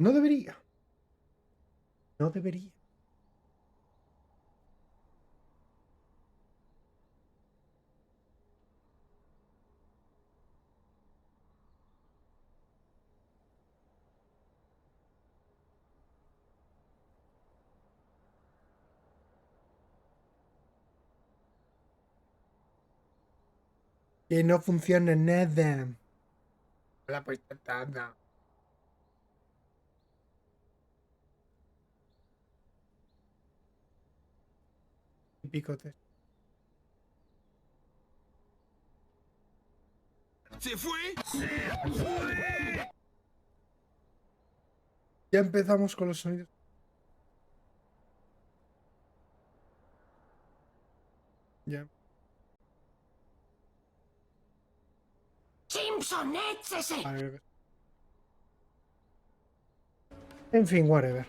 No debería. No debería. Que no funciona nada. La puesta nada. Picotes. ¿Se fue? ¡Se fue! Ya empezamos con los sonidos. Ya. Simpson, ese. Vale, en fin, whatever.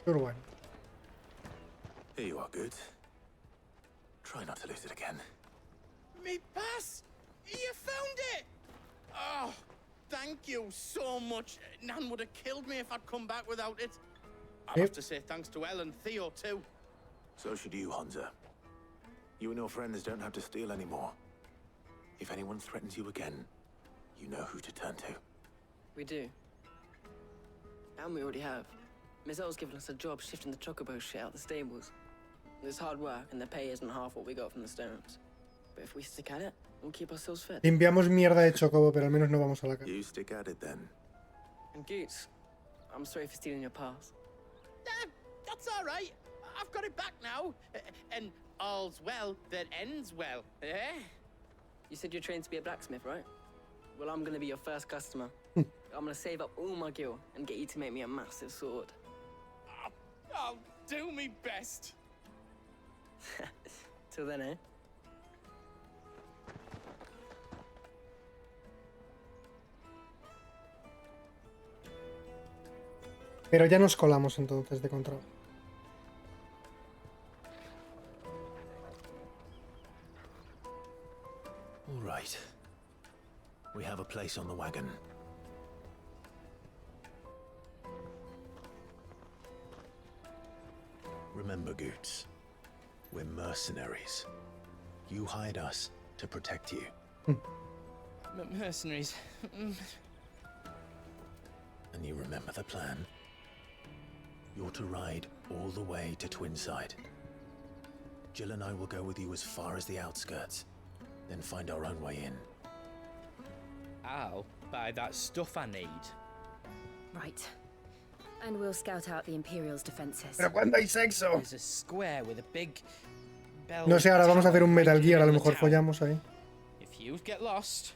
Pero bueno. Here you are, good. Try not to lose it again. Me pass! You found it! Oh, thank you so much. Nan would have killed me if I'd come back without it. I'd have to say thanks to Elle and Theo, too. So should you, Hansa. You and your friends don't have to steal anymore. If anyone threatens you again, you know who to turn to. We do. And we already have. Mizelle's given us a job shifting the chocobo shit out the stables. It's hard work, and the pay isn't half what we got from the stones. But if we stick at it, we'll keep ourselves fit. Limpiamos mierda de chocobo, pero al menos no vamos a la cara. You stick at it then. And Goots, I'm sorry for stealing your pass. That's all right. I've got it back now. And all's well that ends well, eh? You said you're trained to be a blacksmith, right? Well, I'm gonna be your first customer. I'm gonna save up all my gil and get you to make me a massive sword. I'll do me best. Till then, eh? Pero ya nos colamos entonces de control. All right. We have a place on the wagon. Remember, Goots, we're mercenaries. You hired us to protect you. Mercenaries. And you remember the plan? You're to ride all the way to Twinside. Jill and I will go with you as far as the outskirts, then find our own way in. I'll buy that stuff I need. Right. And we'll scout out the Imperial's defenses. Pero cuando hay sexo. There's a square with a big bell. No sé, ahora vamos a hacer un Metal Gear, a lo mejor follamos ahí. If you get lost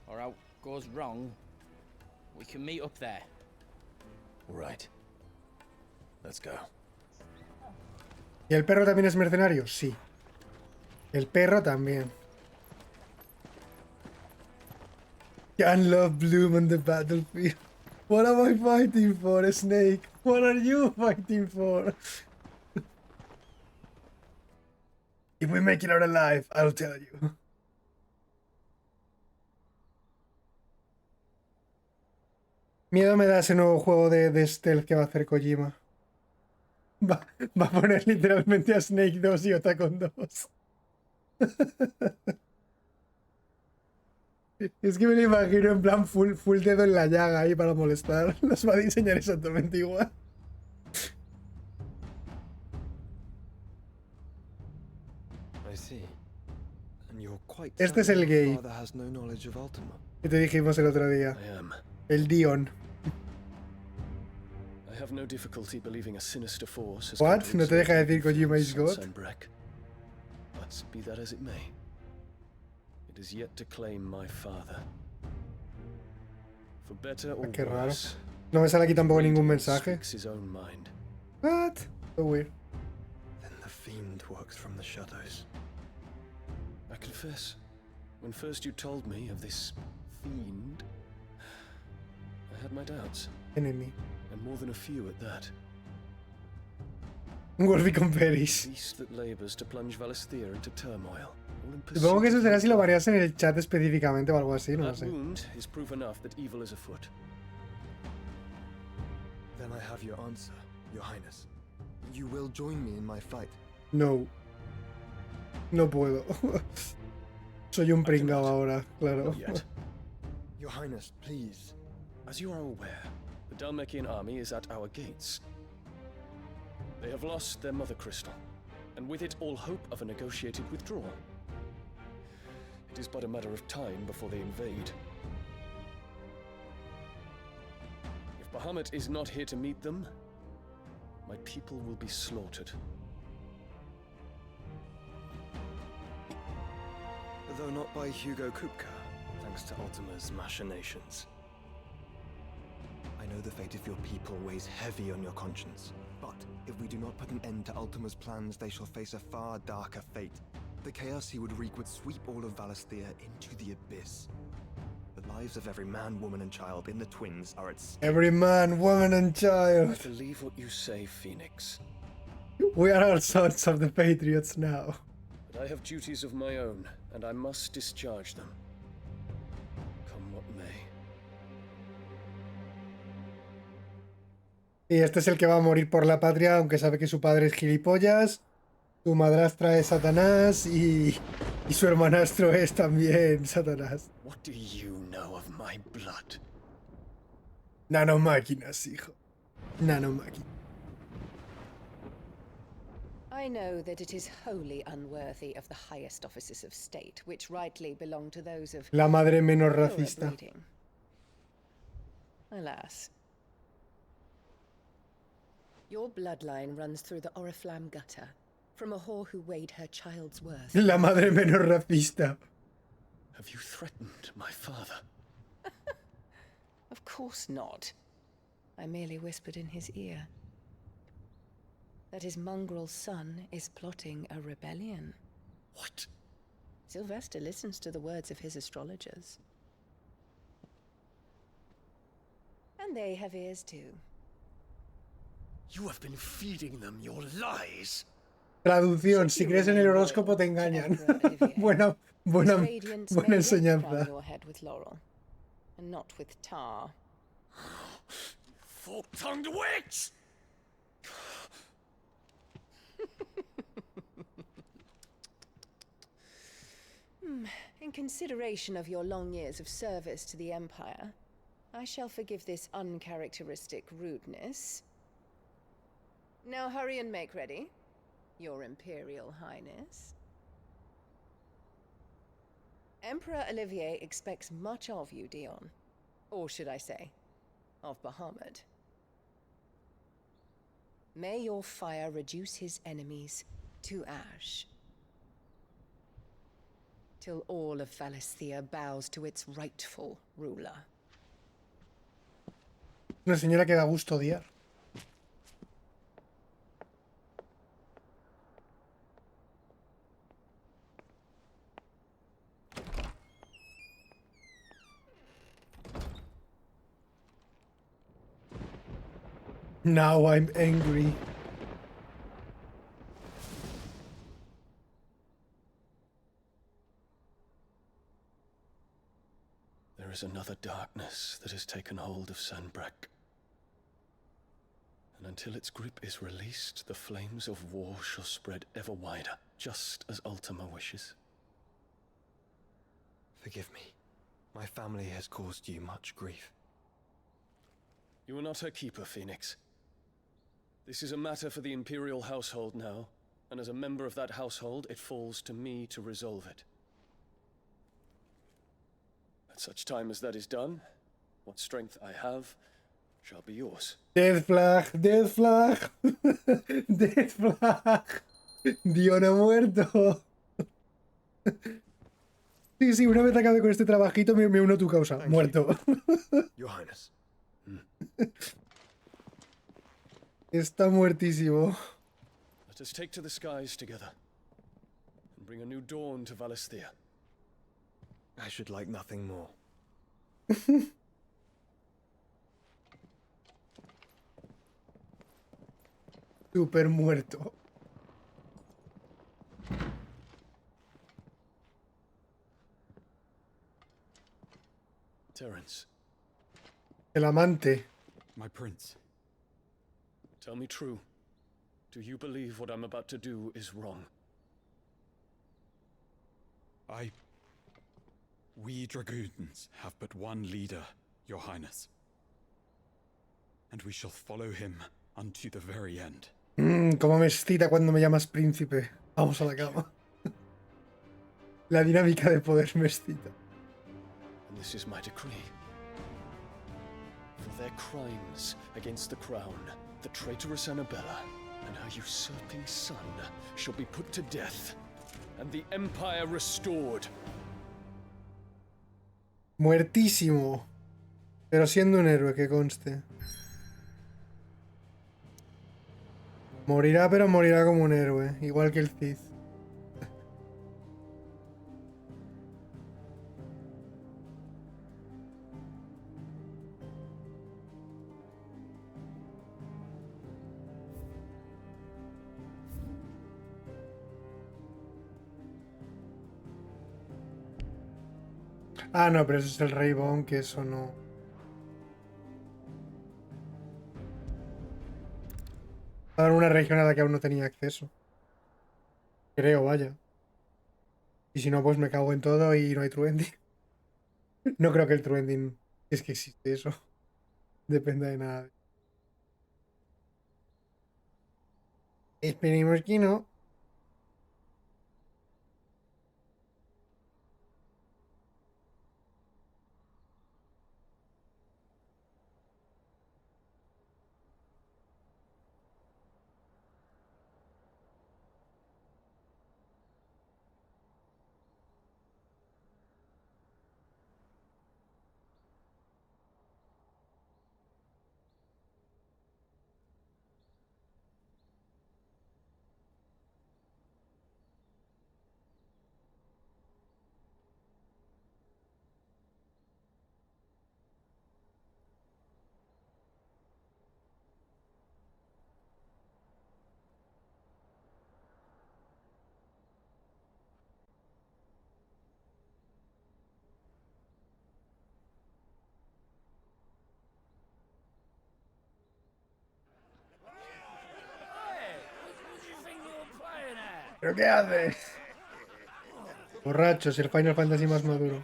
or out goes wrong, we can meet up there. All right. Let's go. ¿Y el perro también es mercenario? Sí. El perro también. Can love bloom on the battlefield? What am I fighting for, Snake? What are you fighting for? If we make it out alive, I'll tell you. Miedo me da ese nuevo juego de stealth que va a hacer Kojima. Va a poner literalmente a Snake 2 y Otacon 2. Es que me lo imagino en plan full dedo en la llaga ahí para molestar. Los va a diseñar exactamente igual. Este es el gay que te dijimos el otro día. El Dion. What? ¿No te deja decir Kojima is God? Be that as it may, it is yet to claim my father. For better or Qué raro. worse, No me sale aquí tampoco ningún Radiant mensaje. speaks his own mind. What? So weird. Then the fiend works from the shadows. I confess, when first you told me of this fiend, I had my doubts, Enemy. and more than a few at that. Un Wolfie con Peris. Beast that labors to plunge Valisthea into turmoil. all in Supongo que pursuit eso of será the si lo dark. varias en el chat específicamente o algo así, no lo That sé. wound is proof enough that evil is afoot. Then I have your answer, Your Highness. You will join me in my fight. No. No puedo. Soy un pringao ahora, claro. Not yet. Your Highness, please. As you are aware, the Dalmekian army is at our gates. They have lost their mother crystal, and with it all hope of a negotiated withdrawal. It is but a matter of time before they invade. If Bahamut is not here to meet them, my people will be slaughtered. Though not by Hugo Kupka, thanks to Ultima's machinations. I know the fate of your people weighs heavy on your conscience, but if we do not put an end to Ultima's plans, they shall face a far darker fate. The chaos he would wreak would sweep all of Valisthea into the abyss. The lives of every man, woman, and child in the Twins are at stake. Every man, woman and I child. believe what you say, Phoenix, We are all sons of the Patriots now. but I have duties of my own, and I must discharge them. Come what may. Y este es el que va a morir por la patria, aunque sabe que su padre es gilipollas, su madrastra es Satanás y su hermanastro es también Satanás. What do you know of my blood? Nanomáquinas, hijo. Nanomáquinas. I know that it is wholly unworthy of the highest offices of state, which rightly belong to those of La madre menos lower racista. breeding. Alas. Your bloodline runs through the Oriflamme gutter, from a whore who weighed her child's worth. La madre menos racista. Have you threatened my father? Of course not. I merely whispered in his ear that his mongrel son is plotting a rebellion. What? Sylvester listens to the words of his astrologers. And they have ears too. You have been feeding them your lies. Traducción, si crees en el horóscopo te engañan. buena His radiance may yet enseñanza. crown your head with laurel, and not with tar. Fork-tongued witch! In consideration of your long years of service to the Empire, I shall forgive this uncharacteristic rudeness. Now hurry and make ready, Your Imperial Highness. Emperor Olivier expects much of you, Dion. Or should I say, of Bahamut. May your fire reduce his enemies to ash, till all of Valisthea bows to its rightful ruler. Una señora que da gusto odiar. Now I'm angry. There is another darkness that has taken hold of Sanbreque. And until its grip is released, the flames of war shall spread ever wider, just as Ultima wishes. Forgive me. My family has caused you much grief. You are not her keeper, Phoenix. This is a matter for the Imperial household now, and as a member of that household, it falls to me to resolve it. At such time as that is done, what strength I have shall be yours. Death flag, death flag, death flag. Dion ha muerto. Sí, sí, una vez acabe con este trabajito me uno a tu causa. Thank Muerto. Your Highness. Está muertísimo. Let us take to the skies together and bring a new dawn to Valisthea. I should like nothing more. Súper muerto. Terence, El amante. My prince. tell me true. Do you believe what I'm about to do is wrong? We dragoons have but one leader, Your Highness. And we shall follow him unto the very end. Cómo me excita cuando me llamas príncipe. Vamos a la cama. La dinámica de poder me excita. And this is my decree. For their crimes against the crown, the traitorous Annabella and her usurping son shall be put to death, and the Empire restored. Muertísimo. Pero siendo un héroe, que conste. Morirá, pero morirá como un héroe. Igual que el Cid. Ah, no, pero eso es el Rey Bon, que eso no. Va a dar una región a la que aún no tenía acceso. Creo, vaya. Y si no, pues me cago en todo y no hay true ending. No creo que el true ending, es que existe eso, dependa de nada. Esperemos que no. ¿Pero qué haces? Borrachos, el Final Fantasy más maduro.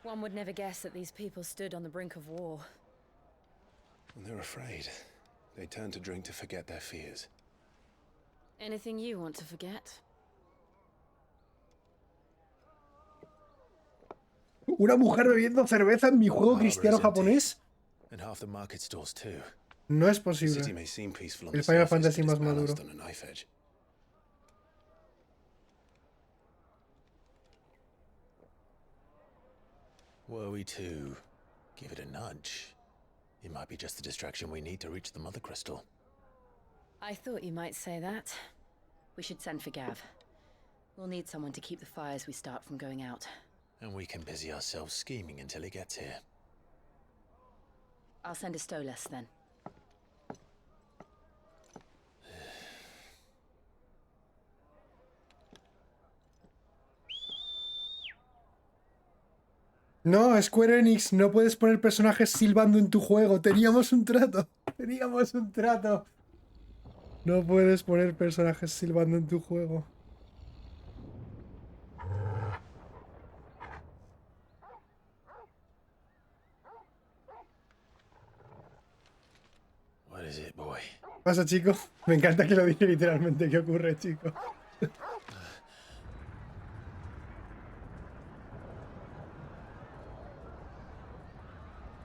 One would never guess that these people stood on the brink of war. And they're afraid. They turn to drink to forget their fears. Anything you want to forget? ¿Una mujer bebiendo cerveza en mi juego cristiano japonés? And half the market stalls too. No es The posible. city may seem peaceful on El the Final surface, Fantasy but más it's maduro. balanced on a knife edge. Were we to give it a nudge, it might be just the distraction we need to reach the Mother Crystal. I thought you might say that. We should send for Gav. We'll need someone to keep the fires we start from going out. And we can busy ourselves scheming until he gets here. I'll send a Stolas then. No, Square Enix, no puedes poner personajes silbando en tu juego. Teníamos un trato. Teníamos un trato. No puedes poner personajes silbando en tu juego. What is it, boy? ¿Qué pasa, chico? Me encanta que lo dije literalmente. ¿Qué ocurre, chico?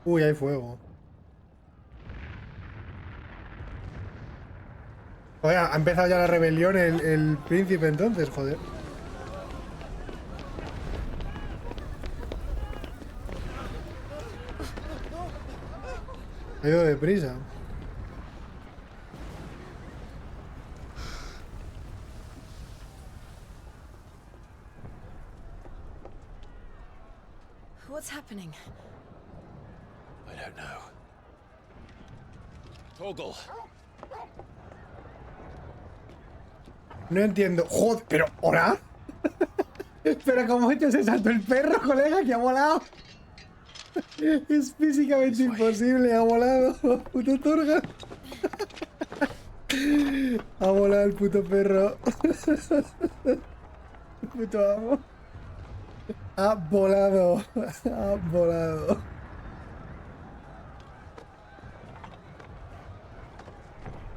Uy, hay fuego. Oye, ha empezado ya la rebelión el príncipe entonces, joder. Ha ido deprisa. What's happening? I don't know. Torgal. No entiendo. Joder, pero ¿hola? Pero ¿cómo hecho se saltó el perro, colega, que ha volado? Es físicamente imposible, ha volado. Puto Torga. Ha volado el puto perro. Puto amo. Ha volado. Ha volado.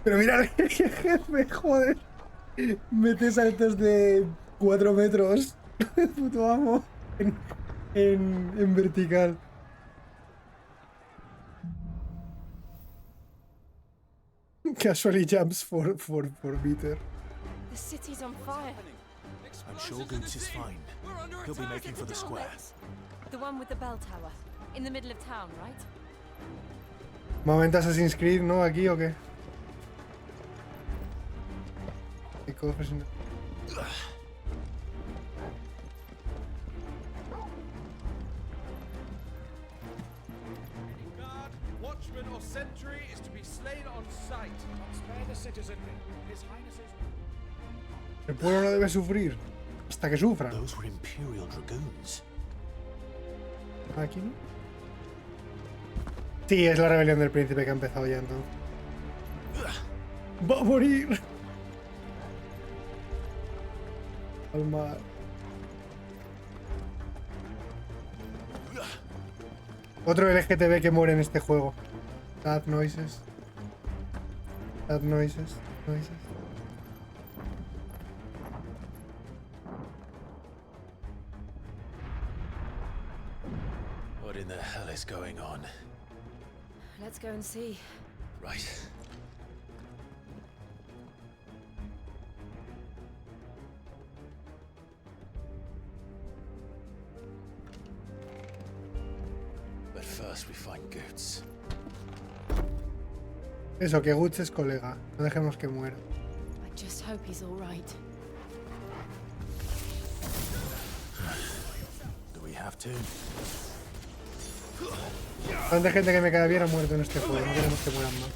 Pero mira, jefe, joder. Mete saltos de 4 metros. Puto amo. En vertical. Casually jumps for meter. The city's on fire. I'm sure Goots is fine. He'll be making for the square. The one with the bell tower. In the middle of town, right? Momento Assassin's Creed, ¿no? ¿Aquí o qué? ¿Qué cofres? Guard, watchman or sentry is to be slain on sight. Don't spare the citizenry. His Highness is... El pueblo no debe sufrir. Hasta que sufra. Those were Imperial Dragoons. ¿Aquí no? Sí, es la rebelión del príncipe que ha empezado ya entonces. ¡Va a morir! Al mar. Otro LGTB que muere en este juego. Sad noises. Sad noises. Noises. What in the hell is going on? Let's go and see. Right. But first we find Goots. Eso, que Guts es colega. No dejemos que muera. I just hope he's all right. Do we have to? Tanta gente que me cae bien ha muerto en este juego. No queremos que mueran más.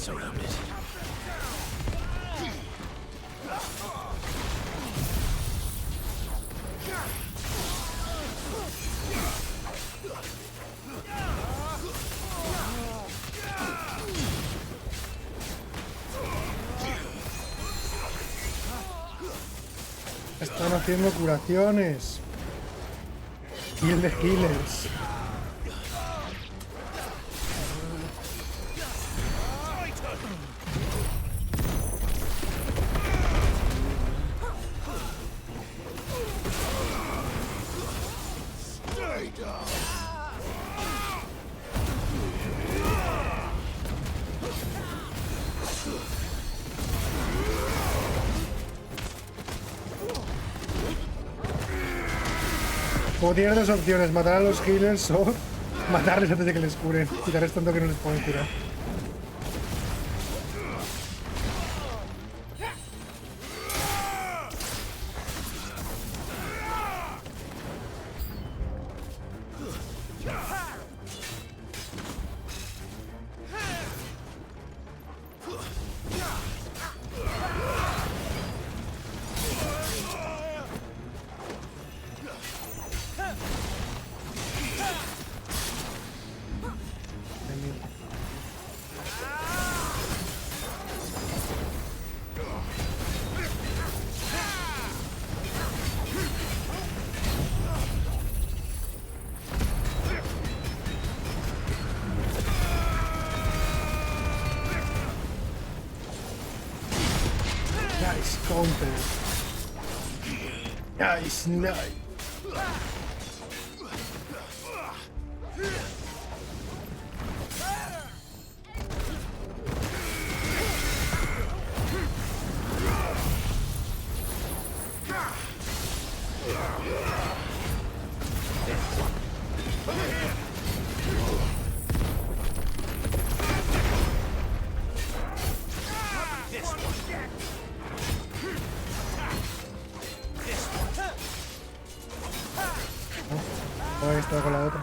Surrounded. Están haciendo curaciones. Y el de healers. Como tienes dos opciones, matar a los healers o matarles antes de que les curen. Quitarles tanto que no les pueden curar. Counter. Nice, nice. Ahora está con la otra.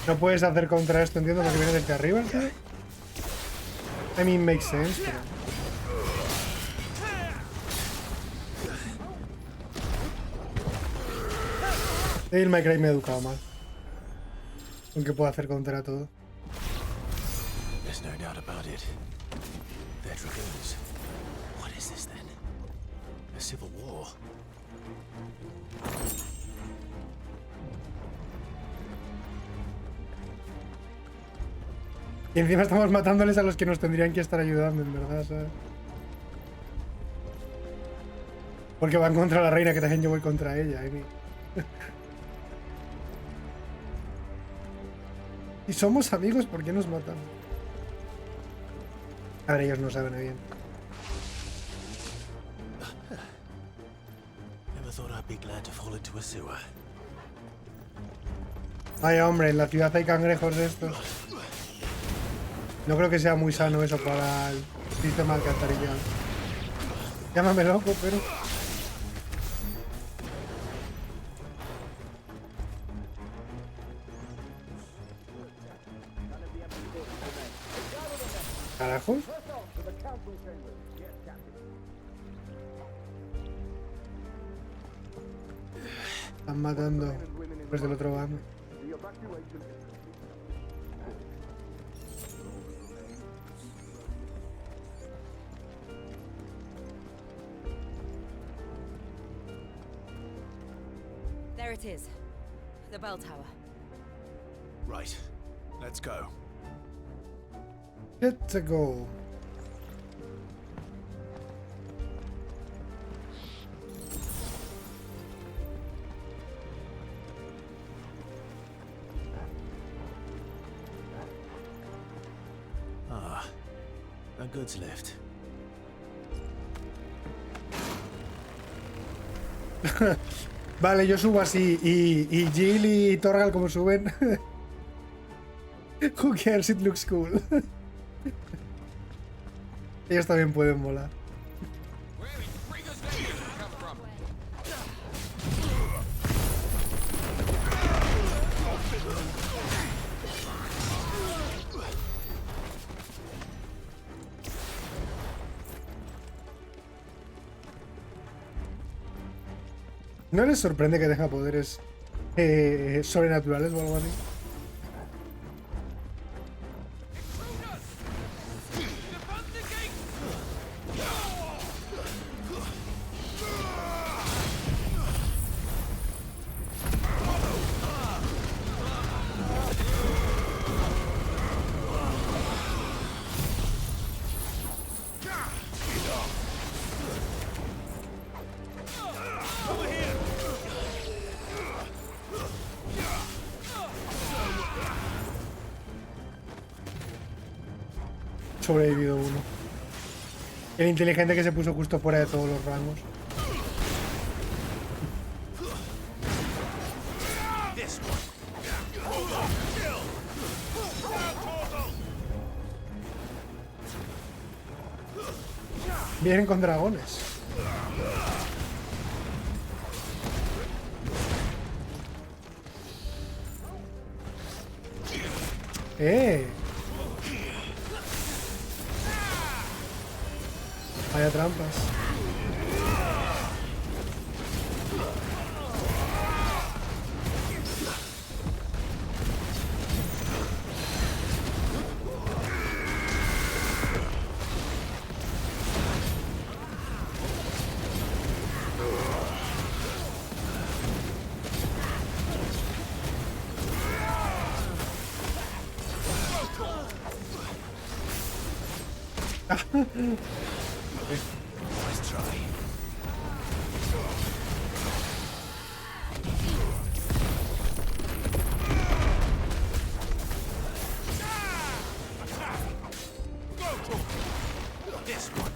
No puedes hacer contra esto, entiendo, porque viene desde arriba, tío. I mean, makes sense, pero... El Minecraft me ha educado mal. Aunque puedo hacer contra todo. There's no doubt about it. They're dragoons. What is this then? A civil war? Y encima estamos matándoles a los que nos tendrían que estar ayudando, en verdad, ¿sabes? Porque van contra la reina, que también yo voy contra ella, ¿eh? Y somos amigos, ¿por qué nos matamos? A ver, ellos no saben bien. Never thought I'd be glad to fall into a sewer. Ay, hombre, en la ciudad hay cangrejos de estos. No creo que sea muy sano eso para el sistema alcantarillado. Llámame loco, pero... ¿Carajos? Están matando los del otro bando. There it is. The bell tower. Right. Let's go. Let's go. Ah, a goods lift. Vale, yo subo así y Jill y Torgal como suben. Who cares, it looks cool. Ellos también pueden volar. ¿No les sorprende que tenga poderes sobrenaturales o algo así? Sobrevivido uno. El inteligente que se puso justo fuera de todos los rangos. Vienen con dragones. Vaya trampas. Nice try. This one.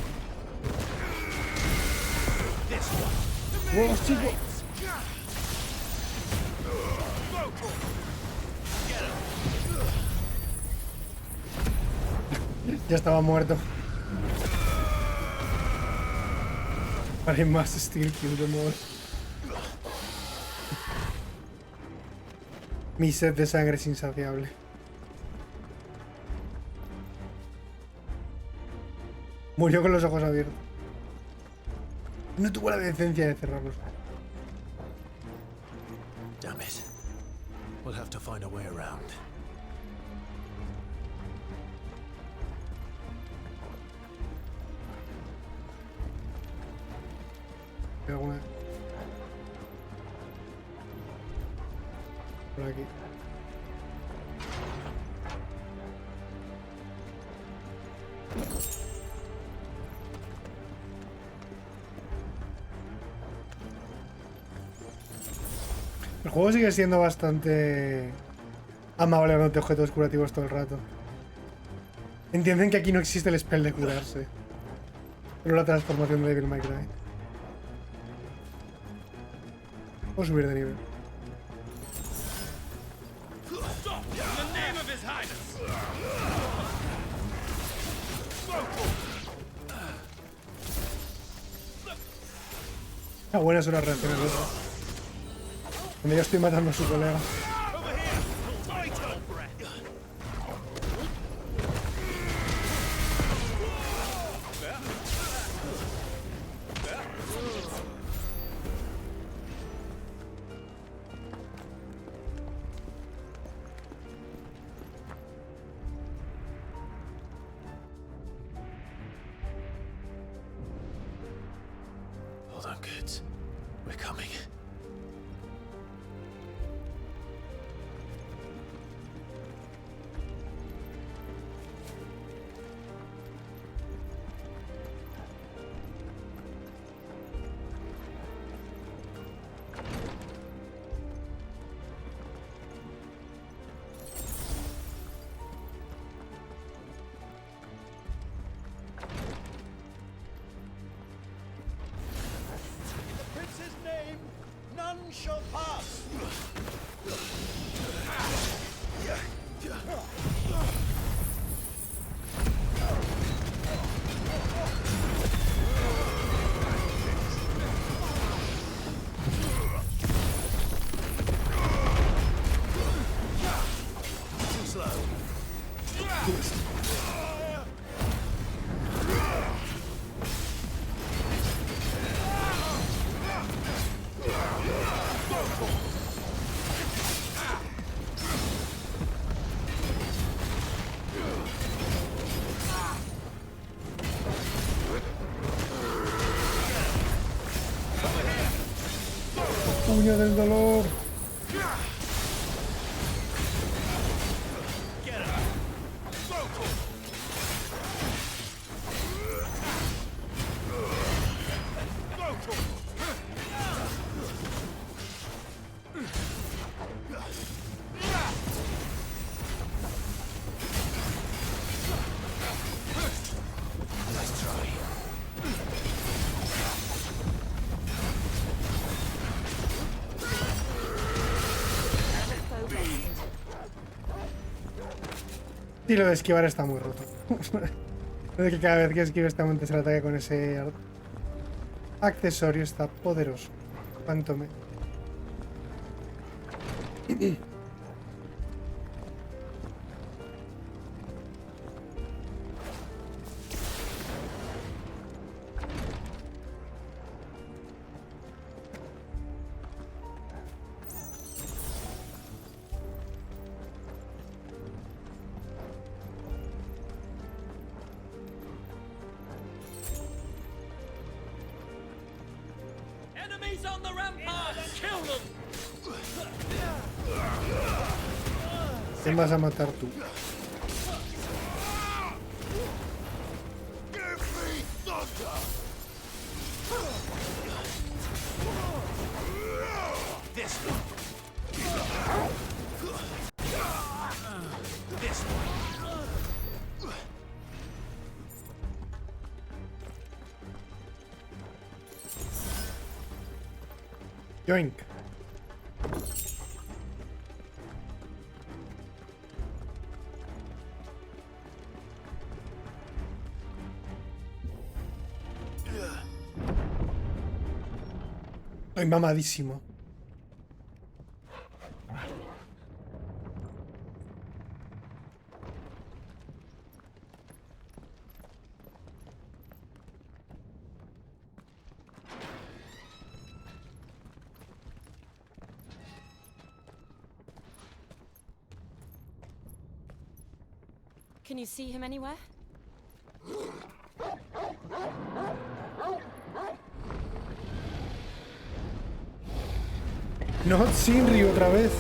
This one. ¡Vamos, chico! Ya estaba muerto. Hay más steel kill de nuevo. Mi sed de sangre es insaciable. Murió con los ojos abiertos. No tuvo la decencia de cerrarlos. Damn it. We'll have to find a way around. Alguna... Por aquí. El juego sigue siendo bastante amable dándote objetos curativos todo el rato. Entienden que aquí no existe el spell de curarse, pero la transformación de Devil May Cry. Puedo subir de nivel. Ah, buenas son las reacciones de otro. Cuando yo estoy matando a su colega. Hold on, kids. We're coming. Prince's name, none shall pass. Too slow. Puño del dolor. Y lo de esquivar está muy roto. Lo de que cada vez que esquive esta monte se le ataque con ese accesorio está poderoso. Cuánto me... Enemies on the ramparts! Kill them! ¿Quién vas a matar tú? Yoink. Estoy mamadísimo. Can you see him anywhere? No, Sinri otra vez.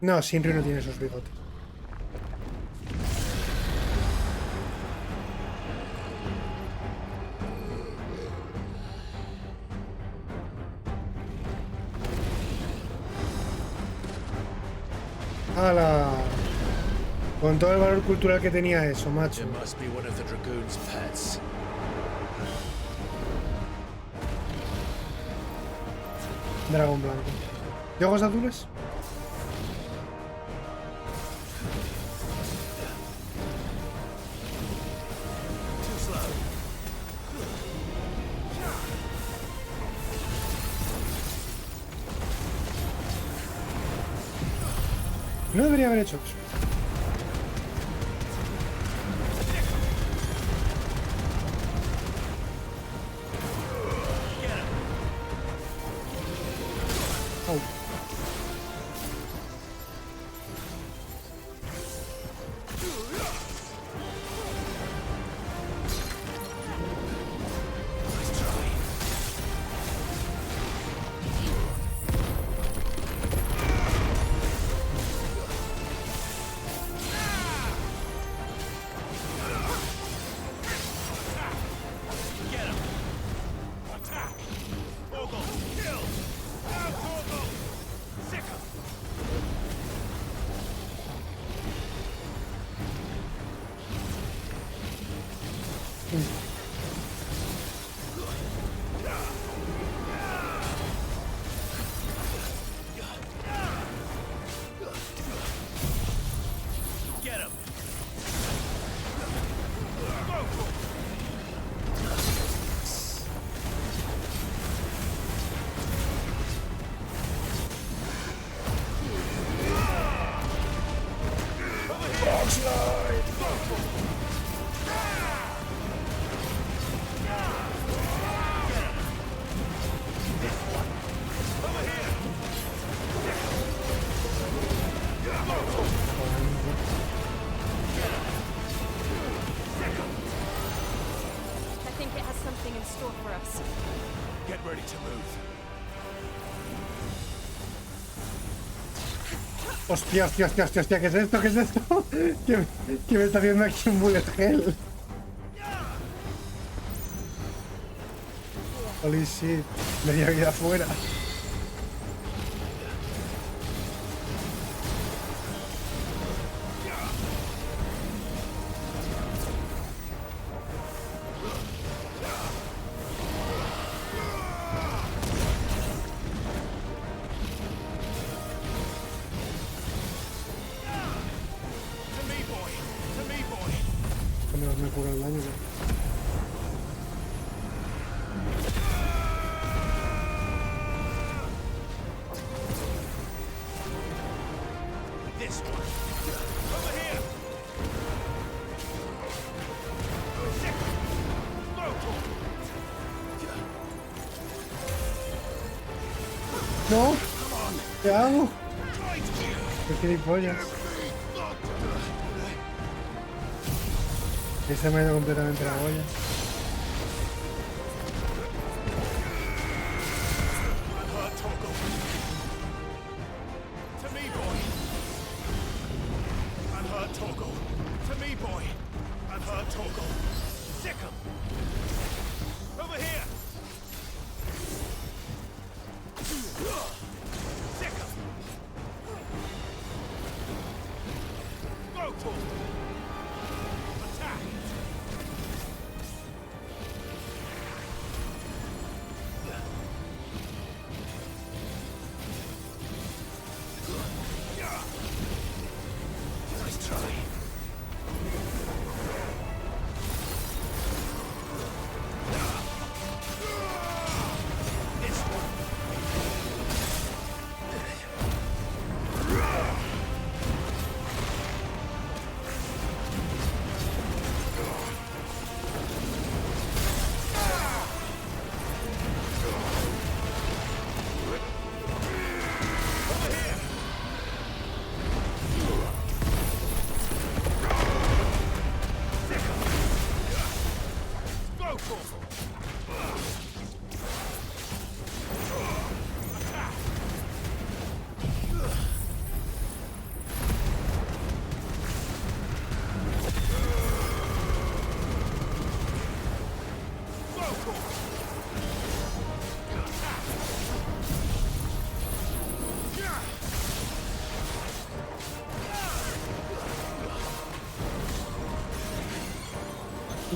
No, Sinri no tiene esos bigotes. ¡Hala! Con todo el valor cultural que tenía eso, macho. It must be one of the Dragoon's pets. Dragón blanco. ¿De ojos azules? Too slow. No debería haber hecho eso. Au. I think it has something in store for us. Get ready to move. Hostia, hostia, hostia, hostia, hostia, ¿qué es esto? ¿Qué es esto? ¿Qué me está haciendo aquí un bullet hell? Holy shit, media vida afuera. Me cura el daño. This one. Over here. No, ¿qué hago? ¿Qué gilipollas? Que se me ha ido completamente la olla.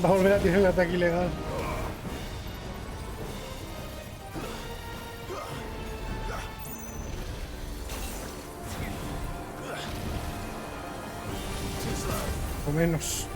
Va a volver a tirar el ataque ilegal. O menos.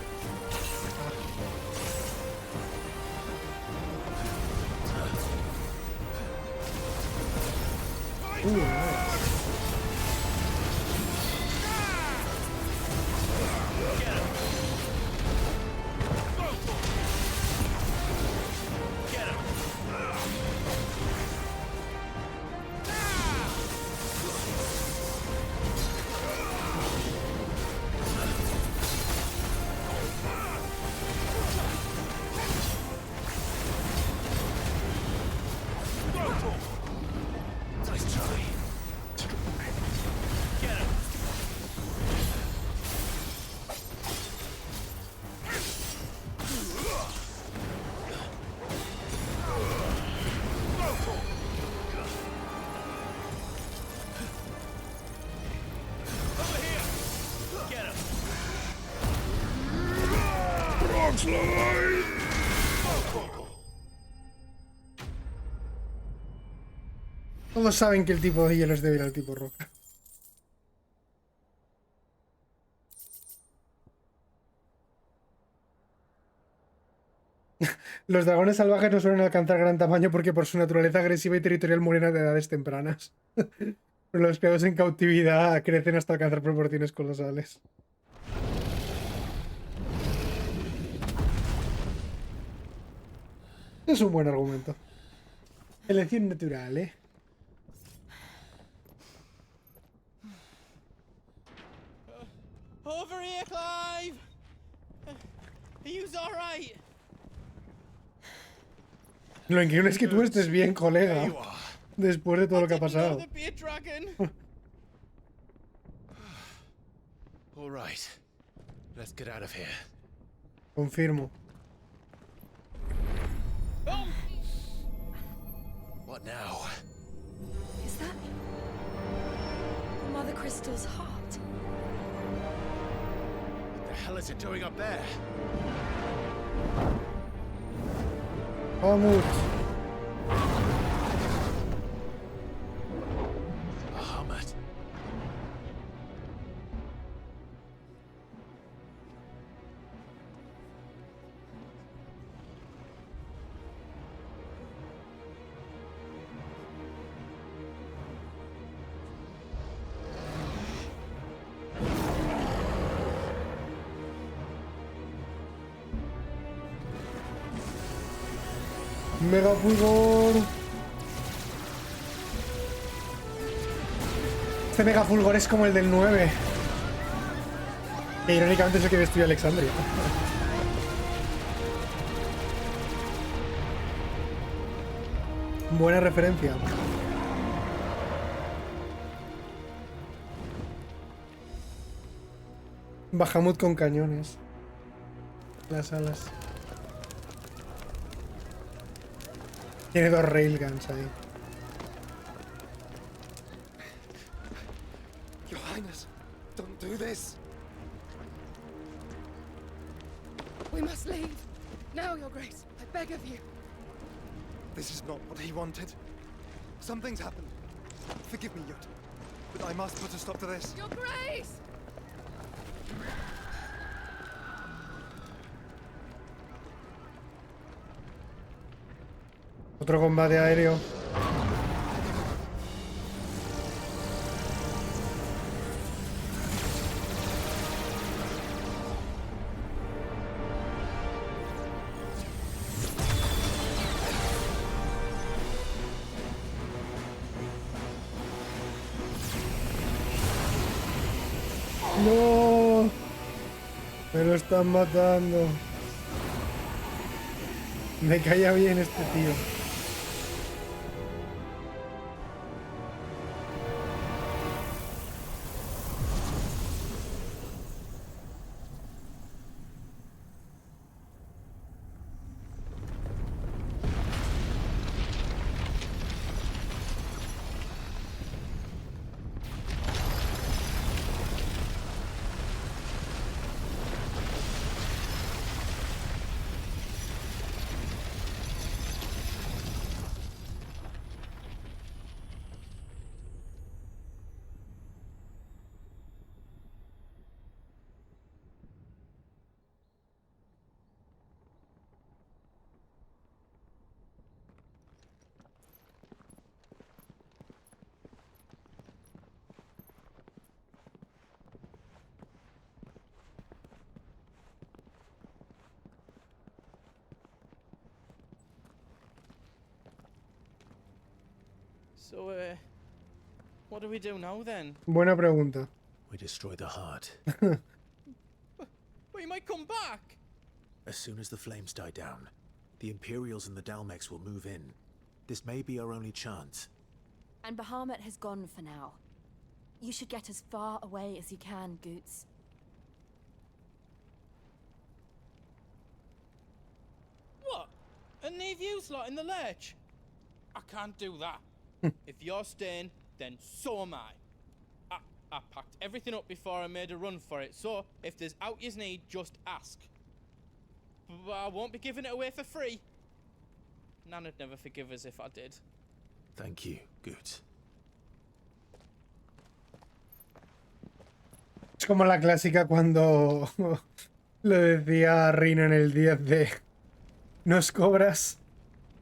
Todos saben que el tipo de hielo es débil al tipo roca. Los dragones salvajes no suelen alcanzar gran tamaño porque por su naturaleza agresiva y territorial mueren de edades tempranas. Pero los criados en cautividad crecen hasta alcanzar proporciones colosales. Es un buen argumento. Elección natural, ¿eh? Over here, Clive! Are you alright? Lo increíble es que tú estés bien, colega. Después de todo lo que ha pasado. All right. Let's get out of here. Confirmo. What now? Is that Mother Crystal's heart? What the hell is it doing up there? Vamos. Bahamut. Mega fulgor. Este mega fulgor es como el del 9. Que irónicamente es el que destruyó Alexandria. Buena referencia. Bahamut con cañones. Las alas. Tiene dos railguns ahí. Your Highness, don't do this. We must leave. Now, Your Grace. I beg of you. This is not what he wanted. Something's happened. Forgive me, Yut, but I must put a stop to this. Your Grace! Otro combate aéreo. No, me lo están matando. Me caía bien este tío. So, what do we do now then? Buena pregunta. We destroy the heart. We might come back. As soon as the flames die down, the Imperials and the Dalmex will move in. This may be our only chance. And Bahamut has gone for now. You should get as far away as you can, Goots. What? And leave you lot in the lurch? I can't do that. If you're staying, then so am I. I packed everything up before I made a run for it, so if there's out yous need, just ask. But I won't be giving it away for free. Nan'd never forgive us if I did. Thank you, Goots. Es como la clásica cuando lo decía Rina en el 10 de nos cobras,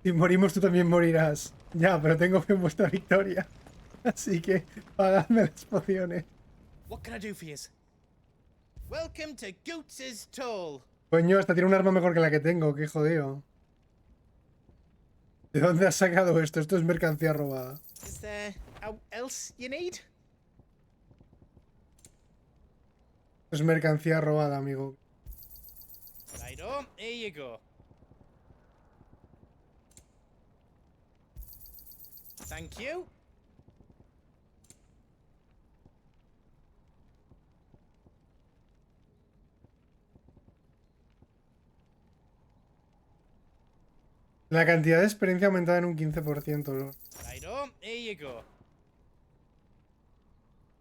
si morimos tú también morirás. Ya, pero tengo fe en vuestra victoria. Así que pagadme las pociones. What can I do for yous? Welcome to Goots's Toll. Coño, hasta tiene un arma mejor que la que tengo, qué jodido. ¿De dónde has sacado esto? Esto es mercancía robada. Is there else you need? Esto es mercancía robada, amigo. Righto, here you go. Thank you. La cantidad de experiencia aumentada en un 15%. Righto, here you go.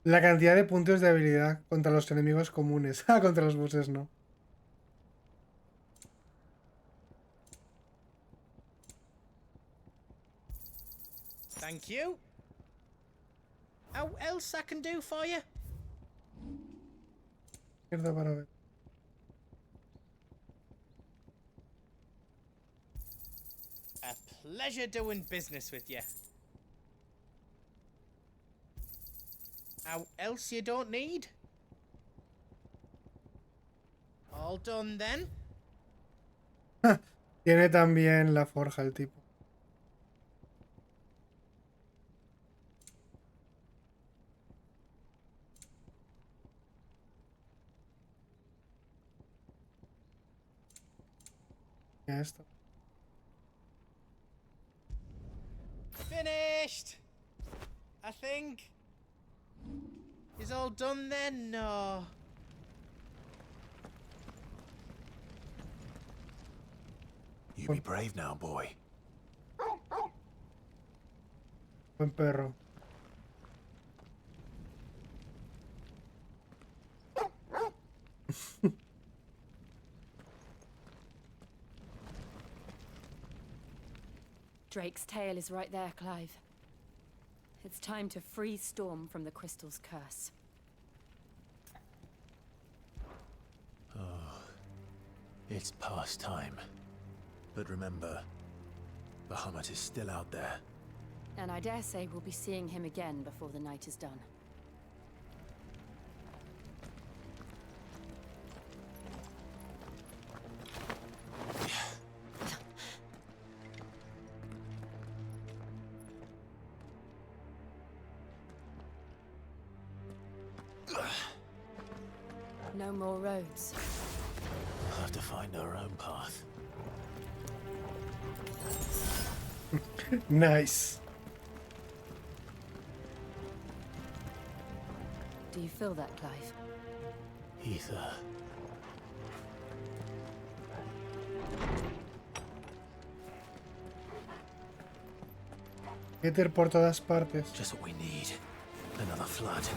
La cantidad de puntos de habilidad contra los enemigos comunes. Ah, contra los bosses no. Thank you. How else I can do for you? Izquierda para ver. A pleasure doing business with you. How else you don't need? All done then? Tiene también la forja el tipo. Ya está. Finished! I think. Is all done then? No. You be brave now, boy. Buen perro. Drake's tail is right there, Clive. It's time to free Storm from the crystal's curse. Oh, it's past time. But remember, Bahamut is still out there. And I dare say we'll be seeing him again before the night is done. No more roads. We'll have to find our own path. Nice. Do you feel that, Clive? Ether. Ether por todas partes. Just what we need. Another flood.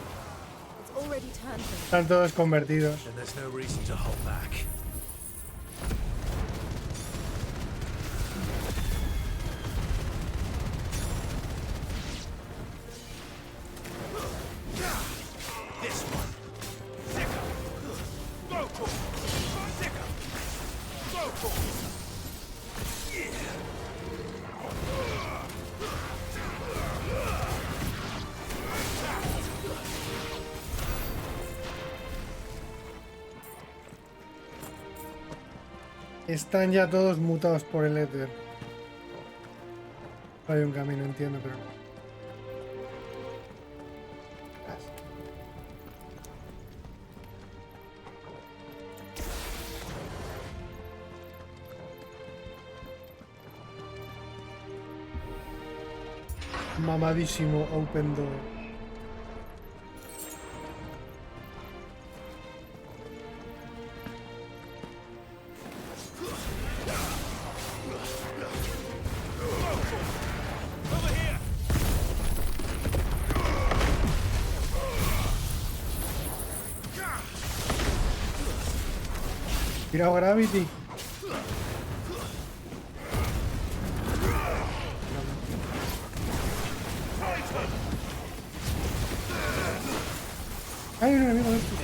It's already turned them. Están todos convertidos. And there's no reason to hold back. This one. Zika. Go for it. Zika. Go for it. Yeah. Están ya todos mutados por el éter. Hay un camino, entiendo, pero no. mamadísimo open door. Tirado Gravity. Hay un enemigo de estos.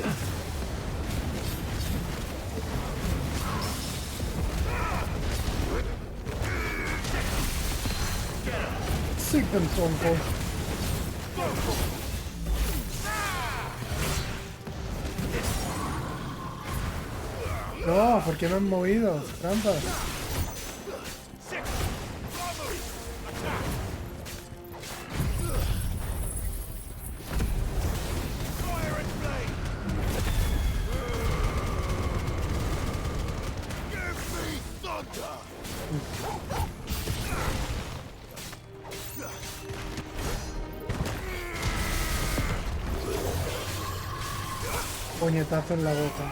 Sí, tan tronco. No, ¿por qué me han movido? Trampas. Puñetazo en la boca.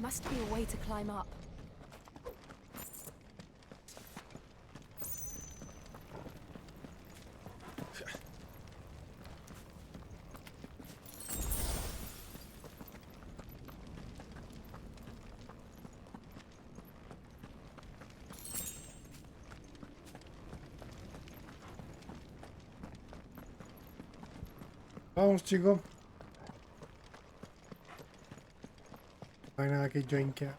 Must be a way to climb up. Vamos, chicos. No hay nada que yo inquea.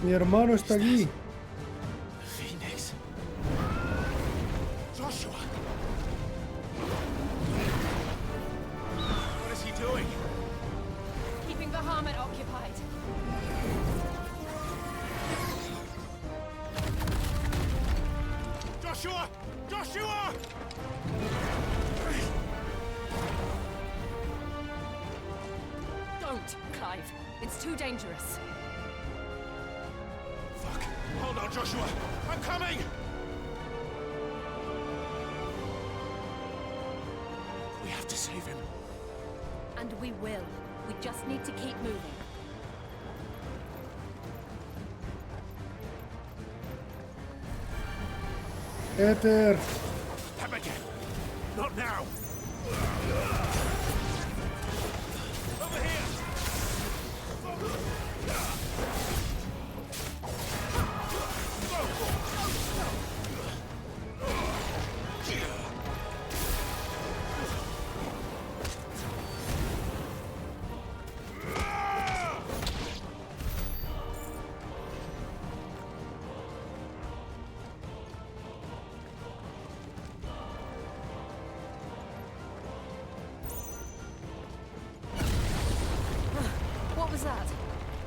Mi hermano está aquí. Phoenix. Joshua. What is he doing? Keeping the Bahamut occupied. Joshua! Joshua! Don't, Clive. It's too dangerous. Fuck. Hold on, Joshua. I'm coming! We have to save him. And we will. We just need to keep moving. Ether. Him again. Not now. Over here. What was that?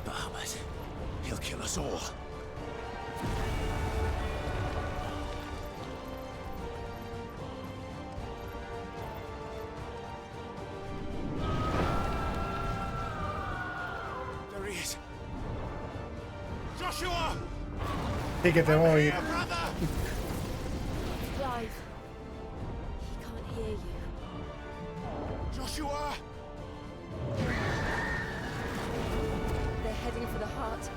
Bahamut. He'll kill us all. There he is. Joshua! Sí que te voy a oír. Here, brother! Clive. He can't hear you. Joshua! They're heading for the heart.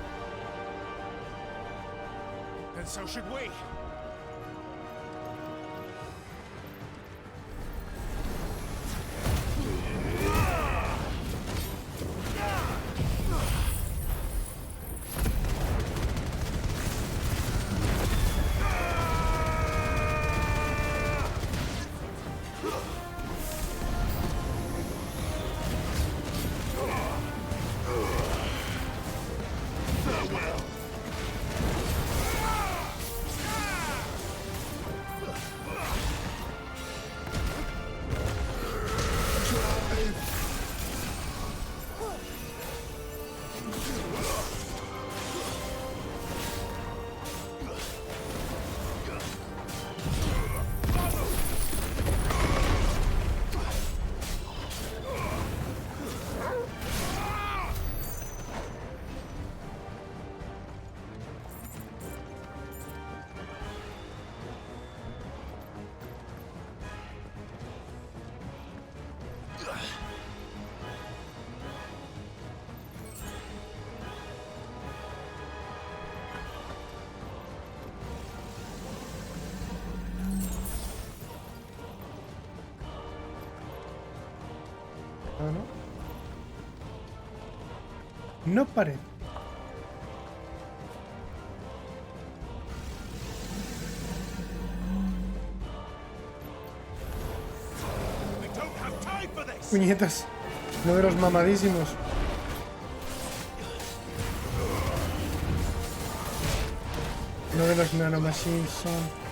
And so should we. Ah, ¿no? No parece. Puñetas. Uno de los mamadísimos. Uno de los nanomachines son.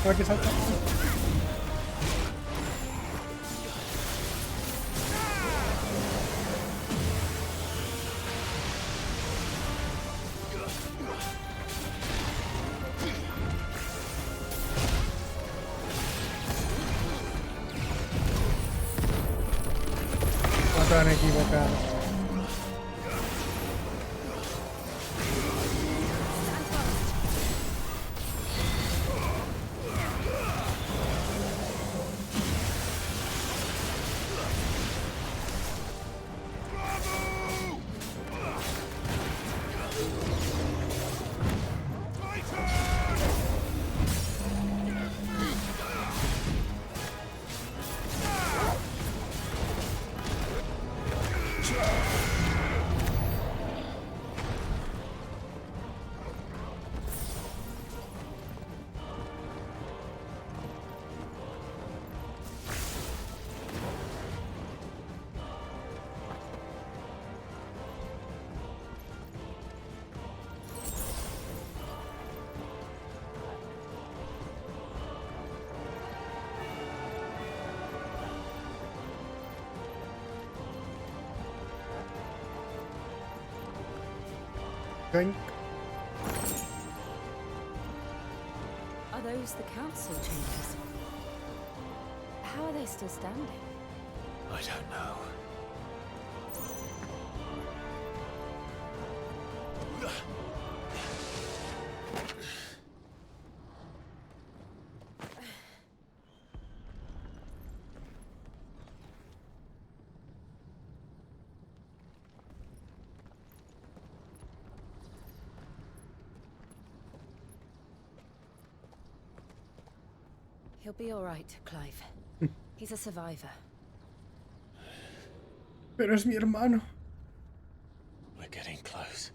Para que salta. No te han equivocado. Going. Are those the council chambers? How are they still standing? I don't know. He'll be all right, Clive. He's a survivor. Pero es mi hermano. We're getting close.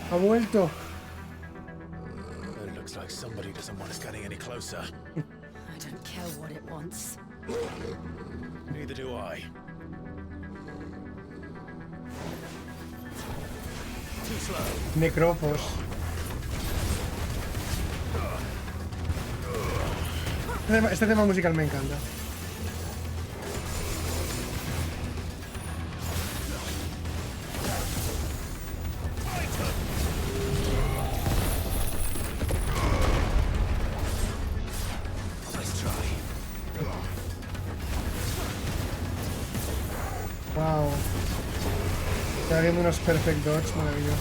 Ha vuelto. It looks like somebody doesn't want us getting any closer. I don't care what it wants. Neither do I. Too slow. Necropos. Este tema musical me encanta. Wow. Está habiendo unos perfect dodge maravillosos.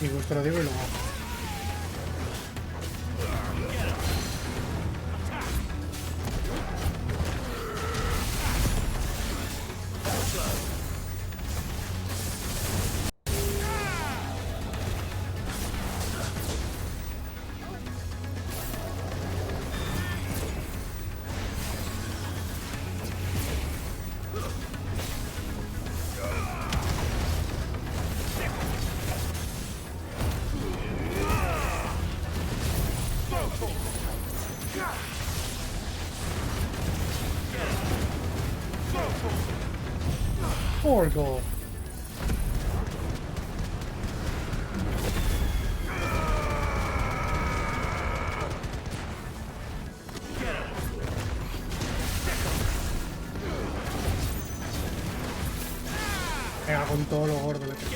Y justo lo digo y lo hago. Too slow. 4 gold. Venga, con todo lo gordo le pego.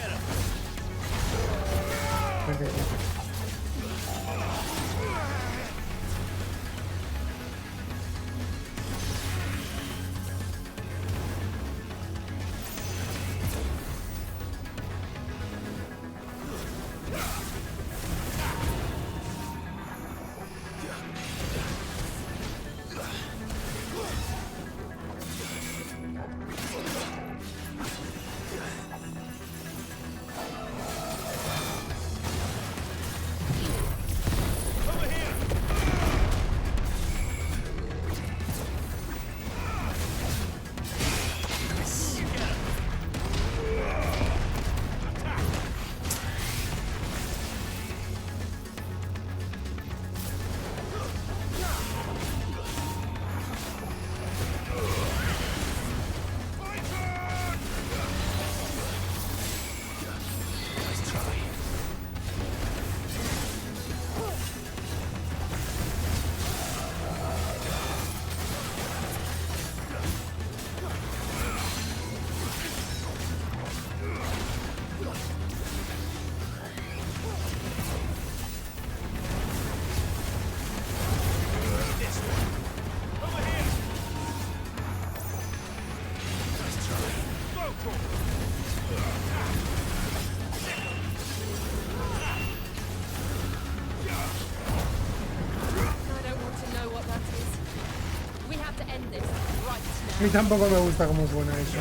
A mí tampoco me gusta cómo suena eso.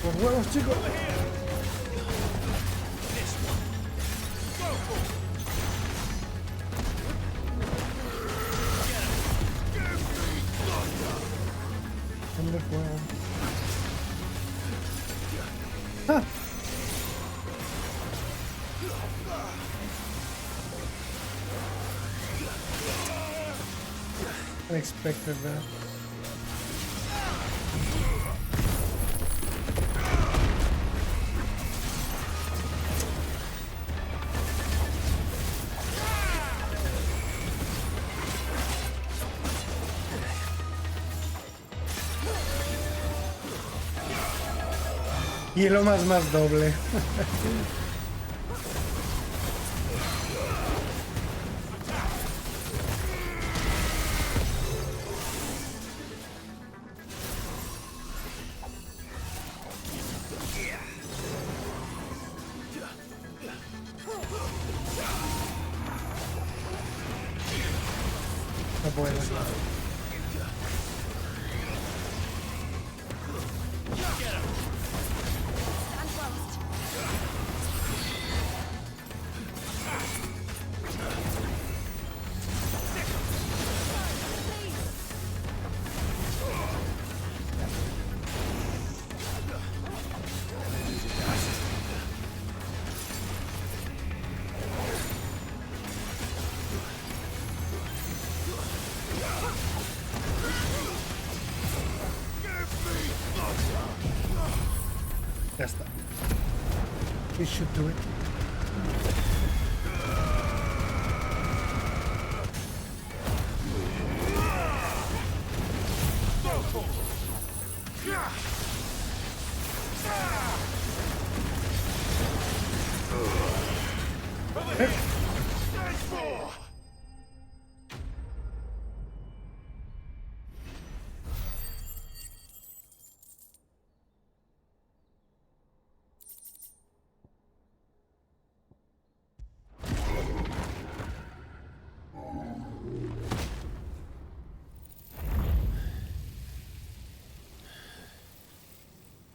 Los huevos, chicos. ¿Dónde fuego? ¡Ah! Unexpected that. Hielo más doble. No puedo. Ya está. We should do it.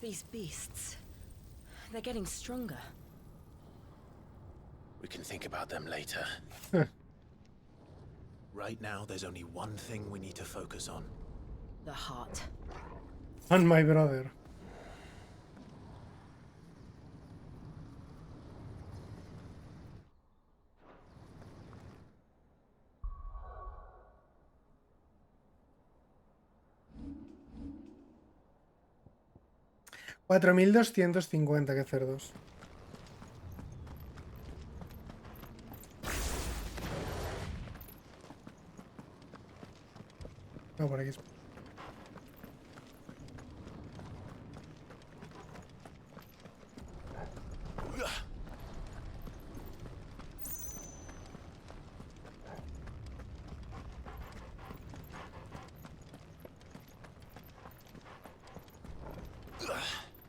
These beasts, they're getting stronger. We can think about them later. Right now, there's only one thing we need to focus on. The heart. And my brother. $4,250, qué cerdos. No, por aquí.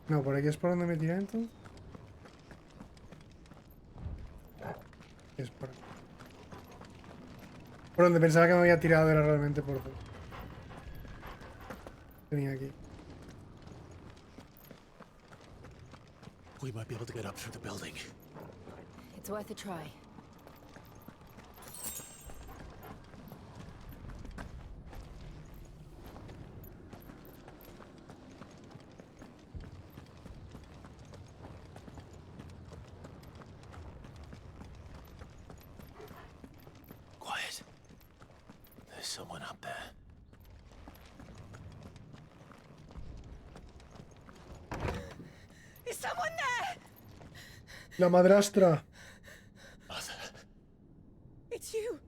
No, por aquí es por donde me tiré entonces. Es por aquí. Por donde pensaba que me había tirado era realmente por donde tenía aquí. We might be able to get up through the building. It's worth a try. Quiet. There's someone up there. Is someone there? La madrastra. Mother, It's you.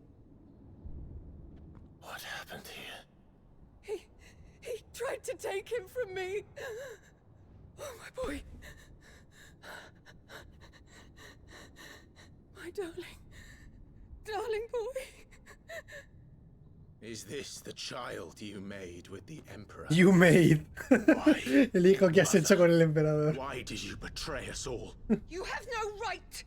what happened here? He tried to take him from me. Oh, my boy. My darling boy. Is this the child you made with the Emperor? You made. Why? El hijo que has hecho con el emperador. Why did you betray us all? You have no right.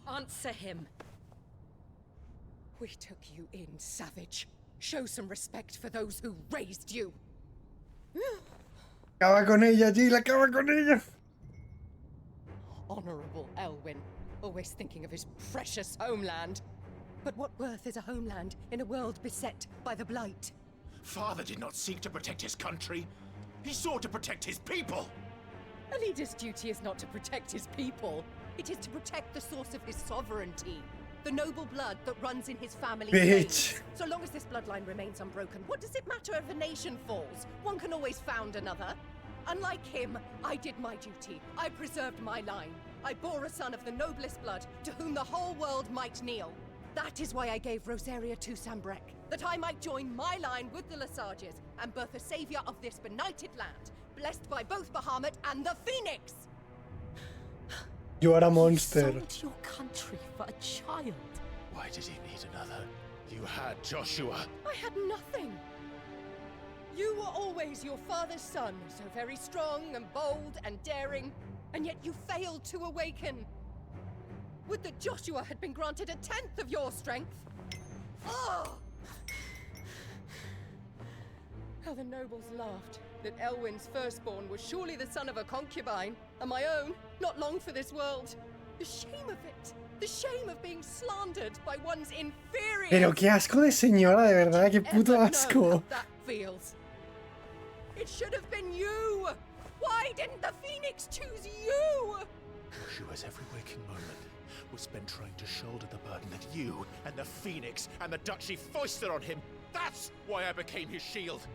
Answer him. We took you in, savage. Show some respect for those who raised you. Acaba con ella, Jill, acaba con ella. Honorable Elwyn, always thinking of his precious homeland. But what worth is a homeland in a world beset by the Blight? Father did not seek to protect his country. He sought to protect his people. A leader's duty is not to protect his people. It is to protect the source of his sovereignty. The noble blood that runs in his family. Bitch. So long as this bloodline remains unbroken, what does it matter if a nation falls? One can always found another. Unlike him, I did my duty. I preserved my line. I bore a son of the noblest blood, to whom the whole world might kneel. That is why I gave Rosaria to Sambrek, that I might join my line with the Lesages and birth a savior of this benighted land, blessed by both Bahamut and the Phoenix. You are a monster. You sold your country for a child. Why did he need another? You had Joshua. I had nothing. You were always your father's son, so very strong and bold and daring, and yet you failed to awaken. Would that Joshua had been granted 1/10 of your strength? Oh! How the nobles laughed that Elwyn's firstborn was surely the son of a concubine, and my own, not long for this world. The shame of it! The shame of being slandered by one's inferior. Pero qué asco de señora, de verdad, qué puto Ever know asco. how that feels? It should have been you! Why didn't the Phoenix choose you? Joshua's every waking moment was spent trying to shoulder the burden that you and the Phoenix and the Duchy foisted on him. That's why I became his shield.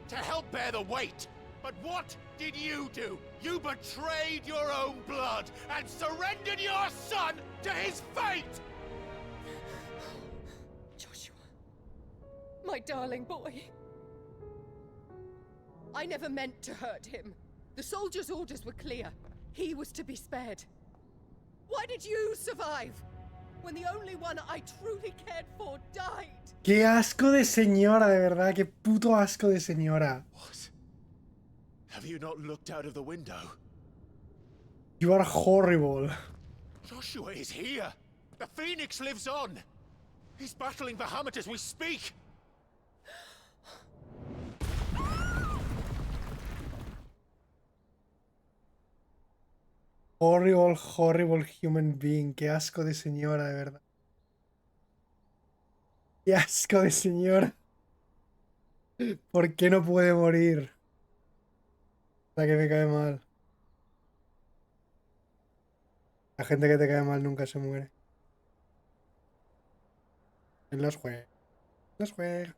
To help bear the weight. But what did you do? You betrayed your own blood and surrendered your son to his fate! Joshua. My darling boy. I never meant to hurt him. The soldiers' orders were clear. He was to be spared. Why did you survive? When the only one I truly cared for died. Qué asco de señora, de verdad, qué puto asco de señora. What? Have you not looked out of the window? You are horrible. Joshua is here. The Phoenix lives on. He's battling Bahamut as we speak. Horrible, horrible human being. Qué asco de señora, de verdad. Qué asco de señora. ¿Por qué no puede morir? La que me cae mal. La gente que te cae mal nunca se muere. En los juegos. Los juegos.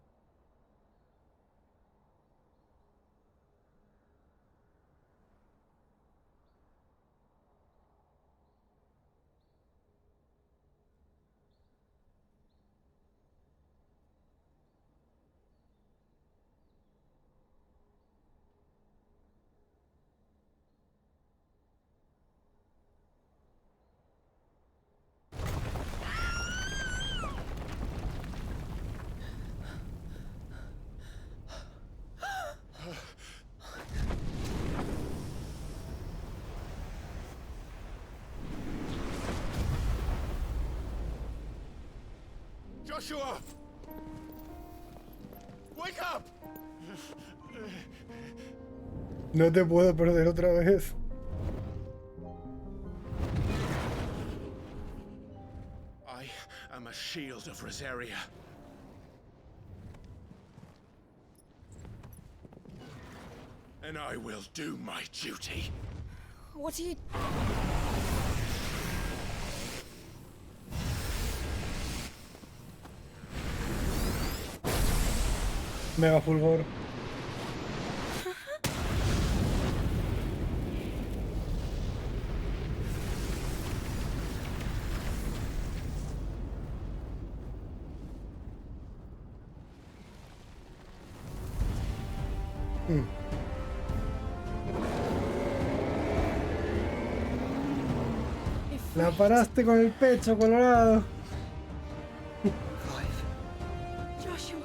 Joshua! Wake up! No te puedo perder otra vez. I am a shield of Rosaria. And I will do my duty. What are you... Mega fulgor. La paraste con el pecho colorado. Joshua.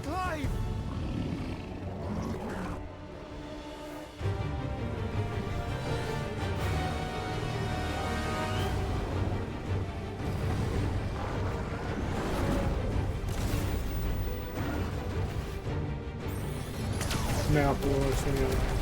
Clive! Mega fulgor, señor.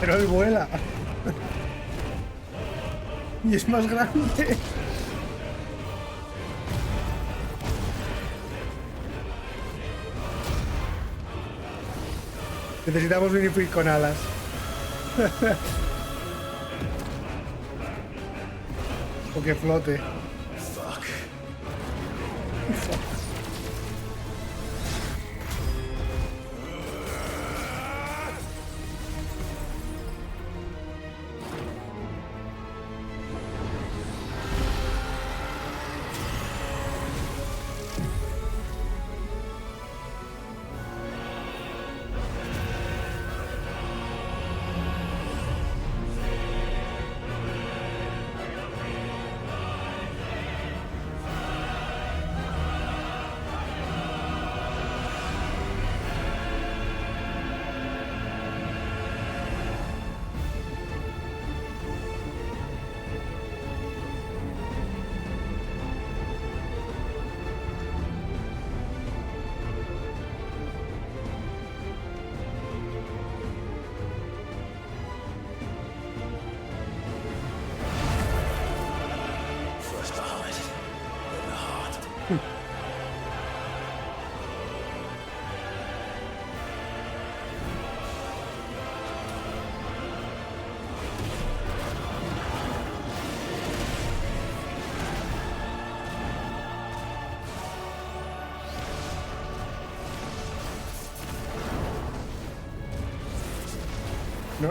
Pero él vuela. Y es más grande. Necesitamos un Ifrit con alas. O que flote. Fuck.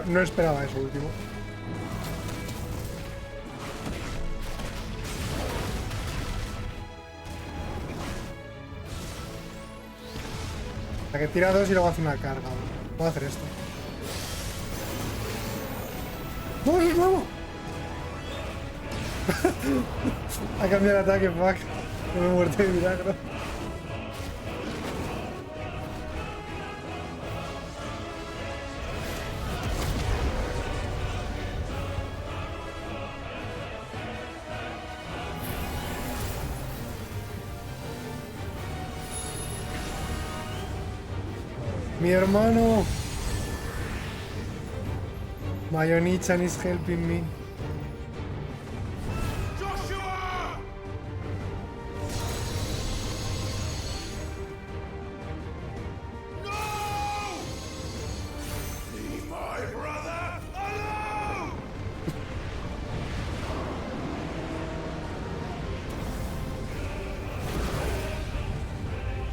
No esperaba eso último. La que tira dos y luego hace una carga. Puedo hacer esto. ¡No, es nuevo! Ha cambiado el ataque, fuck. No me he muerto de milagro. Mi hermano. Mayoni-chan is helping me. Joshua! No! Leave my brother alone!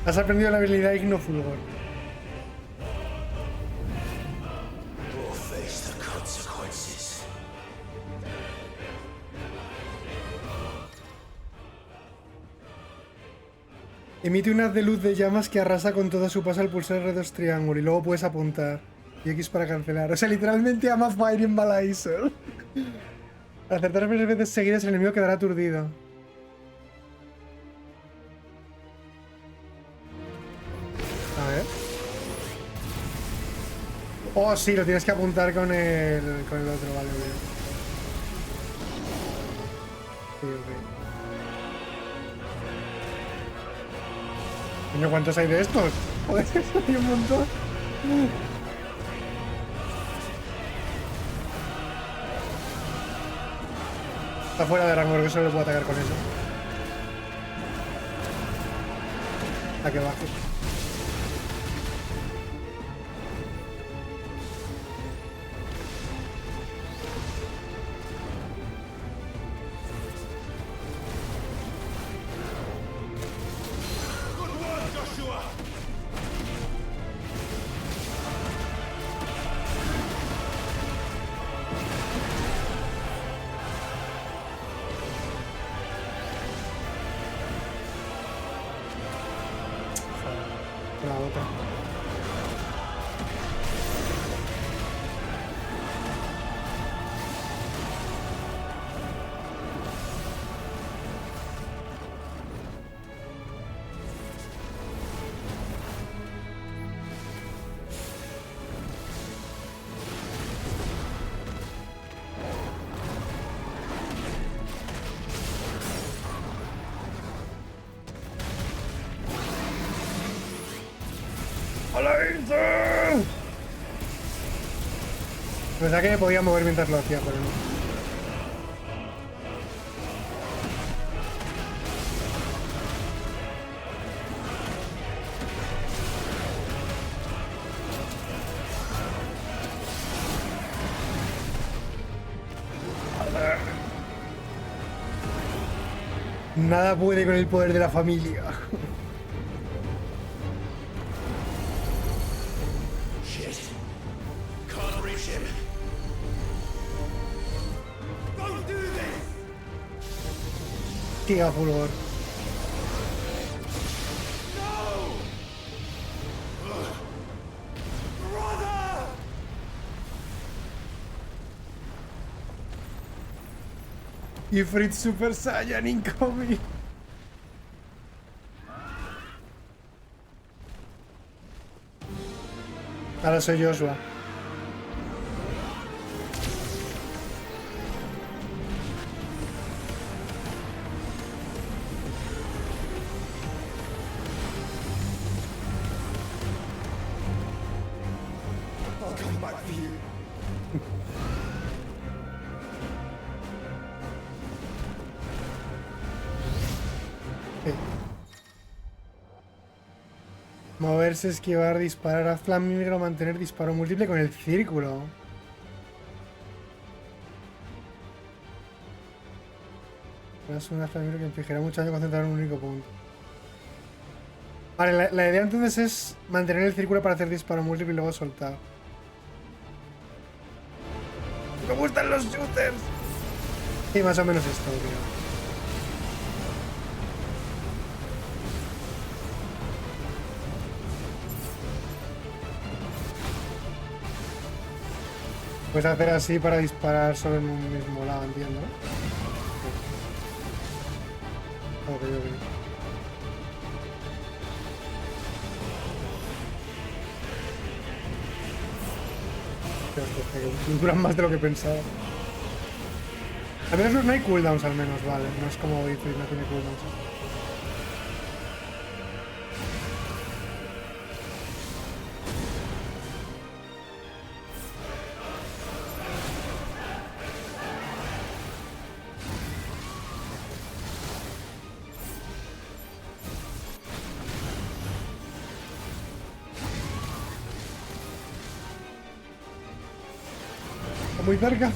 Has aprendido la habilidad Ignofulgor. We'll face the consequences. Emite un haz de luz de llamas que arrasa con toda su paso al pulsar R2 triángulo y luego puedes apuntar. Y X para cancelar. O sea, literalmente ama Fire Embalazer. Al acertar varias veces seguidas el enemigo quedará aturdido. A ver. Oh, sí, lo tienes que apuntar con el otro, vale, bien. Sí, ok. Coño, ¿cuántos hay de estos? Joder, hay un montón. Está fuera de rango, que solo le puedo atacar con eso. A que baje. Good work, Joshua! La otra. Pensaba que me podía mover mientras lo hacía, pero no. Nada puede con el poder de la familia. Shit. Can't reach him. Don't do this! Giga Fulgor. No! Brother! Ifrit Super Saiyan incoming. Ahora soy Joshua. I'll come back for you. Moverse, esquivar, disparar, haz flamígero, mantener disparo múltiple con el círculo. Es una flamígero que infligirá mucho daño concentrado en un único punto. Vale, la idea entonces es mantener el círculo para hacer disparo múltiple y luego soltar. ¡Me gustan los shooters! Sí, más o menos esto, creo. Puedes hacer así para disparar solo en un mismo lado, entiendo. Ok, ok. Dios, duran más de lo que pensaba. Al menos no hay cooldowns, al menos, vale. No es como Ifrit, no tiene cooldowns. muy cerca.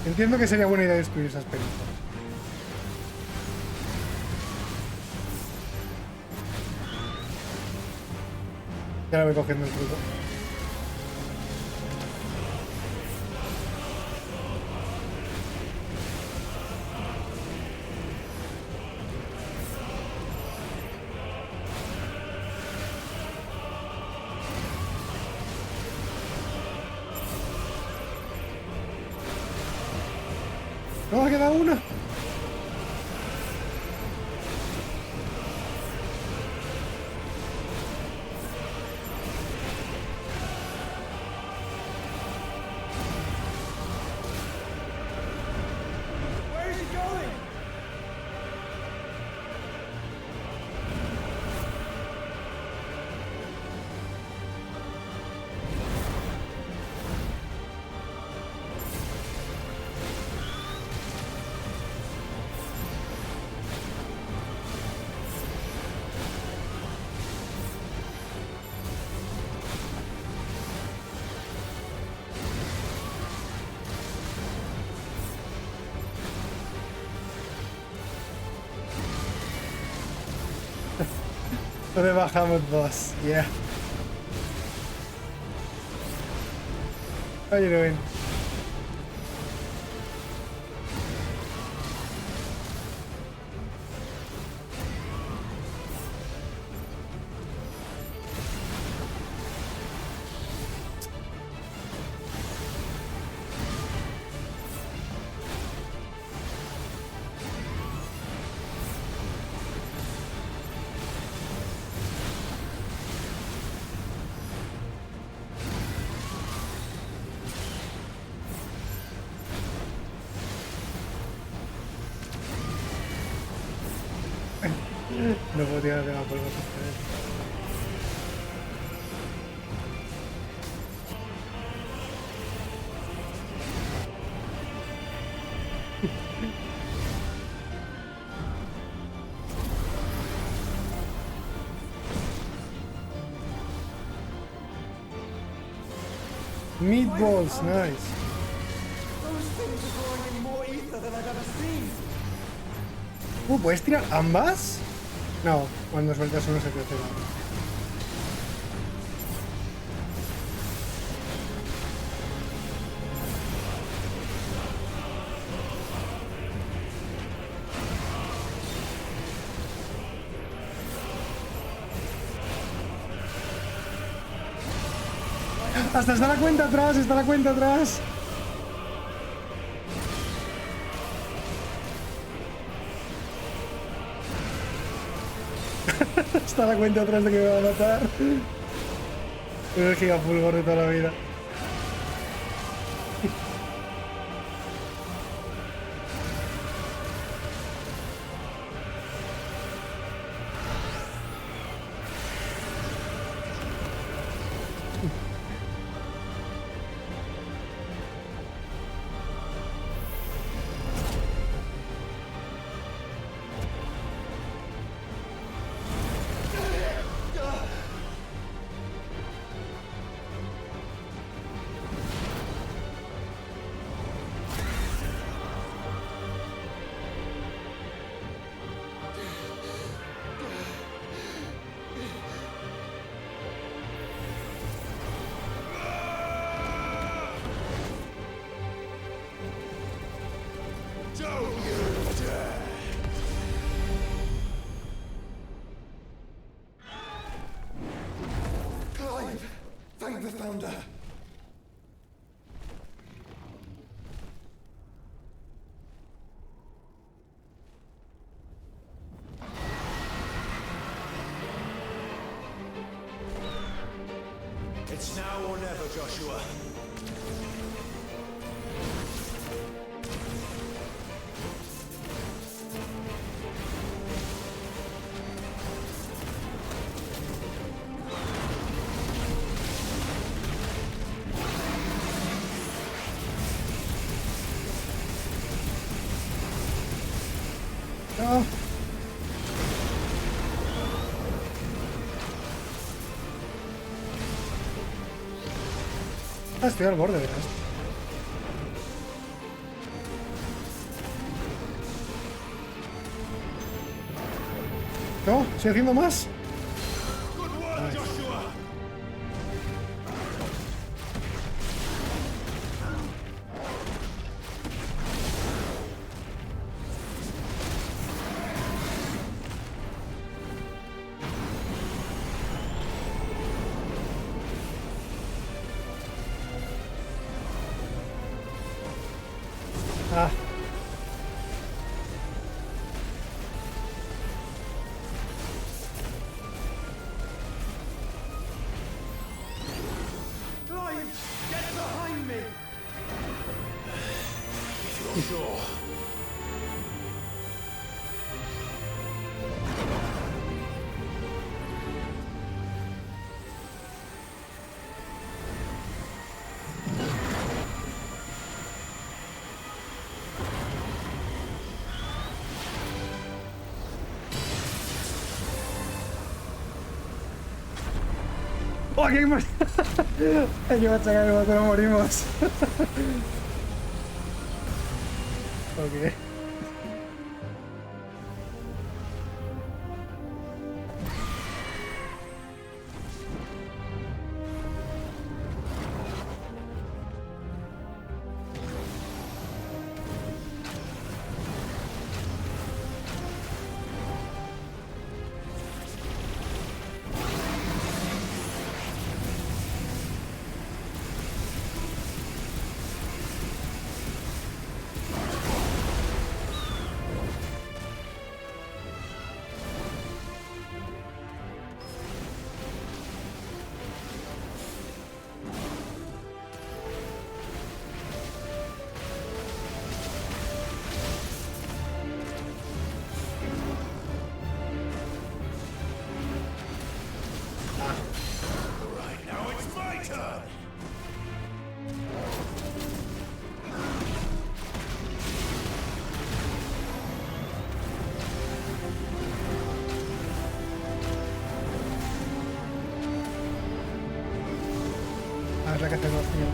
Entiendo que sería buena idea destruir esas películas. Ya la voy cogiendo el truco. No, queda una. Where is he going? ¿Dónde bajamos dos? Yeah. How you doing? No puedo tirar de la polvo. Meatballs, nice. Those things are drawing in more ether than I've ever seen. ¿Puedes tirar ambas? No, cuando sueltas uno se te hace daño. Hasta está la cuenta atrás, está la cuenta atrás. Está la cuenta atrás de que me va a matar. El gigafulgor de toda la vida. commander. It's now or never, Joshua. No. Ah, estoy al borde de esto. No, estoy haciendo más. Good work, Joshua. Ah. Clive, get behind me. If you're sure. ¡Oh, aquí hay más! Hay que machacar cuando no morimos. Ok. Right, now it's my turn. A ver la que hacemos, tío.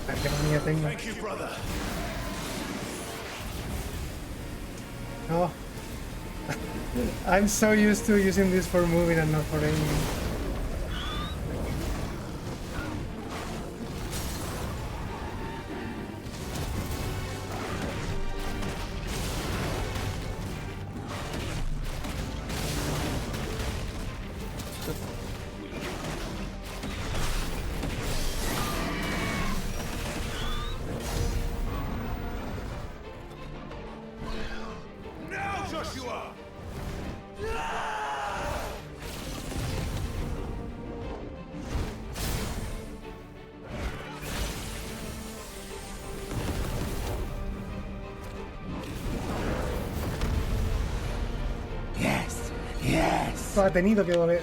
A ver qué manía tengo. Thank you, brother. No. I'm so used to using this for moving and not for aiming. Now, Joshua. Esto ha tenido que doler.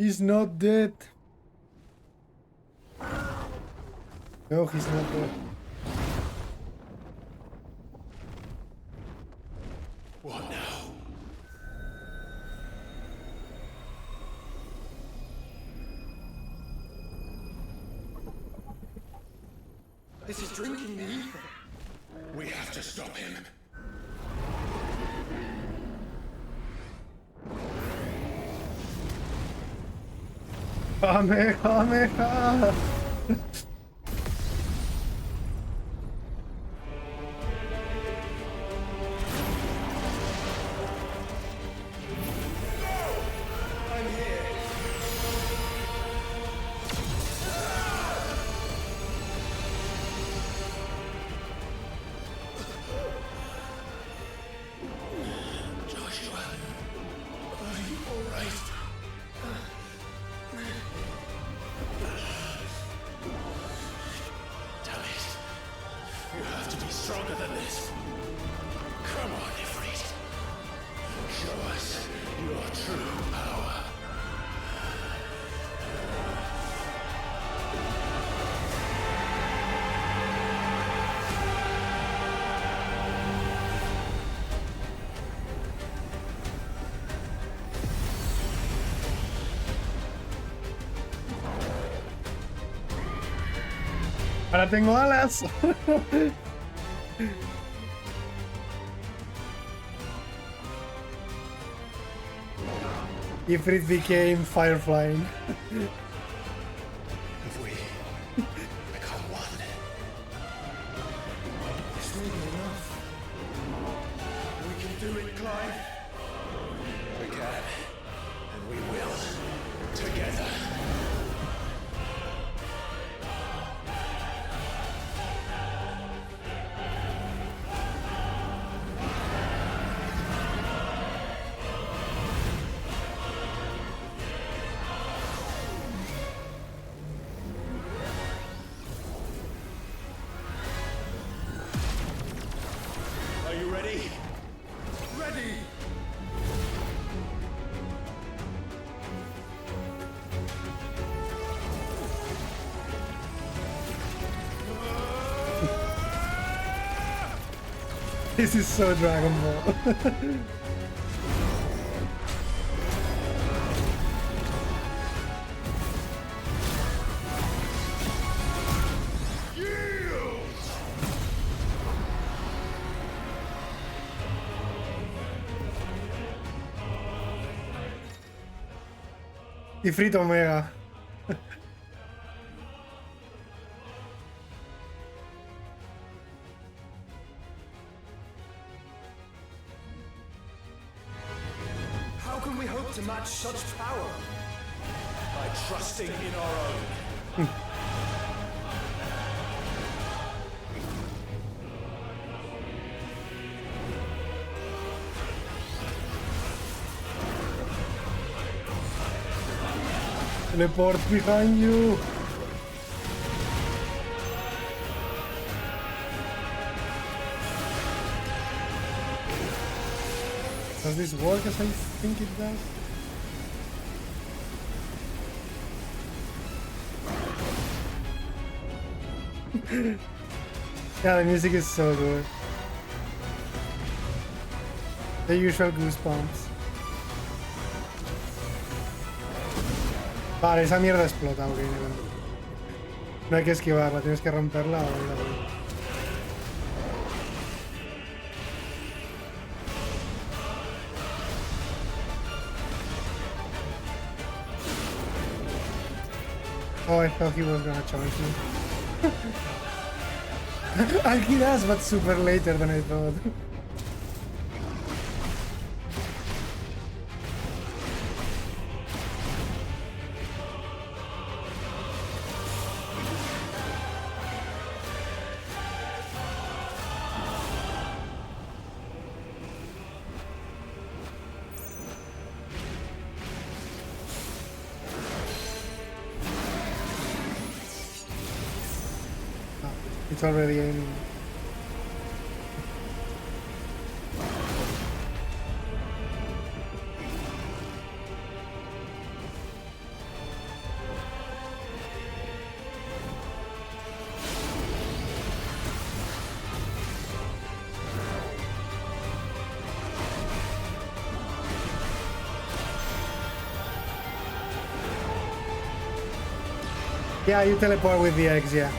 He's not dead. No, he's not dead. What now? This is drinking the ether. We have to stop him. Kamehameha! Stronger than this. Come on, Ifrit. Show us your true power. Ahora tengo alas. Ifrit became Firefly. If we become one, This may be enough. we can do it, Clive. We can, and we will, together. Are you ready? Ready! This is so Dragon Ball. Ifrit Omega. How can we hope to match such power? By trusting in our own. Teleport behind you. Does this work as I think it does? Yeah, the music is so good. The usual goosebumps. Vale, esa mierda explota, ok. No hay que esquivarla, tienes que romperla o ir a por- Oh, I thought he was gonna charge me. And he does, but super later than I thought. It's already aiming. Yeah, you teleport with the eggs, yeah.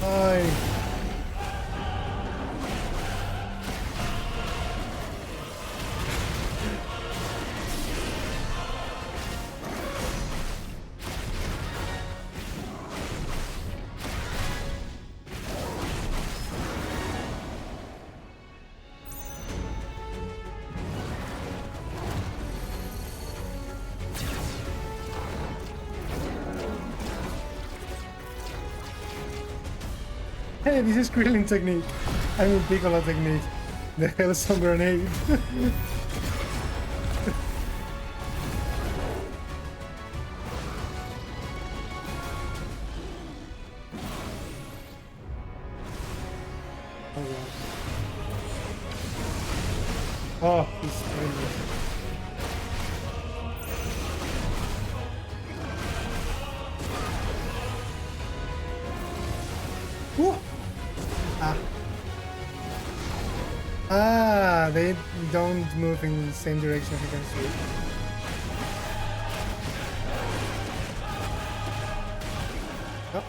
Ay. Hey, this is Krillin technique. I mean Piccolo technique. The Hellsong grenade. Oh, wow. Oh, he's brilliant. Woo! Ah, they don't move in the same direction as you can see. Oh.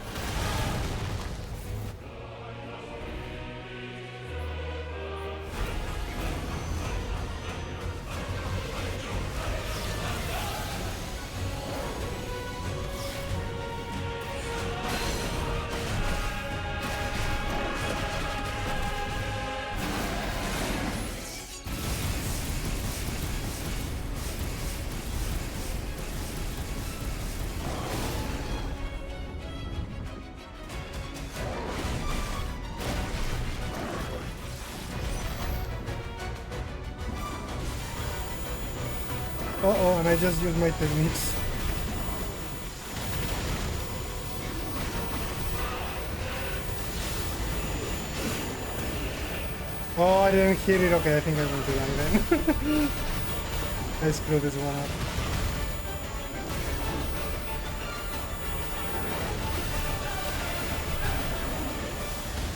Uh-oh, and I just used my techniques. Oh, I didn't hit it. Okay, I think I'm going to die then. I screwed this one up.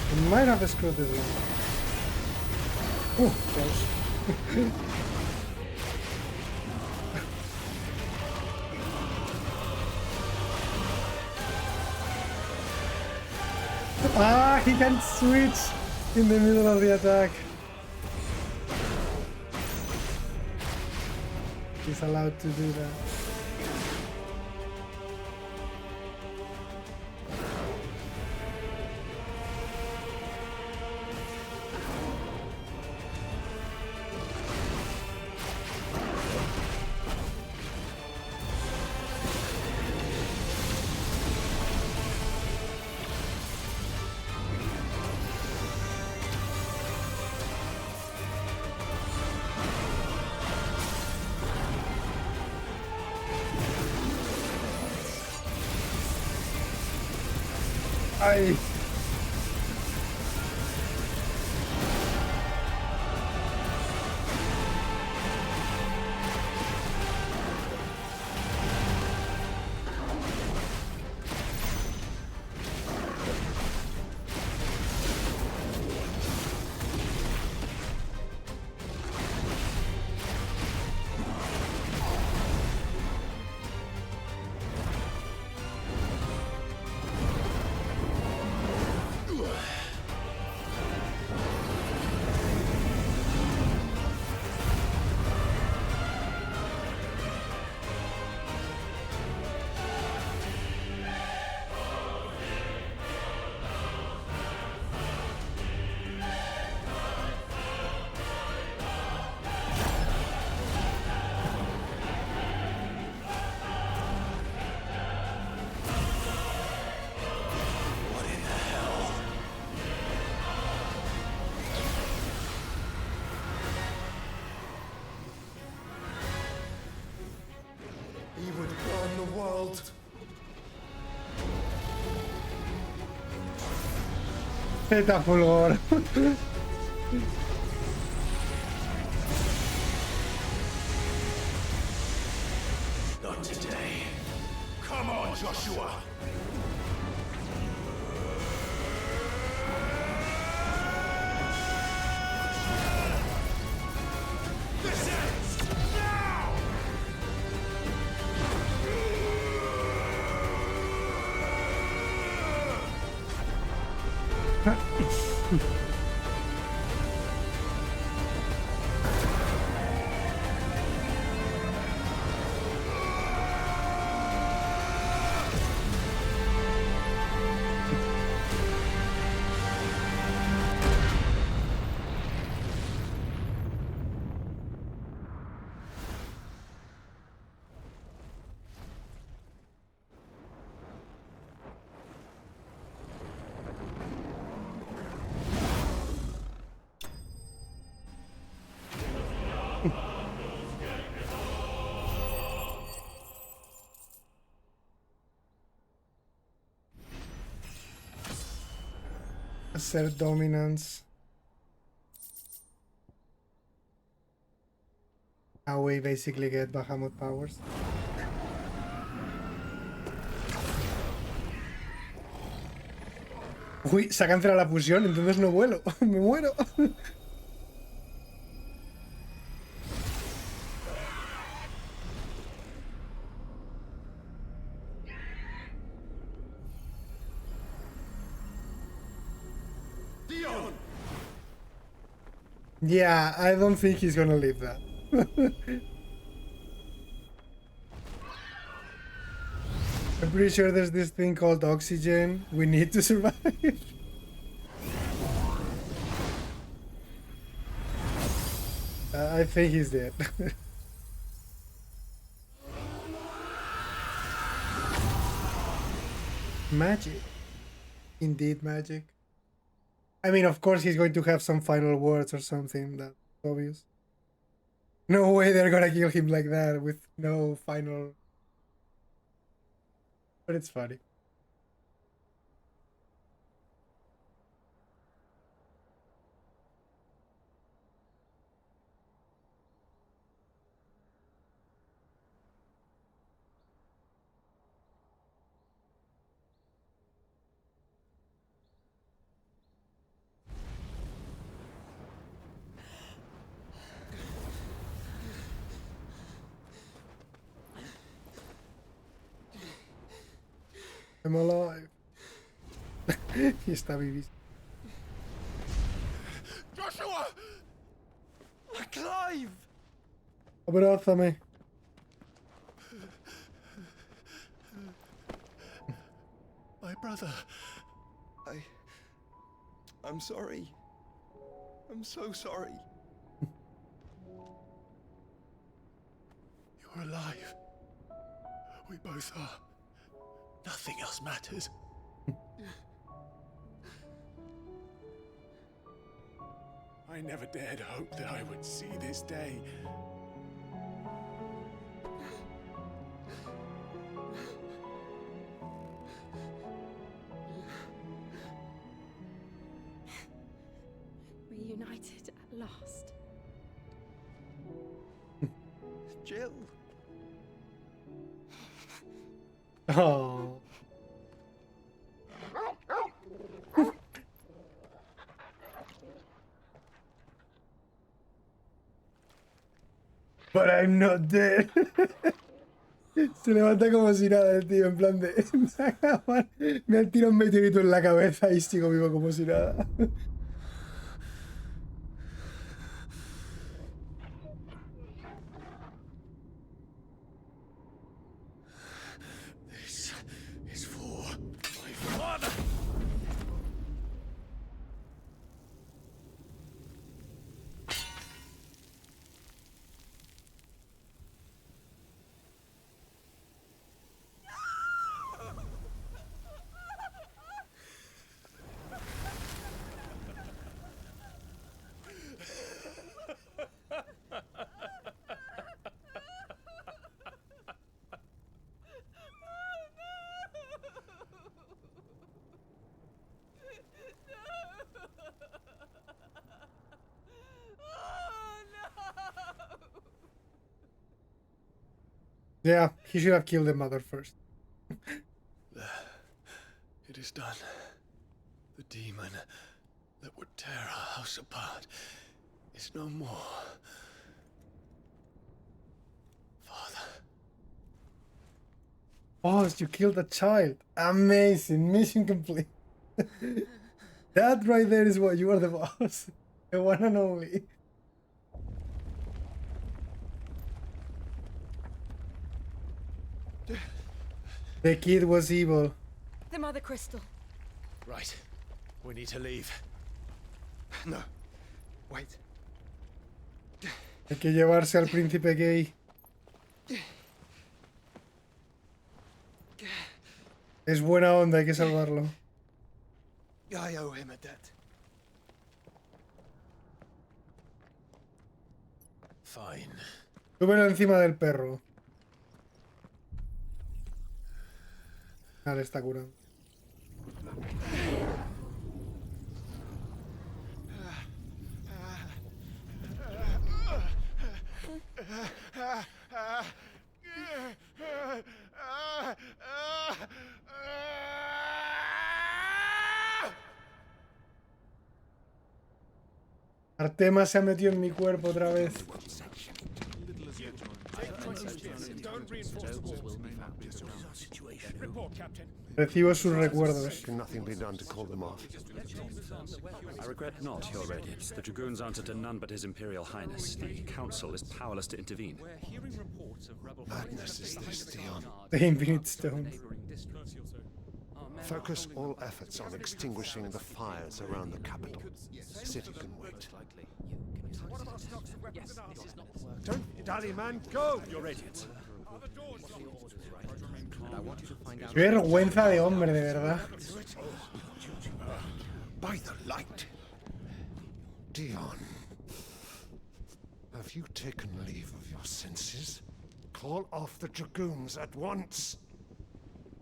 I might have screwed this one. Oh, close. Ah, he can switch in the middle of the attack. He's allowed to do that. Ay. world. Zeta Fulgor. Not today. Come on, Joshua. This ends now. Assert dominance. Now we basically get Bahamut powers. Uy, se ha cancelado la fusión, entonces no vuelo. Me muero. Dion. Yeah, I don't think he's gonna leave that. I'm pretty sure there's this thing called oxygen we need to survive. I think he's dead. Magic. Indeed magic. I mean, of course he's going to have some final words or something, that's obvious. No way they're gonna kill him like that with no final... But it's funny. I'm alive. He está vivísimo. Joshua! Clive! Abrázame. My brother. I'm sorry. I'm so sorry. You're alive. We both are. Nothing else matters. I never dared hope that I would see this day. Reunited at last. Jill. Oh. But I'm not dead. Se levanta como si nada el tío, en plan de... Me han tirado un meteorito en la cabeza y sigo vivo como si nada. This is for my father. Yeah, he should have killed the mother first. There. It is done. The demon that would tear our house apart is no more. Father. Boss, you killed a child. Amazing. Mission complete. That right there is what you are, the boss. The one and only. The kid was evil. The Mother Crystal. Right. We need to leave. No. Wait. Hay que llevarse al príncipe gay. Es buena onda, hay que salvarlo. I owe him a debt. Fine. Súbelo encima del perro. Vale, está curado. Artema se ha metido en mi cuerpo otra vez. Recibo sus recuerdos. Can nothing be done to call them off? I regret not, Your Radiance. The Dragoons answer to none but His Imperial Highness. The Council is powerless to intervene. Madness is this, Dion. The Infinite Stone. Focus all efforts on extinguishing the fires around the capital. The city can wait. Don't dally, man. Go! Your Radiance. Qué vergüenza de hombre, de verdad. By the light. Dion. Have you taken leave of your senses? Call off the Dragoons at once.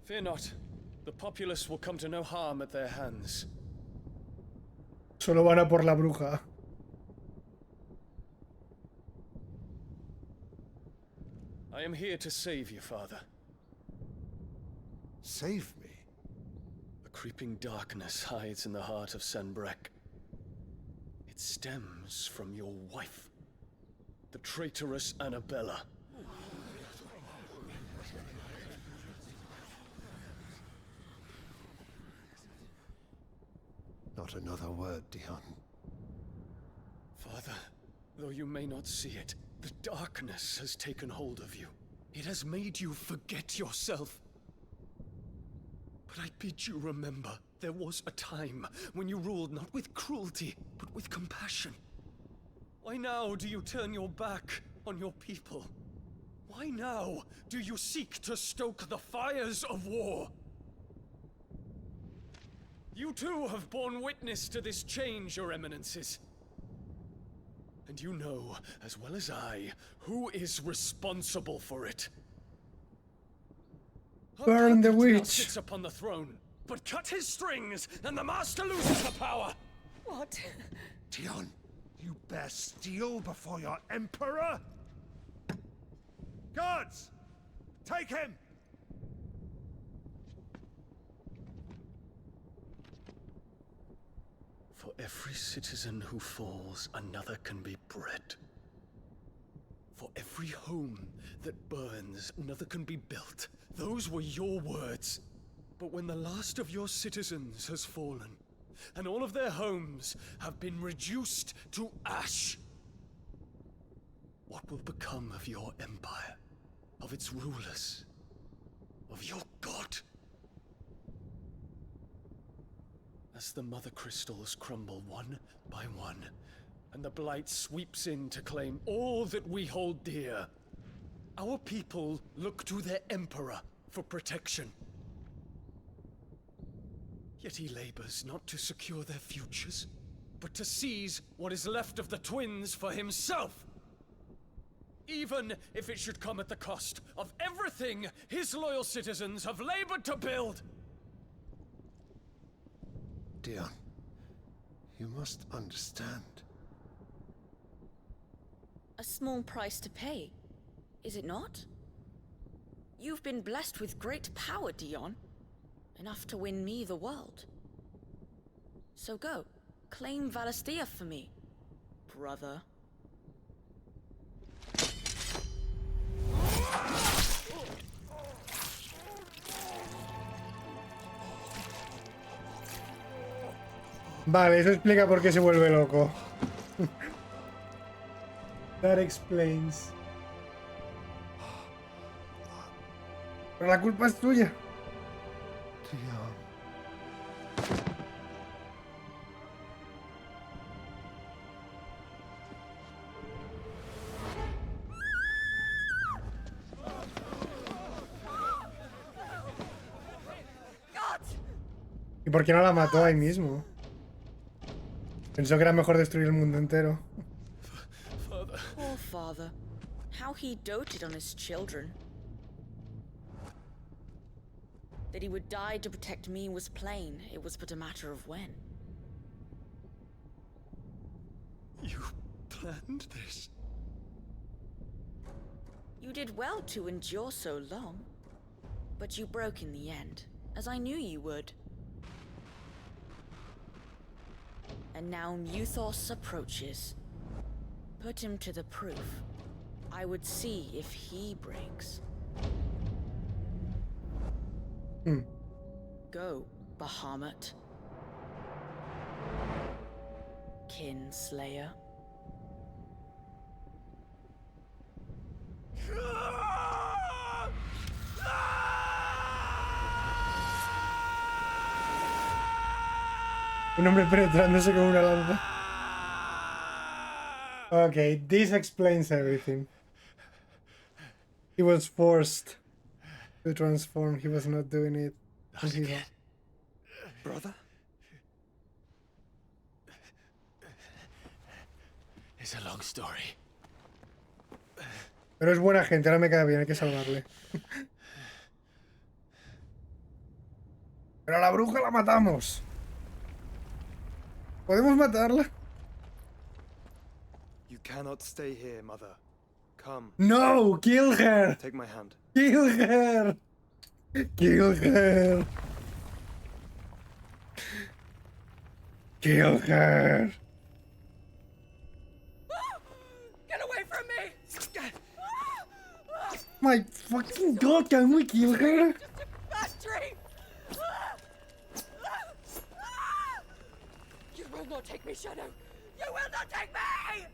Fear not. The populace will come to no harm at their hands. Solo van a por la bruja. I am here to save you, Father. Save me? A creeping darkness hides in the heart of Sanbreque. It stems from your wife, the traitorous Annabella. Not another word, Dion. Father, though you may not see it, the darkness has taken hold of you. It has made you forget yourself. But I bid you remember, there was a time when you ruled not with cruelty, but with compassion. Why now do you turn your back on your people? Why now do you seek to stoke the fires of war? You too have borne witness to this change, Your Eminences. And you know, as well as I, who is responsible for it. Burn the Now witch. sits upon the throne, but cut his strings, and the Master loses the power. What? Dion, you bear steel before your Emperor? Guards! Take him! For every citizen who falls, another can be bred. For every home that burns, another can be built. Those were your words. But when the last of your citizens has fallen, and all of their homes have been reduced to ash, what will become of your empire, of its rulers, of your god? As the Mother Crystals crumble one by one, and the Blight sweeps in to claim all that we hold dear, our people look to their Emperor for protection. Yet he labors not to secure their futures, but to seize what is left of the twins for himself. Even if it should come at the cost of everything his loyal citizens have labored to build. Dion, you must understand. A small price to pay, is it not? You've been blessed with great power, Dion. Enough to win me the world. So go, claim Valisthea for me, brother. Vale, eso explica por qué se vuelve loco. That explains. Pero la culpa es tuya. ¿Y por qué no la mató ahí mismo? Pensó que era mejor destruir el mundo entero. Poor father. How he doted on his children. That he would die to protect me was plain. It was but a matter of when. You planned this? You did well to endure so long. But you broke in the end, as I knew you would. And now Muthos approaches. Put him to the proof. I would see if he breaks. Go, Bahamut. Kinslayer. Un hombre penetrándose con una lanza. Okay, this explains everything. He was forced to transform. He was not doing it. Brother? It's a long story. Pero es buena gente, ahora me queda bien, hay que salvarle. Pero a la bruja la matamos. ¿Podemos matarla? You cannot stay here, mother. Come. No, kill her. Take my hand. Kill her. Kill her. Kill her. Get away from me! My fucking god, can we kill her? Bad dream! You will not take me, Shadow! You will not take me!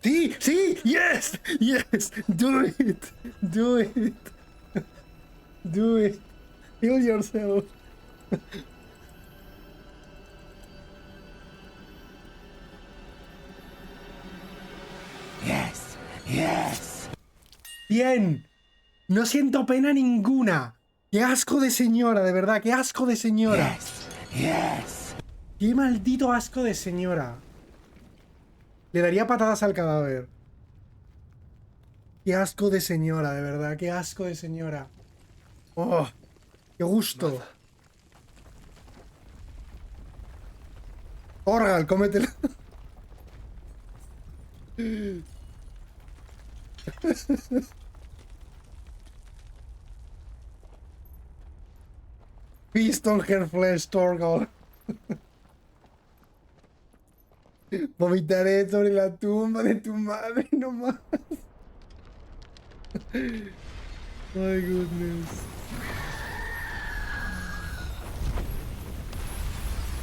Sí, sí, yes, yes, do it, do it, do it, kill yourself. Yes, yes. Bien, no siento pena ninguna. Qué asco de señora, de verdad, qué asco de señora. Yes, yes. Qué maldito asco de señora. Le daría patadas al cadáver. Qué asco de señora, de verdad. Qué asco de señora. Oh, qué gusto. Orgal, cómetela. Feast on her flesh, Torgal. Vomitaré sobre la tumba de tu madre, no más. My goodness.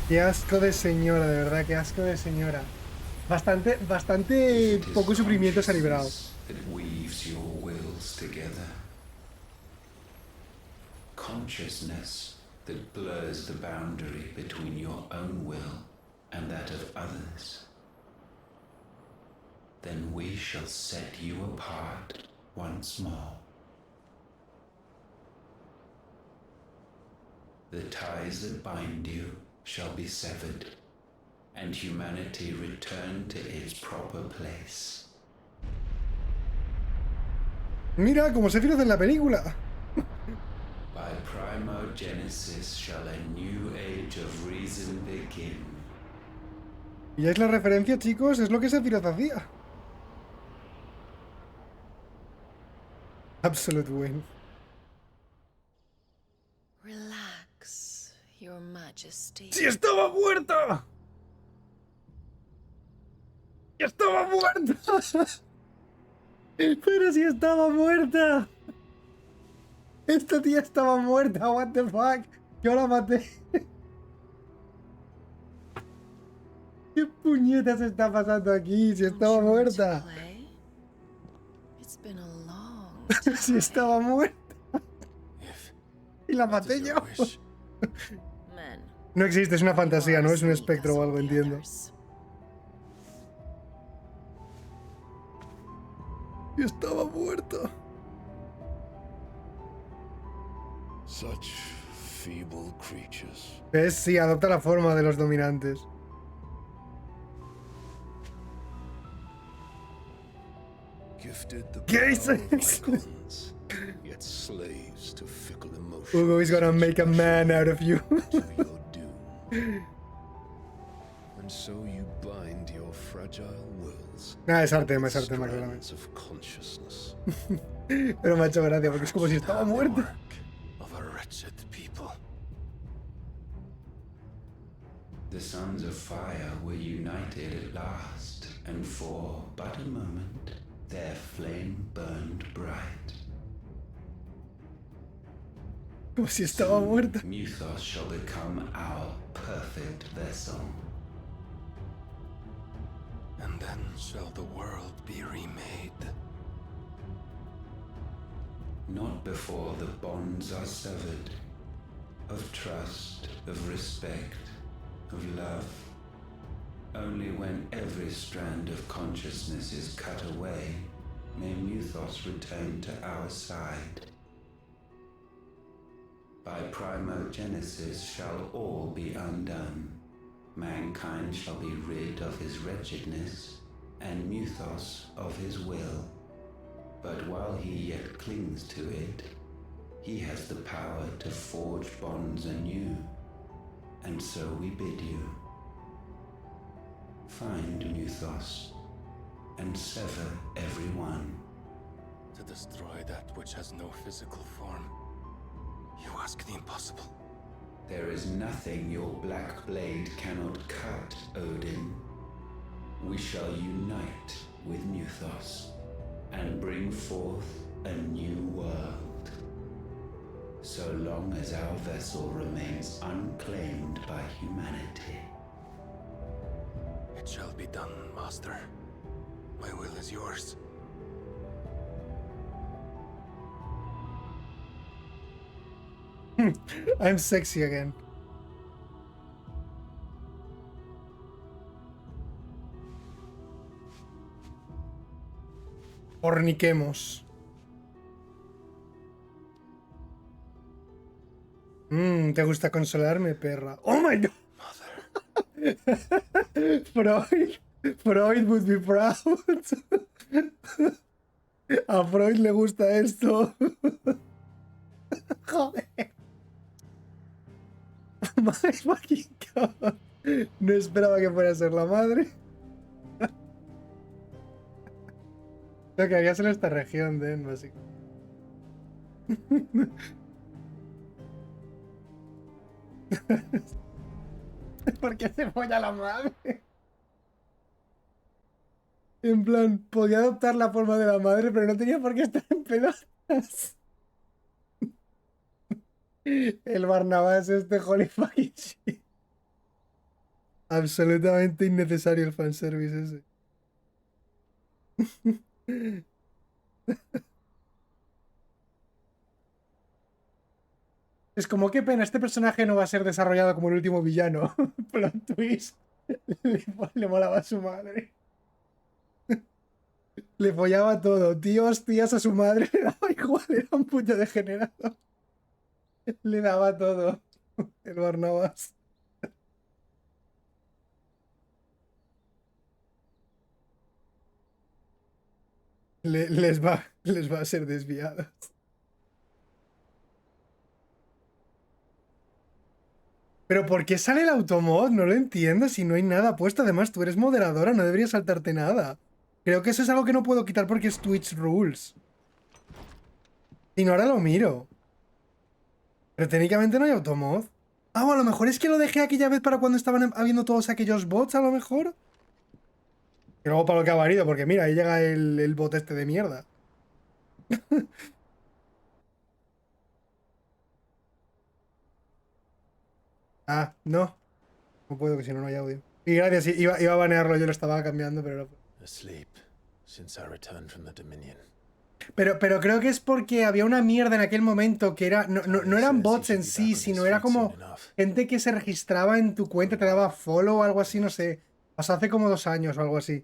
Qué asco de señora, de verdad, qué asco de señora. Bastante poco sufrimiento se ha librado. That weaves your wills together. Consciousness that blurs the boundary between your own will and that of others. Then we shall set you apart once more. The ties that bind you shall be severed, and humanity return to its proper place. Mira, como Sephiroth en la película. By primogenesis shall a new age of reason begin. ¿Y es la referencia, chicos? Es lo que Sephiroth hacía. Absolute win. Relax, Your Majesty. ¡Sí estaba muerta! ¡Ya estaba muerta! ¡Pero si estaba muerta! Esta tía estaba muerta, what the fuck. Yo la maté. ¿Qué puñetas está pasando aquí? Si estaba muerta. Si estaba muerta. Y la maté yo. No existe, es una fantasía, no es un espectro o algo, entiendo. Y estaba muerta. Such feeble creatures. ¿Ves? Sí, adopta la forma de los dominantes. ¿Qué dices? Hugo is gonna make a man out of you. And so you bind your fragile wills. Es arte tema, claramente. Pero me ha hecho gracia porque es como si estaba muerta. The sons of fire were united at last, and for but a moment their flame burned bright. Como si estaba muerta. Mythos shall become our perfect vessel. And then shall the world be remade. Not before the bonds are severed, of trust, of respect, of love. Only when every strand of consciousness is cut away, may Mythos return to our side. By primogenesis shall all be undone. Mankind shall be rid of his wretchedness, and Mythos of his will. But while he yet clings to it, he has the power to forge bonds anew. And so we bid you, find Mythos, and sever every one. To destroy that which has no physical form, you ask the impossible. There is nothing your black blade cannot cut, Odin. We shall unite with Mythos, and bring forth a new world. So long as our vessel remains unclaimed by humanity. It shall be done, Master. My will is yours. I'm sexy again. Forniquemos. ¿Te gusta consolarme, perra? ¡Oh my god! Freud would be proud. A Freud le gusta esto. Joder. My fucking god. No esperaba que fuera a ser la madre. Lo que había en esta región, Den, básicamente. ¿Por qué se folla la madre? En plan, podía adoptar la forma de la madre, pero no tenía por qué estar en pelotas. El Barnabás este holy fucking shit. Absolutamente innecesario el fanservice ese. Es como, qué pena, este personaje no va a ser desarrollado como el último villano. Plot twist. Le molaba a su madre. Le follaba todo. Tíos, tías a su madre. Le daba igual, era un puño degenerado. Le daba todo. El Barnabás. Les va a ser desviados. ¿Pero por qué sale el automod? No lo entiendo, si no hay nada puesto. Además, tú eres moderadora, no deberías saltarte nada. Creo que eso es algo que no puedo quitar porque es Twitch Rules. Y no, ahora lo miro. Pero técnicamente no hay automod. Ah, o a lo mejor es que lo dejé aquella vez para cuando estaban habiendo todos aquellos bots, a lo mejor. Y luego para lo que ha valido, porque mira, ahí llega el bot este de mierda. Ah, no. No puedo, que si no, no hay audio. Y gracias, iba a banearlo, yo lo estaba cambiando, pero no. Asleep since I returned from the Dominion. Pero creo que es porque había una mierda en aquel momento que era. No eran bots en sí, sino era como gente que se registraba en tu cuenta, te daba follow o algo así, no sé. Pasó hace como 2 años o algo así.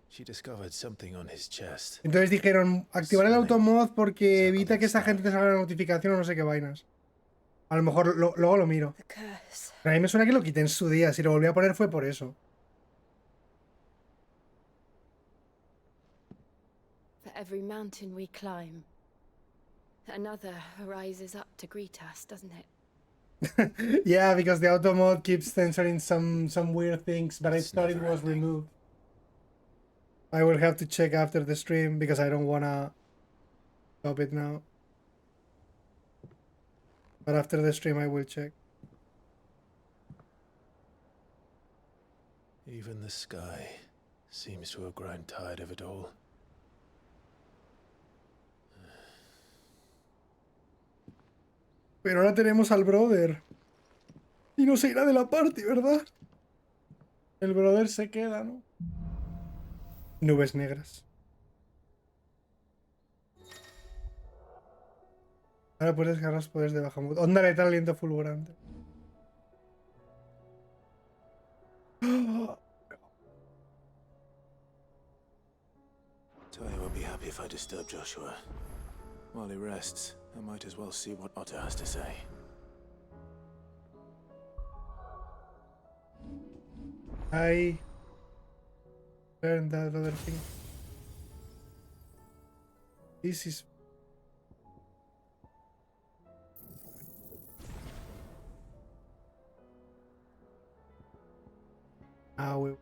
She discovered something on his chest. Entonces dijeron, activar el automod porque evita que esa gente te salga la notificación o no sé qué vainas. A lo mejor luego lo miro. Pero a mí me suena que lo quité en su día. Si lo volví a poner fue por eso. For every mountain we climb, another rises up to greet us, doesn't it? Yeah, because the automod keeps censoring some weird things, but I thought it was removed. I will have to check after the stream because I don't wanna stop it now. But after the stream I will check. Even the sky seems to have grown tired of it all. Pero ahora tenemos al brother. Y no se irá de la party, ¿verdad? El brother se queda, ¿no? Nubes negras. Ahora puedes descargar los poderes de Bahamut. Onda letal, aliento fulgurante. Talia won't be happy if I disturb Joshua. While he rests, I might as well see what Otter has to say. I learned that other thing. This is... Ah, huevo.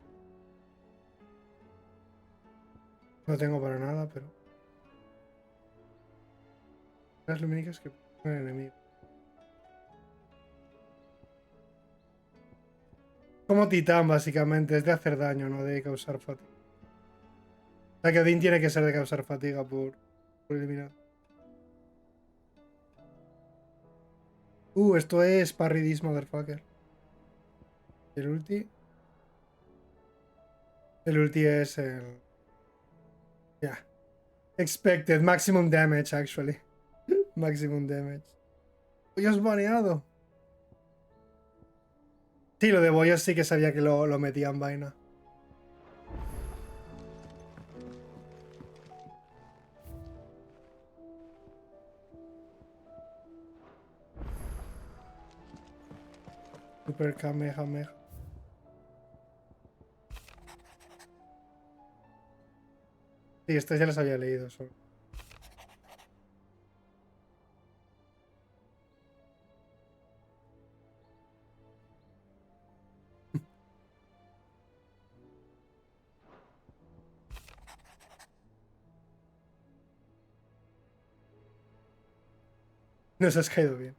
No tengo para nada, pero... Las lumínicas que ponen enemigos. Como titán, básicamente. Es de hacer daño, no de causar fatiga. O sea que Odín tiene que ser de causar fatiga por eliminar. Esto es parridis, motherfucker. El ulti. El ulti es el... Yeah. Expected. Maximum damage, actually. Maximum damage. Bollos baneado. Sí, lo de bollos sí que sabía que lo metía en vaina. Super Kamehameha. Sí, estos ya los había leído solo. Nos has caído bien.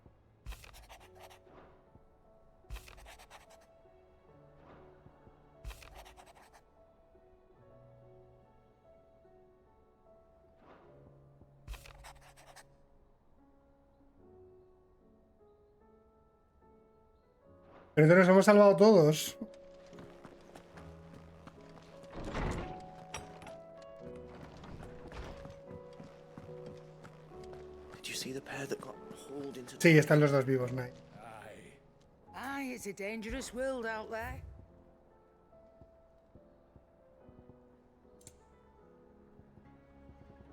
Pero entonces nos hemos salvado todos. Sí, están los dos vivos, Night. Aye, it's a dangerous world out there.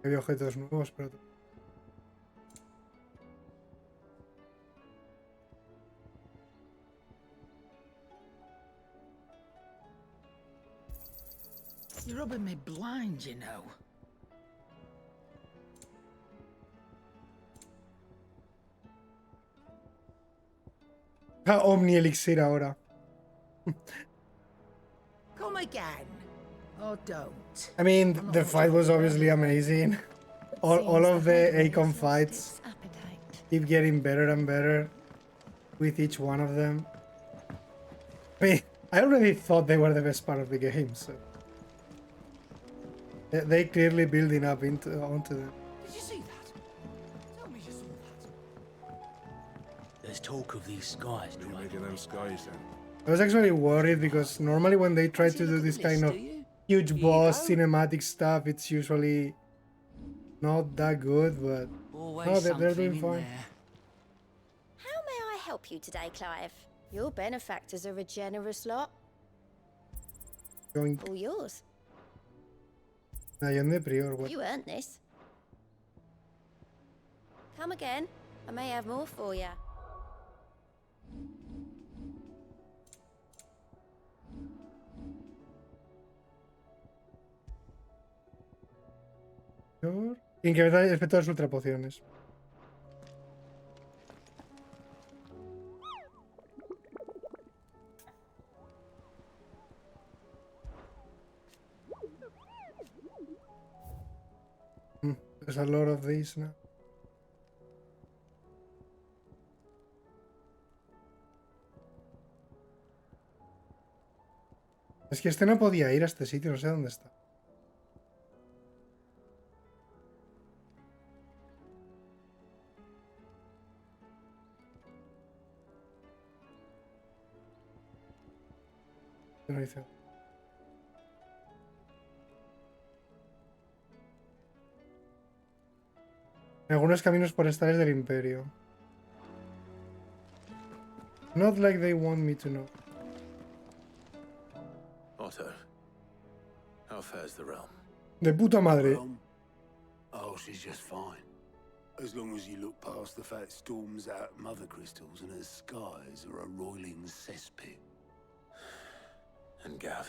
Había objetos nuevos, pero... You're rubbing me blind, you know. Ah, Omni Elixir ahora. Come again. Or don't. I mean, the fight was obviously amazing. all of the Hideaway Akon has lost fights its appetite. keep getting better and better with each one of them. I mean, I already thought they were the best part of the game, so they clearly building up onto them. Did you see that? Tell me you saw that. There's talk of these skies trying to them skies then. I was actually worried because normally when they try to do this kind of huge boss cinematic stuff, it's usually not that good, but no, they're doing fine. How may I help you today, Clive? Your benefactors are a generous lot. Going. All yours. Nayon de Prior, what? You earned this. Come again. I may have more for you. Incrementa el efecto de sus ultrapociones. There's a lot of these now. Es que este no podía ir a este sitio, no sé dónde está. No dice. En algunos caminos forestales del Imperio. Not like they want me to know. Otto, how fares the realm? De puta madre. Oh, she's just fine. As long as you look past the fact storms out mother crystals and her skies are a roiling cesspit. And Gav?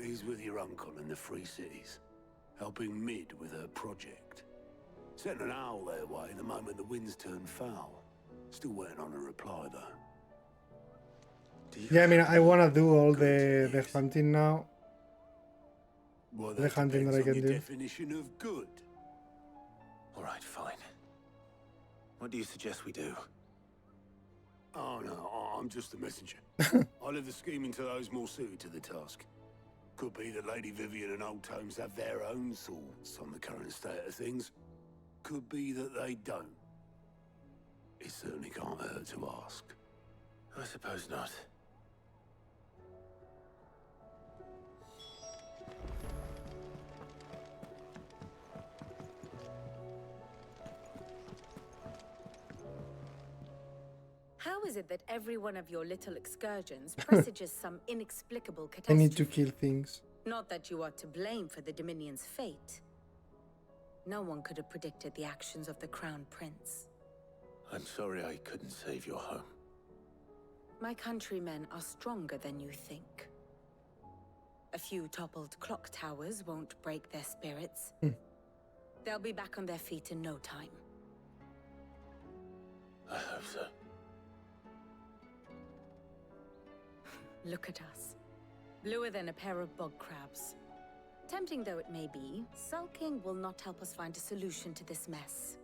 He's with your uncle in the Free Cities, helping Mid with her project. Sent an owl their way the moment the winds turned foul. Still waiting on a reply, though. Yeah, I mean, I wanna do all the hunting now. Well, The hunting that I can do. Definition of good. All right, fine. What do you suggest we do? Oh no, I'm just the messenger. I leave the scheming to those more suited to the task. Could be that Lady Vivian and Old Tomes have their own thoughts on the current state of things. Could be that they don't. It certainly can't hurt to ask. I suppose not. How is it that every one of your little excursions presages some inexplicable I catastrophe? need to kill things. Not that you are to blame for the Dominion's fate. No one could have predicted the actions of the Crown Prince. I'm sorry I couldn't save your home. My countrymen are stronger than you think. A few toppled clock towers won't break their spirits. They'll be back on their feet in no time. I hope so. Look at us. Bluer than a pair of bog crabs. Tempting though it may be, sulking will not help us find a solution to this mess.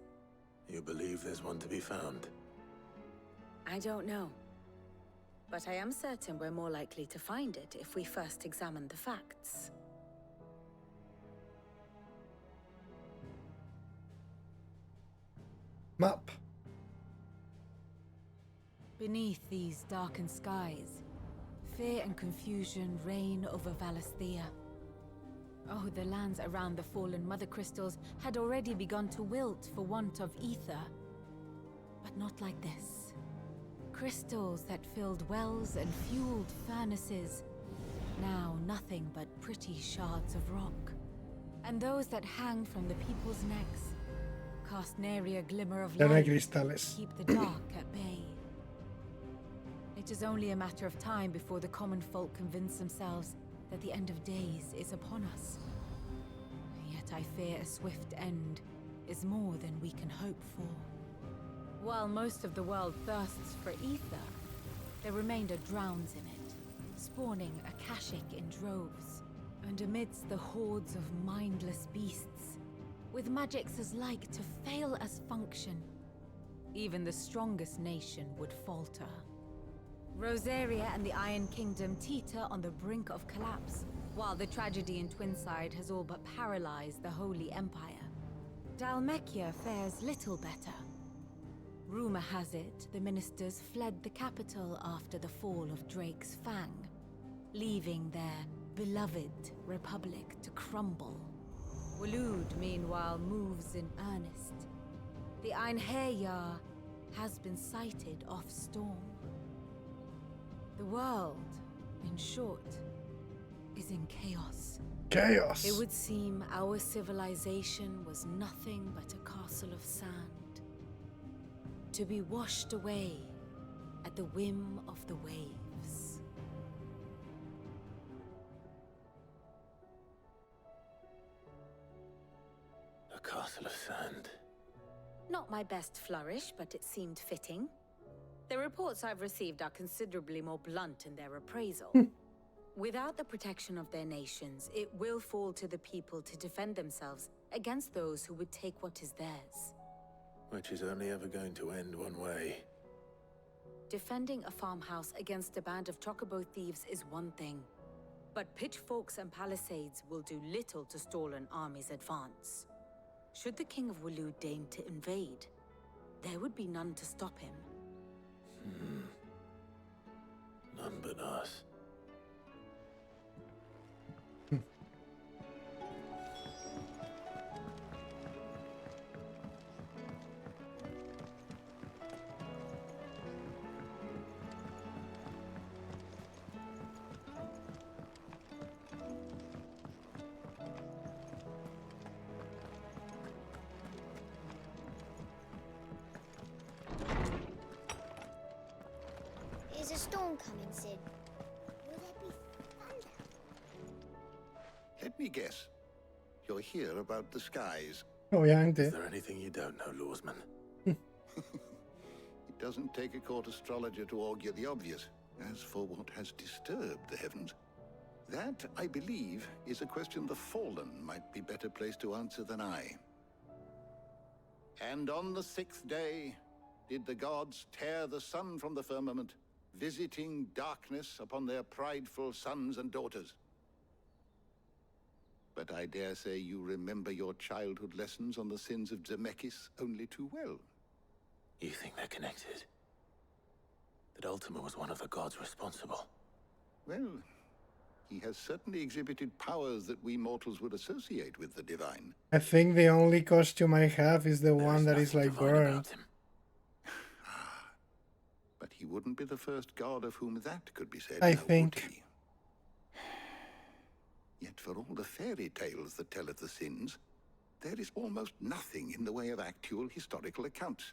You believe there's one to be found? I don't know. But I am certain we're more likely to find it if we first examine the facts. Map. Beneath these darkened skies, fear and confusion reign over Valisthea. Oh, the lands around the fallen mother crystals had already begun to wilt for want of ether. But not like this. Crystals that filled wells and fueled furnaces. Now nothing but pretty shards of rock. And those that hang from the people's necks cast nary a glimmer of Ya no hay light to cristales. keep the dark at bay. It is only a matter of time before the common folk convince themselves that the end of days is upon us. Yet I fear a swift end is more than we can hope for. While most of the world thirsts for ether, the remainder drowns in it, spawning Akashic in droves. And amidst the hordes of mindless beasts, with magics as like to fail as function, even the strongest nation would falter. Rosaria and the Iron Kingdom teeter on the brink of collapse, while the tragedy in Twinside has all but paralyzed the Holy Empire. Dhalmekia fares little better. Rumor has it the ministers fled the capital after the fall of Drake's Fang, leaving their beloved republic to crumble. Waloed, meanwhile, moves in earnest. The Einherjar has been sighted off Storm. The world, in short, is in chaos. Chaos! It would seem our civilization was nothing but a castle of sand, to be washed away at the whim of the waves. A castle of sand. Not my best flourish, but it seemed fitting. The reports I've received are considerably more blunt in their appraisal. Without the protection of their nations, it will fall to the people to defend themselves against those who would take what is theirs. Which is only ever going to end one way. Defending a farmhouse against a band of chocobo thieves is one thing, but pitchforks and palisades will do little to stall an army's advance. Should the King of Waloed deign to invade, there would be none to stop him. None but us. Is a storm coming, Sid? Will there be thunder? Let me guess. You're here about the skies. Obviamente. Is there anything you don't know, Lawsman? It doesn't take a court astrologer to augur the obvious. As for what has disturbed the heavens, that, I believe, is a question the Fallen might be better placed to answer than I. And on the 6th day, did the gods tear the sun from the firmament, visiting darkness upon their prideful sons and daughters. But I dare say you remember your childhood lessons on the sins of Zemeckis only too well. You think they're connected? That Ultima was one of the gods responsible? Well, he has certainly exhibited powers that we mortals would associate with the divine. I think the only costume I have is the one that is like burned. But he wouldn't be the first god of whom that could be said. I now, think. would he? Yet for all the fairy tales that tell of the sins, there is almost nothing in the way of actual historical accounts.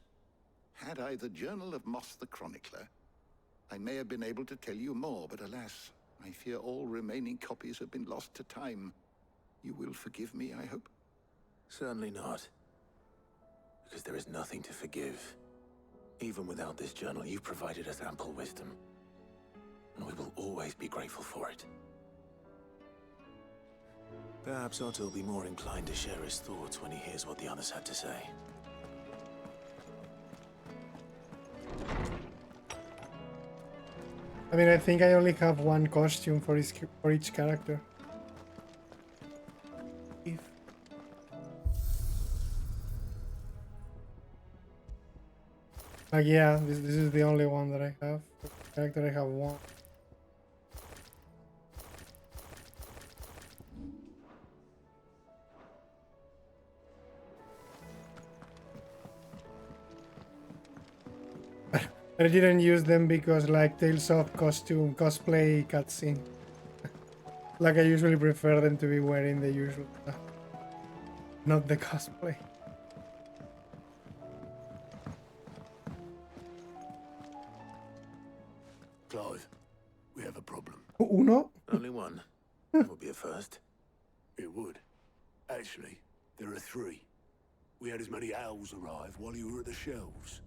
Had I the Journal of Moss the Chronicler, I may have been able to tell you more, but alas, I fear all remaining copies have been lost to time. You will forgive me, I hope? Certainly not. Because there is nothing to forgive. Even without this journal, you provided us ample wisdom. And we will always be grateful for it. Perhaps Otto will be more inclined to share his thoughts when he hears what the others had to say. I mean, I think I only have one costume for each character. Like, yeah, this is the only one that I have. The character I have one. I didn't use them because, like, Tales of costume cosplay cutscene. Like, I usually prefer them to be wearing the usual stuff, not the cosplay. Clive, we have a problem. Uno? Only one. That would be a first. It would. Actually, there are three. We had as many owls arrive while you were at the shelves.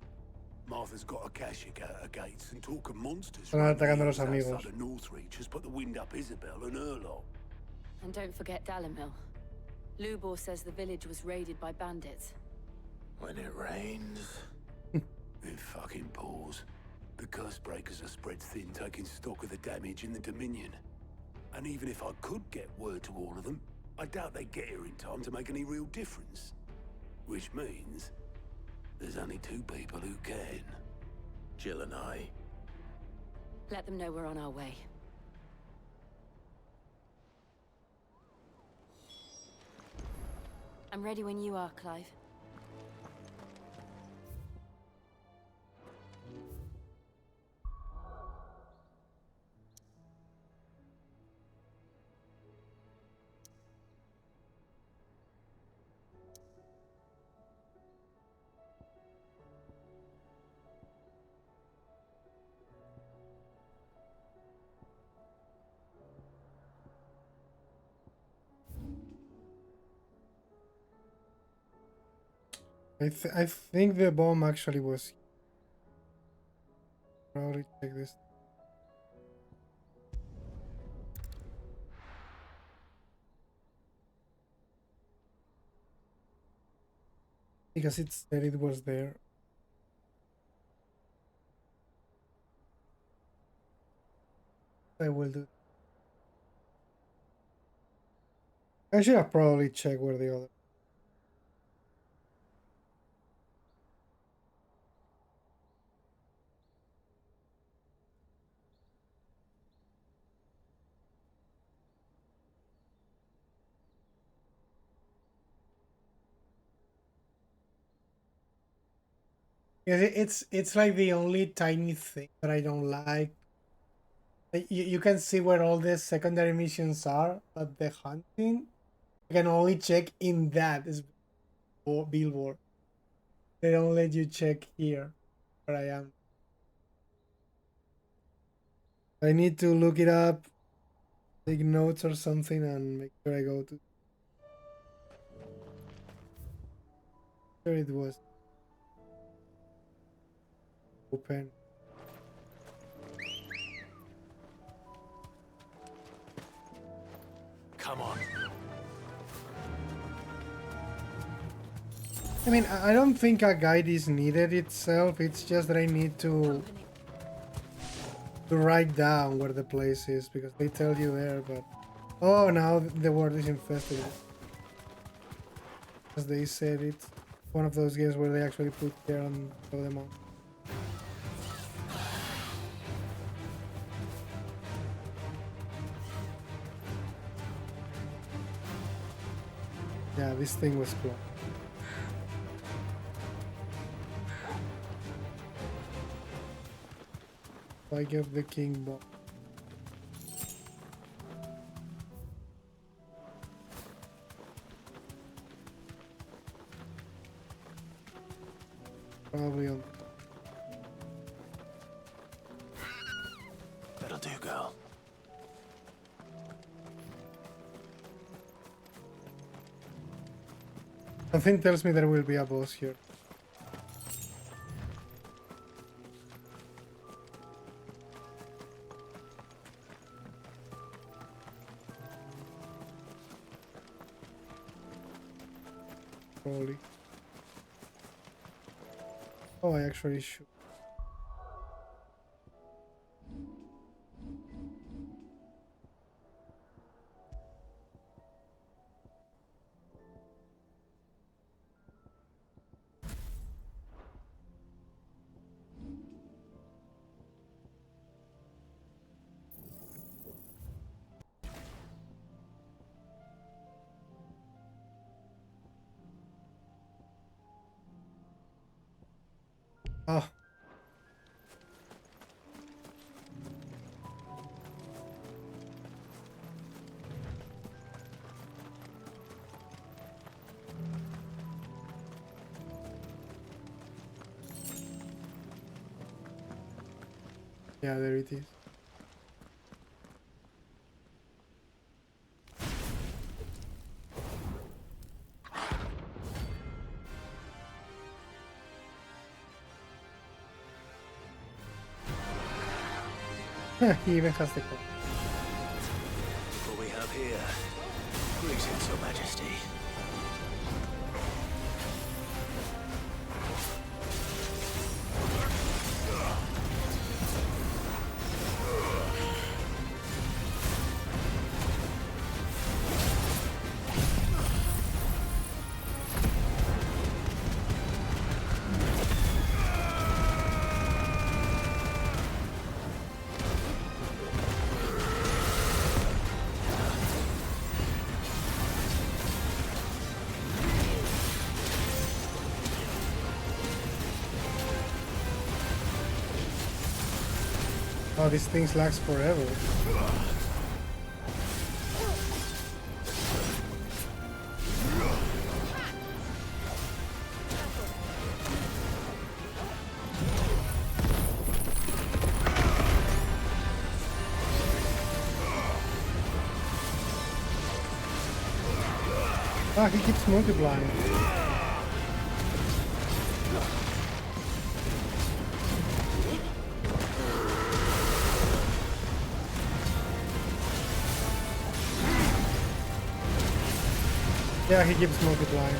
Martha's got a Kashik out of gates, and talk of monsters Están atacando a los outside amigos. of Northreach has put the wind up Isabel and her lot. And don't forget Dalimil. Lubor says the village was raided by bandits. When it rains, it fucking pours. The curse breakers are spread thin, taking stock of the damage in the Dominion. And even if I could get word to all of them, I doubt they'd get here in time to make any real difference. Which means there's only two people who can. Jill and I. Let them know we're on our way. I'm ready when you are, Clive. I think the bomb actually was. Probably check this. Because it said it was there. I will do. I should have probably checked where the other. It's like the only tiny thing that I don't like. You can see where all the secondary missions are, but the hunting, you can only check in that billboard. They don't let you check here where I am. I need to look it up, take notes or something, and make sure I go to. Where it was. Open. Come on. I mean, I don't think a guide is needed itself. It's just that I need to write down where the place is, because they tell you there, but oh, now the world is infested. As they said, it's one of those games where they actually put care and show them all. Yeah, this thing was close. I give the king bomb. Probably on. That'll do, girl. Something tells me there will be a boss here. Probably. Oh, I actually should. Oh. Yeah, there it is. He even has the code. What we have here Greetings, Your Majesty. Oh, these things last forever. Ah, he keeps multiplying. Yeah, he keeps multiplying.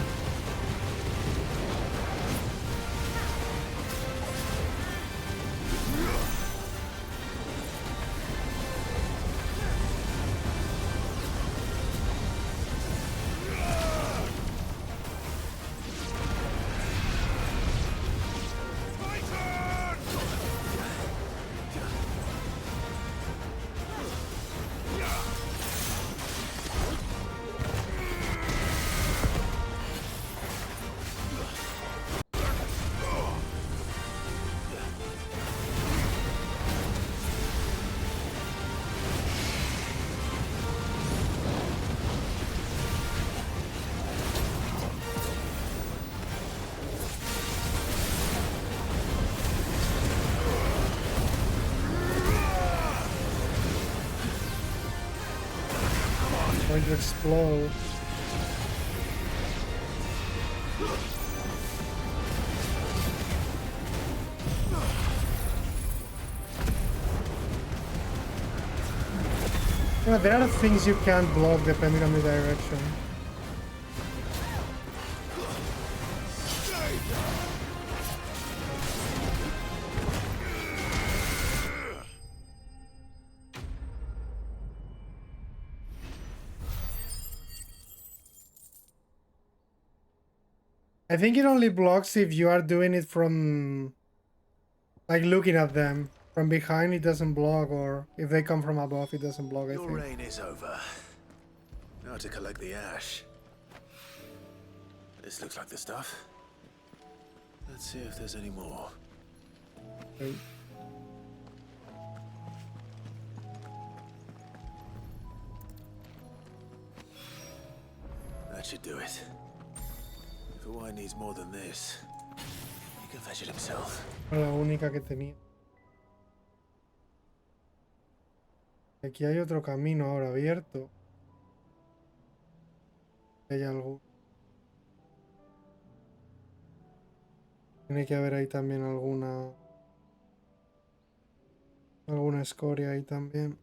Going to explode. Yeah, there are things you can't block depending on the direction. I think it only blocks if you are doing it from, like, looking at them. From behind it doesn't block, or if they come from above it doesn't block, I Your think. reign is over. Now to collect the ash. This looks like the stuff. Let's see if there's any more. Okay. That should do it. If Hawaii needs more than this, he can fetch it himself. La única que tenía. Aquí hay otro camino ahora abierto. Hay algo. Tiene que haber ahí también alguna escoria ahí también.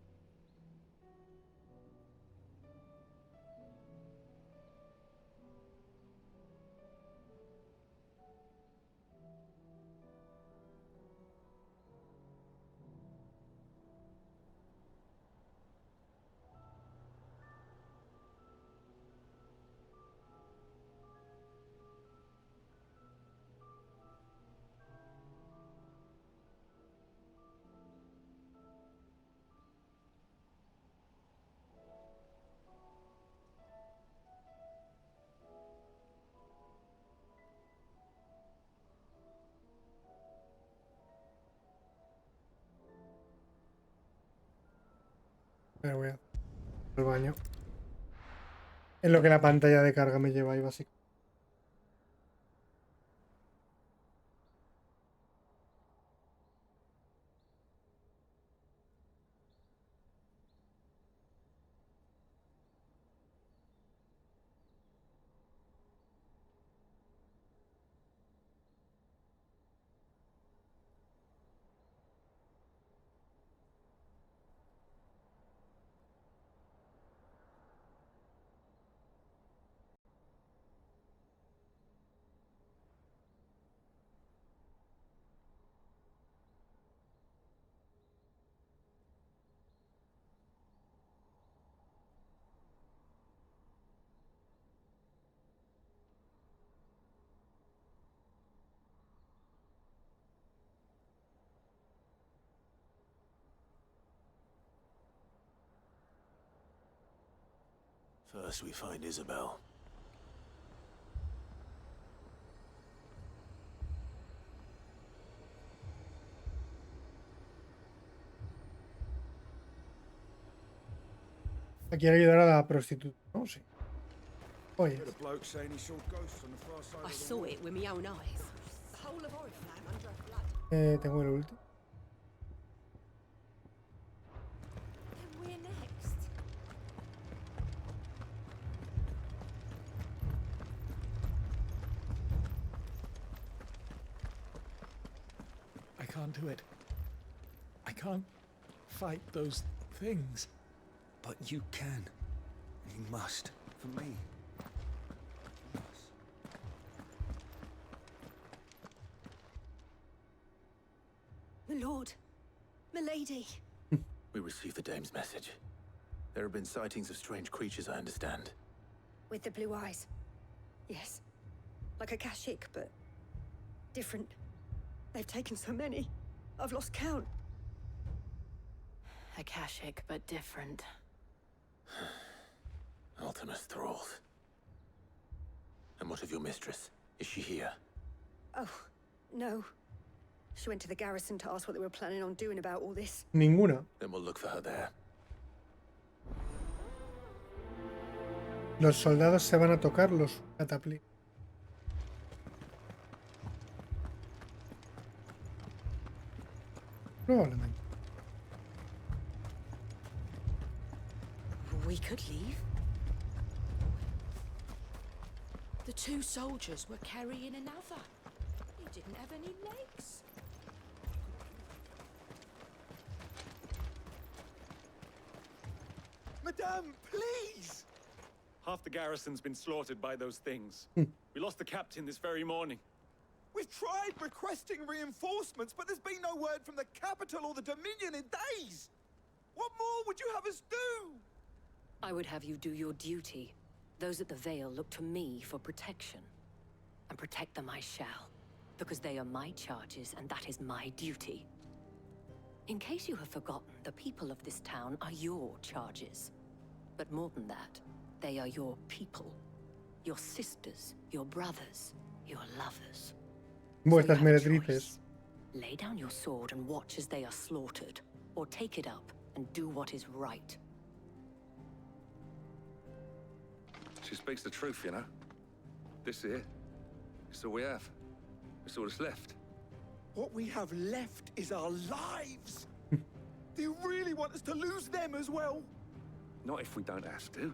Pero voy al baño. Es lo que la pantalla de carga me lleva ahí básicamente. First we find Isabel. Quiere ayudar a la prostituta, ¿no? Sí. Oye. Heard a bloke saying he saw ghosts on the far side I of the saw wall. it with my own eyes. The whole of Oriflamme under flood. Tengo el último. Then we're next. I can't do it. I can't fight those things. But you can. You must. For me. My lord. Milady. We received the dame's message. There have been sightings of strange creatures, I understand. With the blue eyes. Yes. Like a Kashik, but different. They've taken so many. I've lost count. Akashic, but different. Ultima's thralls. And what of your mistress? Is she here? Oh, no. She went to the garrison to ask what they were planning on doing about all this. Ninguna. Then we'll look for her there. Los soldados se van a tocar los cataplis. Probablemente. We could leave. The two soldiers were carrying another. He didn't have any legs. Madame, please! Half the garrison's been slaughtered by those things. We lost the captain this very morning. We've tried requesting reinforcements, but there's been no word from the capital or the Dominion in days! What more would you have us do? I would have you do your duty. Those at the Vale look to me for protection. And protect them I shall. Because they are my charges, and that is my duty. In case you have forgotten, the people of this town are your charges. But more than that, they are your people. Your sisters, your brothers, your lovers. Vuestras meretrices. Lay down your sword and watch as they are slaughtered. Or take it up and do what is right. She speaks the truth, you know. This here, it's all we have. It's all that's left. What we have left is our lives! Do you really want us to lose them as well? Not if we don't have to.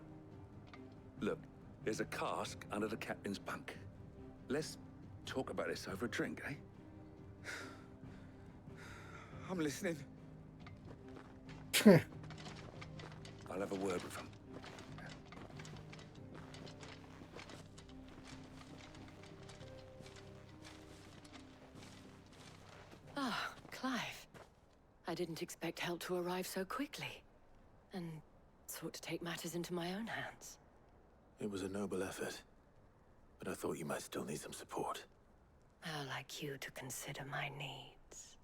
Look, there's a cask under the captain's bunk. Let's talk about this over a drink, eh? I'm listening. I'll have a word with him. Ah, Clive. I didn't expect help to arrive so quickly. And sought to take matters into my own hands. It was a noble effort. But I thought you might still need some support. How like you to consider my needs.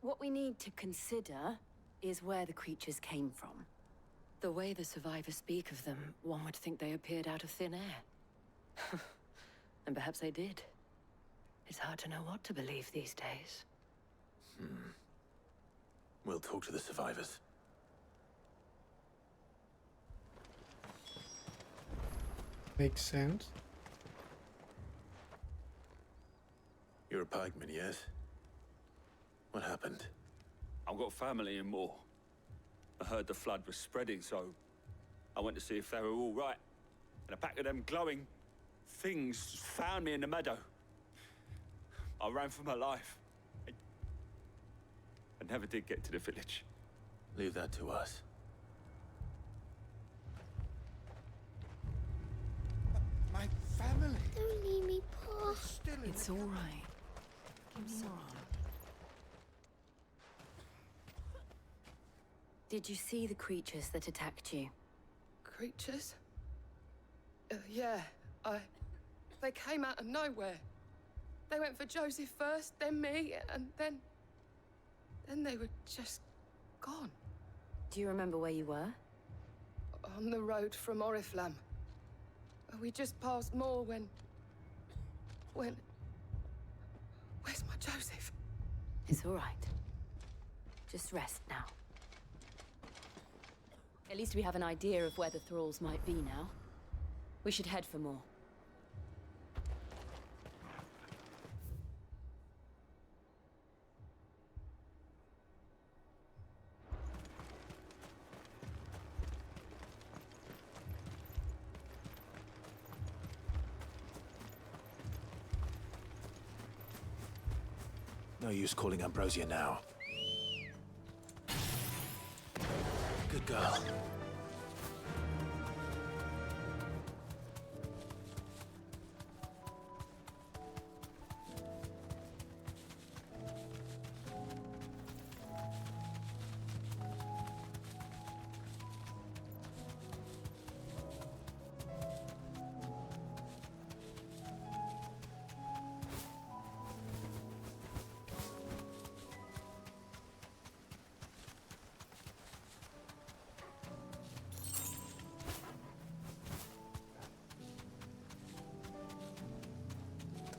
What we need to consider is where the creatures came from. The way the survivors speak of them, one would think they appeared out of thin air. And perhaps they did. It's hard to know what to believe these days. We'll talk to the survivors. Makes sense. You're a pikeman, yes? What happened? I've got family in Moor. I heard the flood was spreading, so I went to see if they were all right. And a pack of them glowing things found me in the meadow. I ran for my life. I never did get to the village. Leave that to us. My family. Don't leave me, Pa. It's all right. I'm sorry. Did you see the creatures that attacked you? Creatures? Yeah, they came out of nowhere. They went for Joseph first, then me, and then they were just gone. Do you remember where you were? on the road from Oriflamme. We just passed Moor when... Where's my Joseph? It's all right. Just rest now. At least we have an idea of where the thralls might be now. We should head for more. No use calling Ambrosia now. Good girl.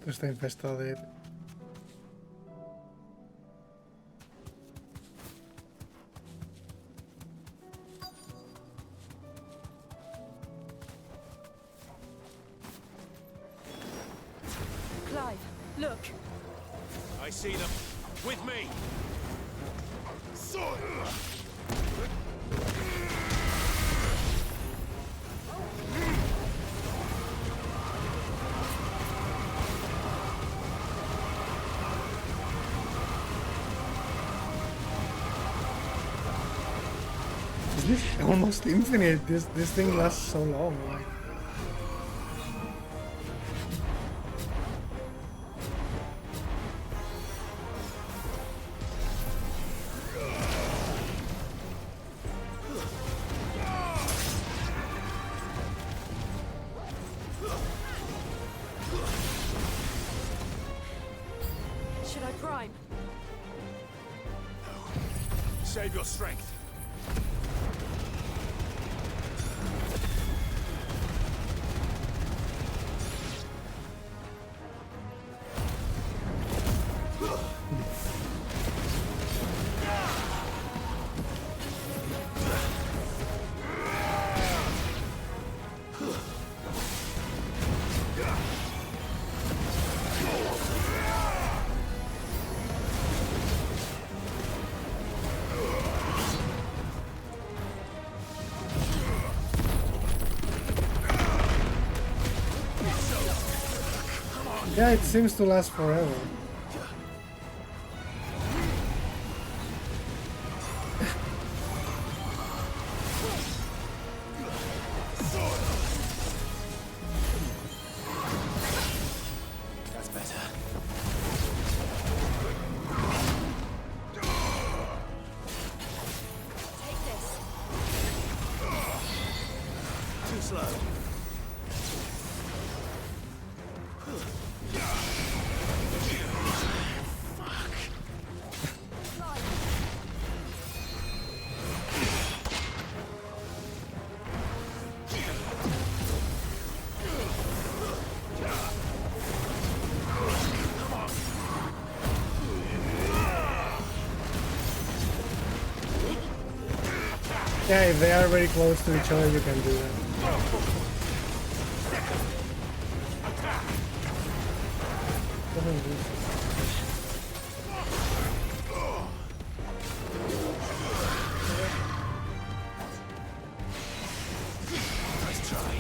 Está infestado de... Clive, look! I see them. With me! Is this almost infinite? This thing lasts so long. Like. Should I prime? Save your strength. Yeah, it seems to last forever. That's better. Take this. Too slow. Yeah, if they are very close to each other, you can do that. Nice try.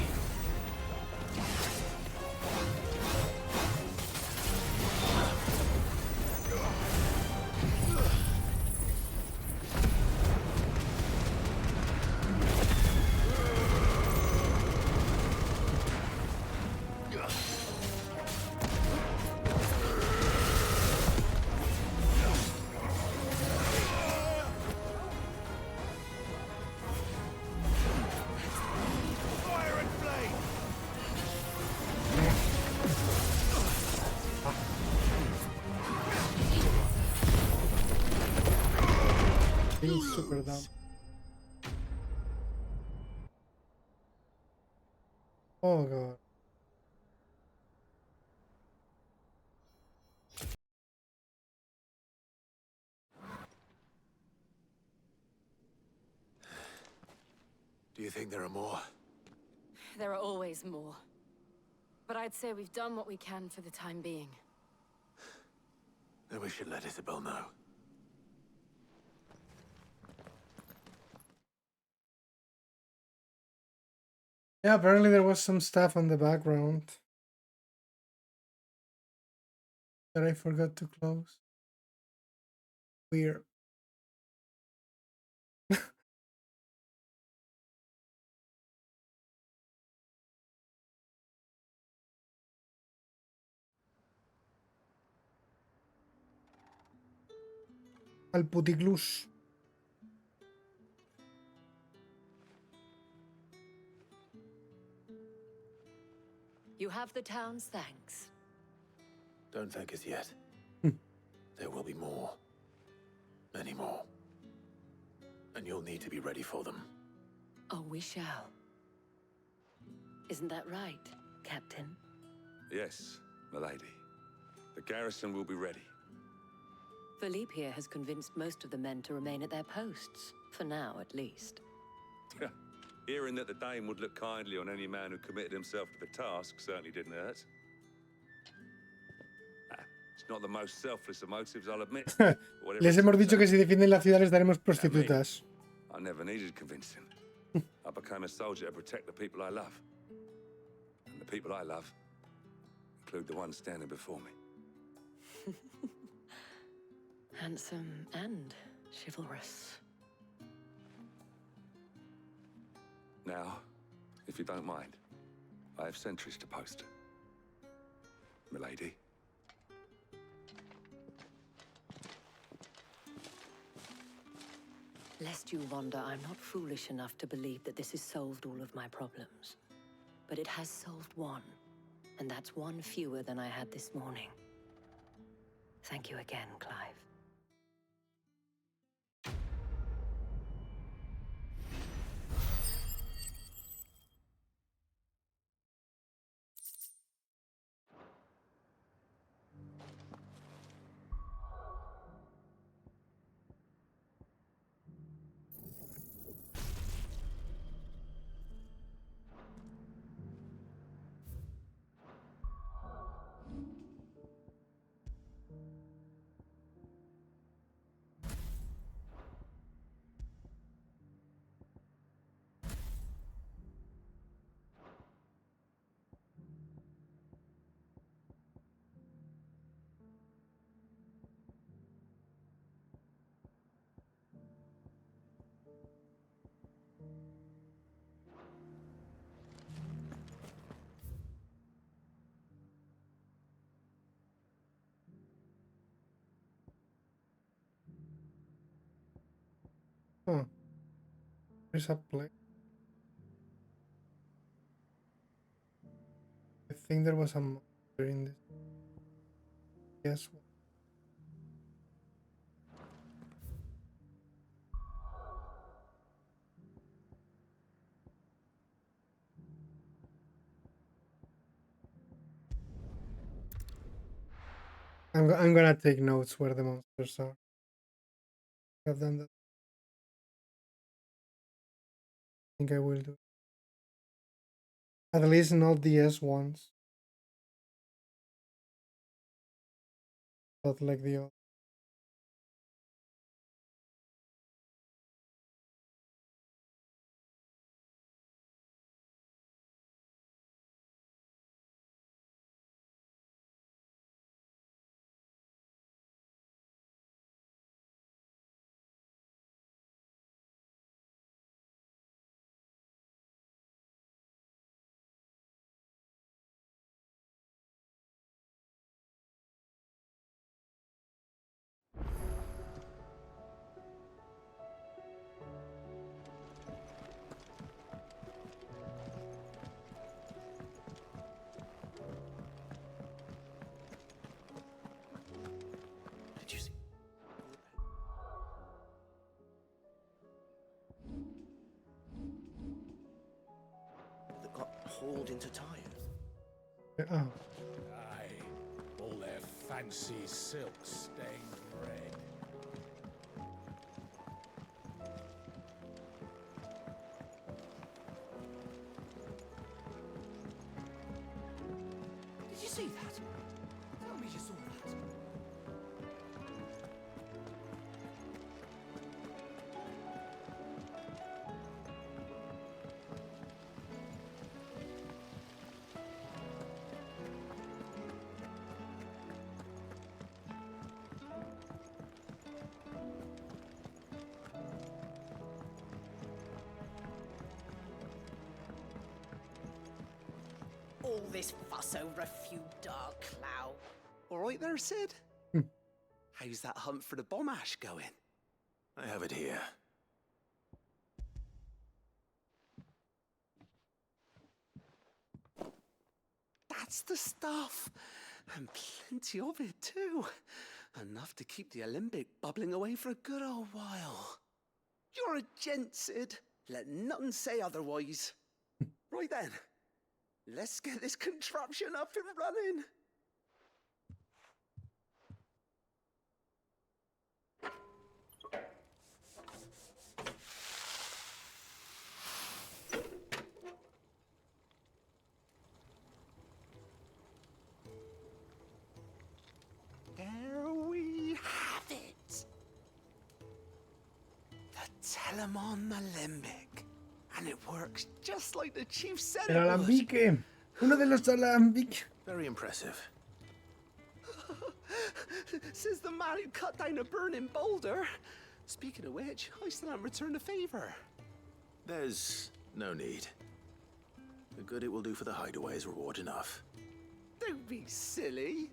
Being super dumb. Oh god. Do you think there are more? There are always more. But I'd say we've done what we can for the time being. Then we should let Isabel know. Yeah, apparently there was some stuff on the background that I forgot to close. Weird. Al puticlus. You have the town's thanks. Don't thank us yet. There will be more. Many more. And you'll need to be ready for them. Oh, we shall. Isn't that right, Captain? Yes, milady. The garrison will be ready. Philippe here has convinced most of the men to remain at their posts. For now, at least. Hearing that the Dane would look kindly on any man who committed himself to the task certainly didn't hurt. It's not the most selfless of motives, I'll admit. Les hemos dicho que si defienden la ciudad les daremos prostitutas. I never needed convincing. I became a soldier to protect the people I love. And the people I love include the ones standing before me. Handsome and chivalrous. Now, if you don't mind, I have sentries to post. Milady. Lest you wonder, I'm not foolish enough to believe that this has solved all of my problems. But it has solved one, and that's one fewer than I had this morning. Thank you again, Clive. Huh. There's a play. I think there was a monster in this. Yes. I'm gonna take notes where the monsters are. I've done that. I think I will do. At least not the S ones. But like the other. Did you see? hauled into Tyre. Ah, Aye, all their fancy silks stained red. Did you see that? Tell me you saw that. All this fuss over a few dark cloud. All right there, Sid? How's that hunt for the bomb ash going? I have it here. That's the stuff. And plenty of it, too. Enough to keep the Olympic bubbling away for a good old while. You're a gent, Sid. Let nothing say otherwise. Right then. Let's get this contraption up and running. There we have it. The Telemon Alembic. And it works just like the chief said el it would. alambique. Uno de los alambiques. Very impressive. Says the man who cut down a burning boulder. Speaking of which, I still haven't returned the favor. There's no need. The good it will do for the hideaway is reward enough. Don't be silly.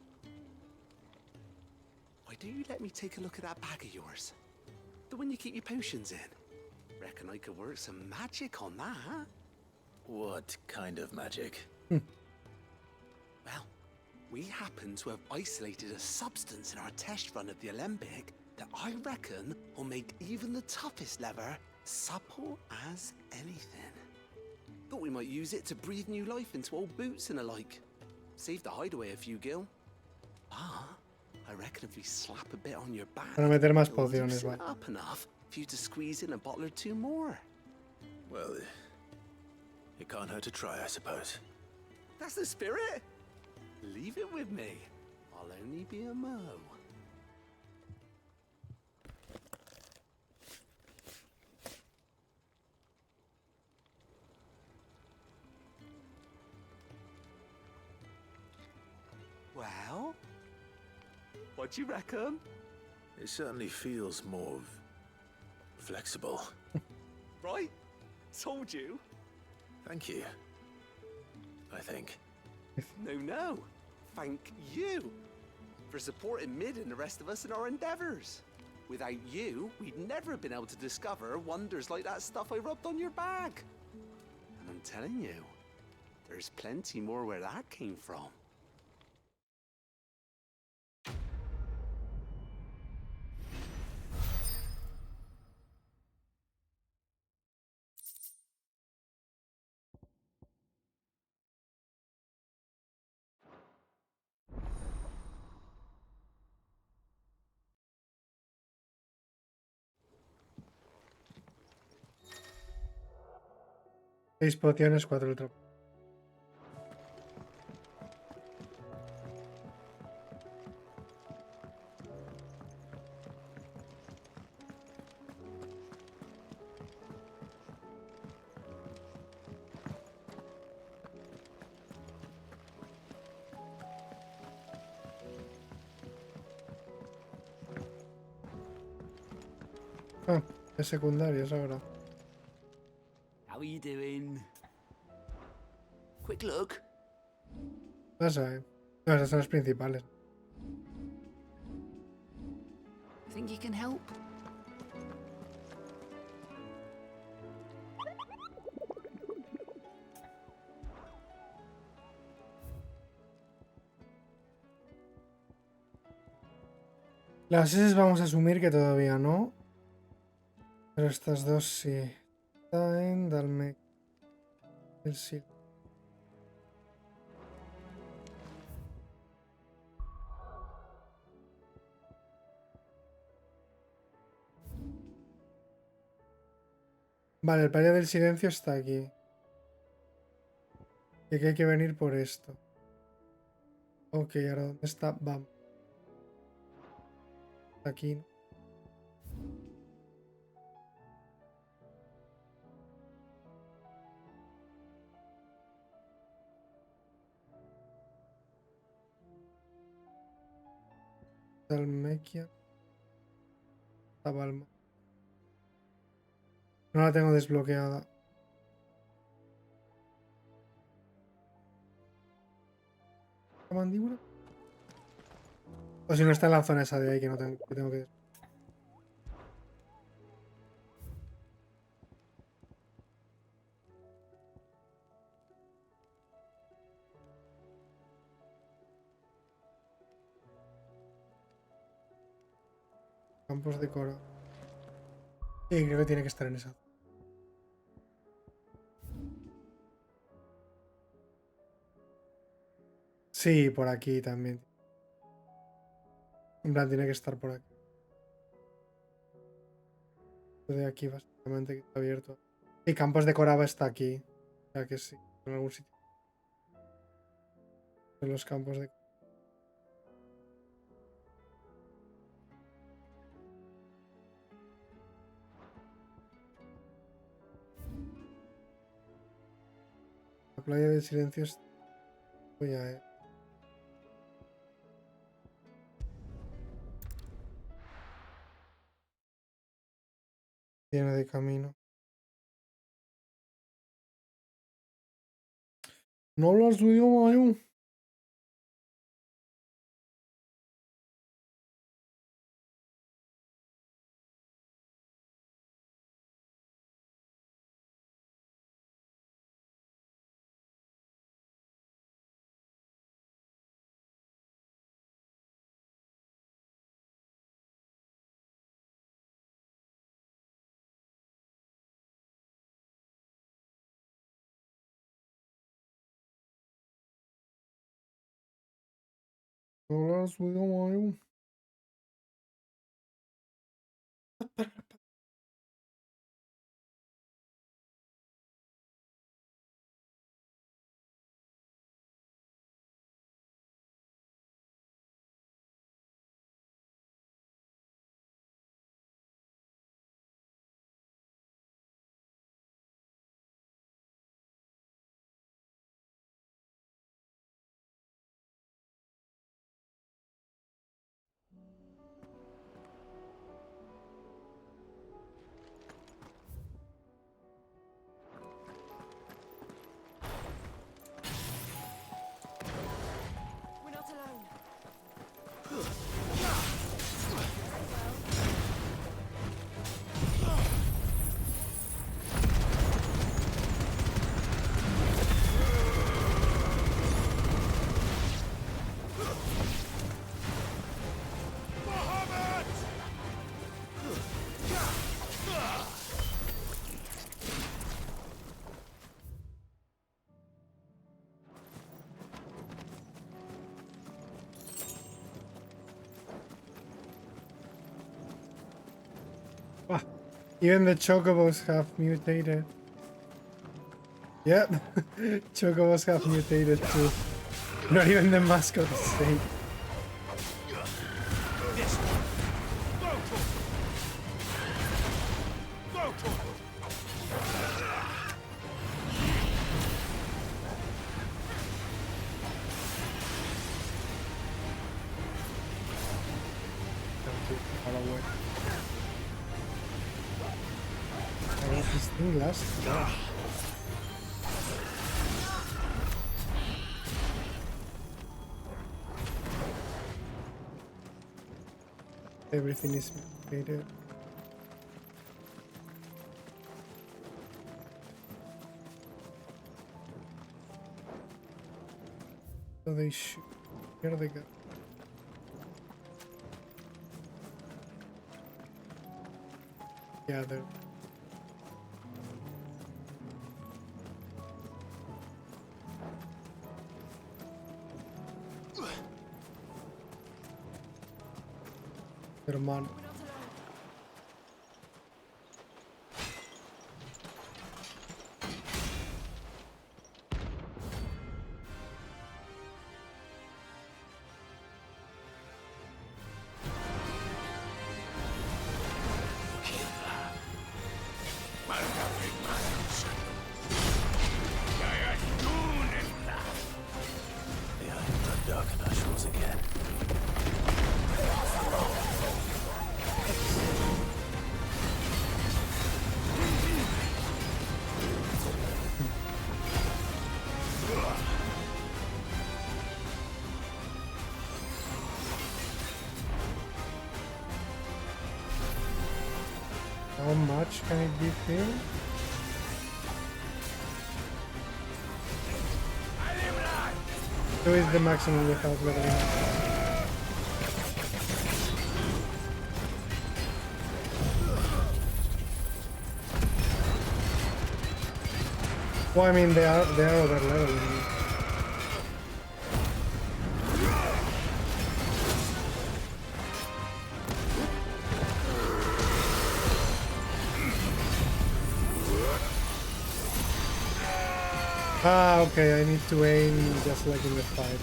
Why don't you let me take a look at that bag of yours? The one you keep your potions in. Reckon I could work some magic on that. What kind of magic? Well, we happen to have isolated a substance in our test run of the Alembic that I reckon will make even the toughest lever supple as anything. Thought we might use it to breathe new life into old boots and the like. Save the hideaway a few gil. Ah, I reckon if we slap a bit on your back, Para meter más it'll pociones, loosen vale. up enough for you to squeeze in a bottle or two more. Well, it can't hurt to try, I suppose. That's the spirit. Leave it with me. I'll only be a mo. Well, what do you reckon? It certainly feels more flexible. Right? Told you. Thank you. I think. No. Thank you for supporting Mid and the rest of us in our endeavors. Without you, we'd never have been able to discover wonders like that stuff I rubbed on your bag. And I'm telling you, there's plenty more where that came from. Seis pociones, 4 ultra. Ah, es secundarias ahora. How are you doing? Quick look. Pasa, No, esas son las principales. Think you can help? Las S vamos a asumir que todavía no. Pero estas dos sí. Dalme. El sí. Vale, el playa del silencio está aquí. Y aquí hay que venir por esto. Ok, ahora ¿dónde está? Vamos. Aquí. Dalmequia. Tabalma. No la tengo desbloqueada. ¿La mandíbula? O si no está en la zona esa de ahí que no tengo que... Campos de Cora. Sí, creo que tiene que estar en esa. Sí, por aquí también. En plan, tiene que estar por aquí. De aquí básicamente que está abierto. Y Campos de Coraba está aquí. O sea que sí, en algún sitio. En los campos de... La playa del silencio es... Voy a... Lleno de camino. No hablas su idioma, yo. No hablas su idioma, yo. We're not alone. Ah, even the chocobos have mutated. Yep, chocobos have mutated too. Not even the mascot is safe. This thing lasts. Everything is mutated. So they shoot. Here they go. Yeah, they're... Hermano. How much can it be filled? So is the maximum without leveling up. Well, I mean, they are over leveling. Ah, okay, I need to aim just like in the fight.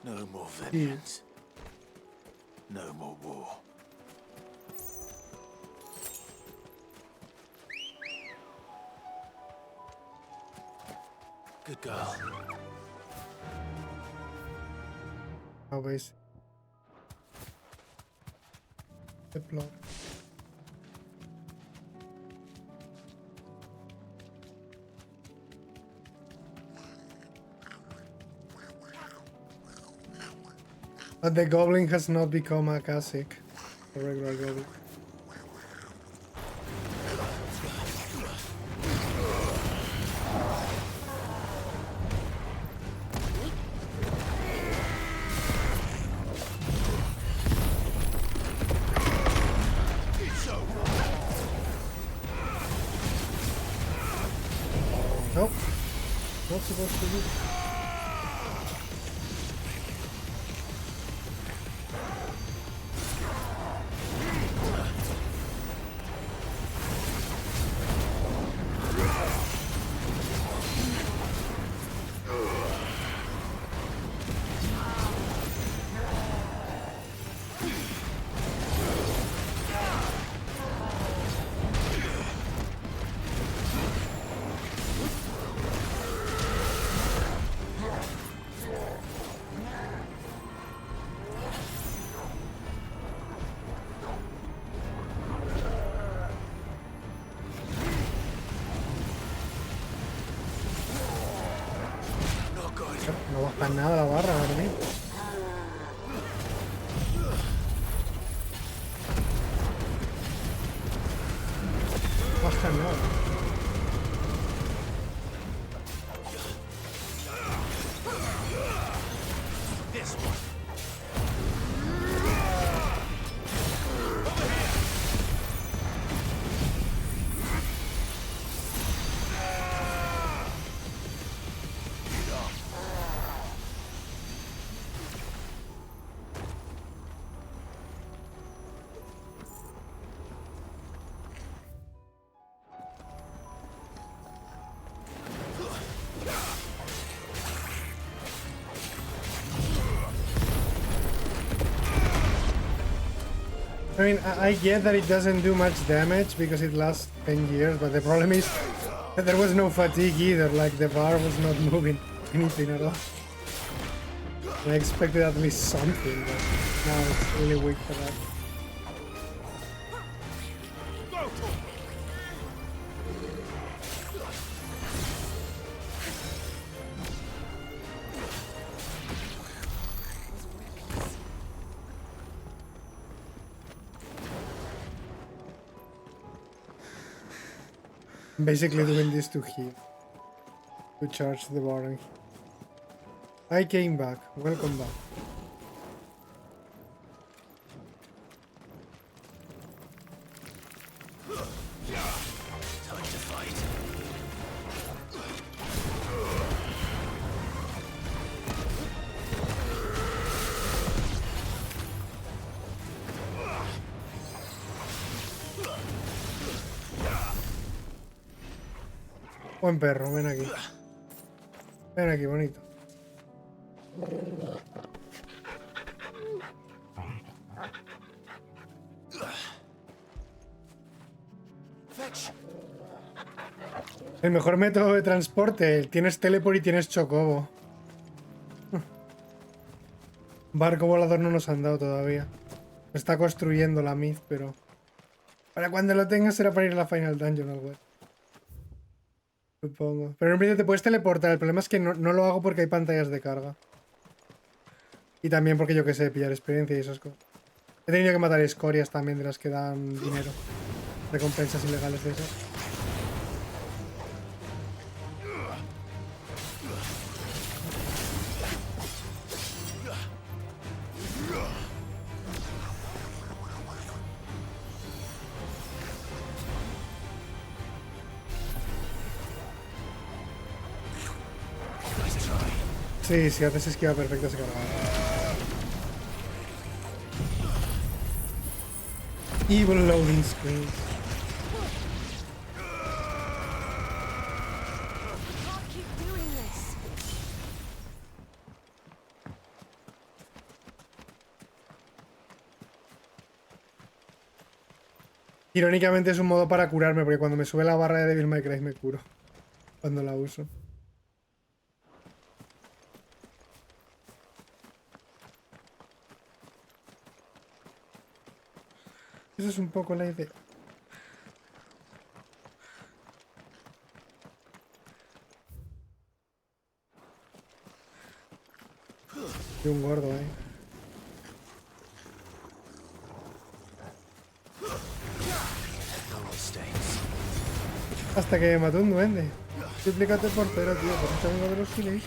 No more vengeance. No more war. Good girl. Always. The plot. But the goblin has not become a Kashyyyk, a regular goblin. Nope. Not supposed to be. No baja nada la barra, madre mía. No baja nada. I mean, I get that it doesn't do much damage because it lasts 10 years, but the problem is that there was no fatigue either, like the bar was not moving anything at all. I expected at least something, but now it's really weak for that. I'm basically doing this to heal, to charge the bar. And I came back. Welcome back. Time to fight. Buen perro, ven aquí. Ven aquí, bonito. El mejor método de transporte. Tienes teleport y tienes chocobo. Barco volador no nos han dado todavía. Está construyendo la Myth, pero... para cuando lo tengas será para ir a la Final Dungeon o algo. Supongo. Pero en principio te puedes teleportar. El problema es que no lo hago porque hay pantallas de carga. Y también porque yo que sé, pillar experiencia y esas cosas. He tenido que matar escorias también de las que dan dinero. Recompensas ilegales de esas. Sí, si haces esquiva perfecta se carga. Evil loading screen. Irónicamente es un modo para curarme, porque cuando me sube la barra de Devil May Cry me curo. Cuando la uso. Esa es un poco la idea. Y un gordo ahí. Hasta que me mató un duende. Duplícate por cero, tío. Por eso uno de los giles.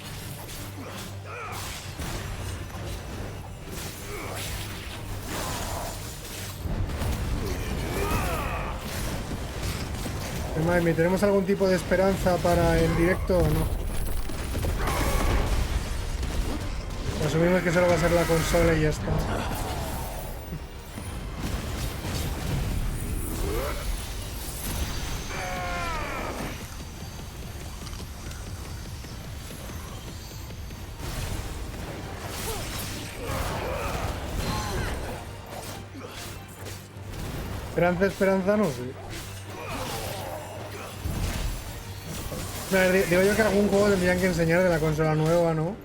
Hermano, ¿tenemos algún tipo de esperanza para el directo o no? Asumimos que solo va a ser la consola y ya está. Esperanza no sé. Digo yo que algún juego tendrían que enseñar de la consola nueva, ¿no?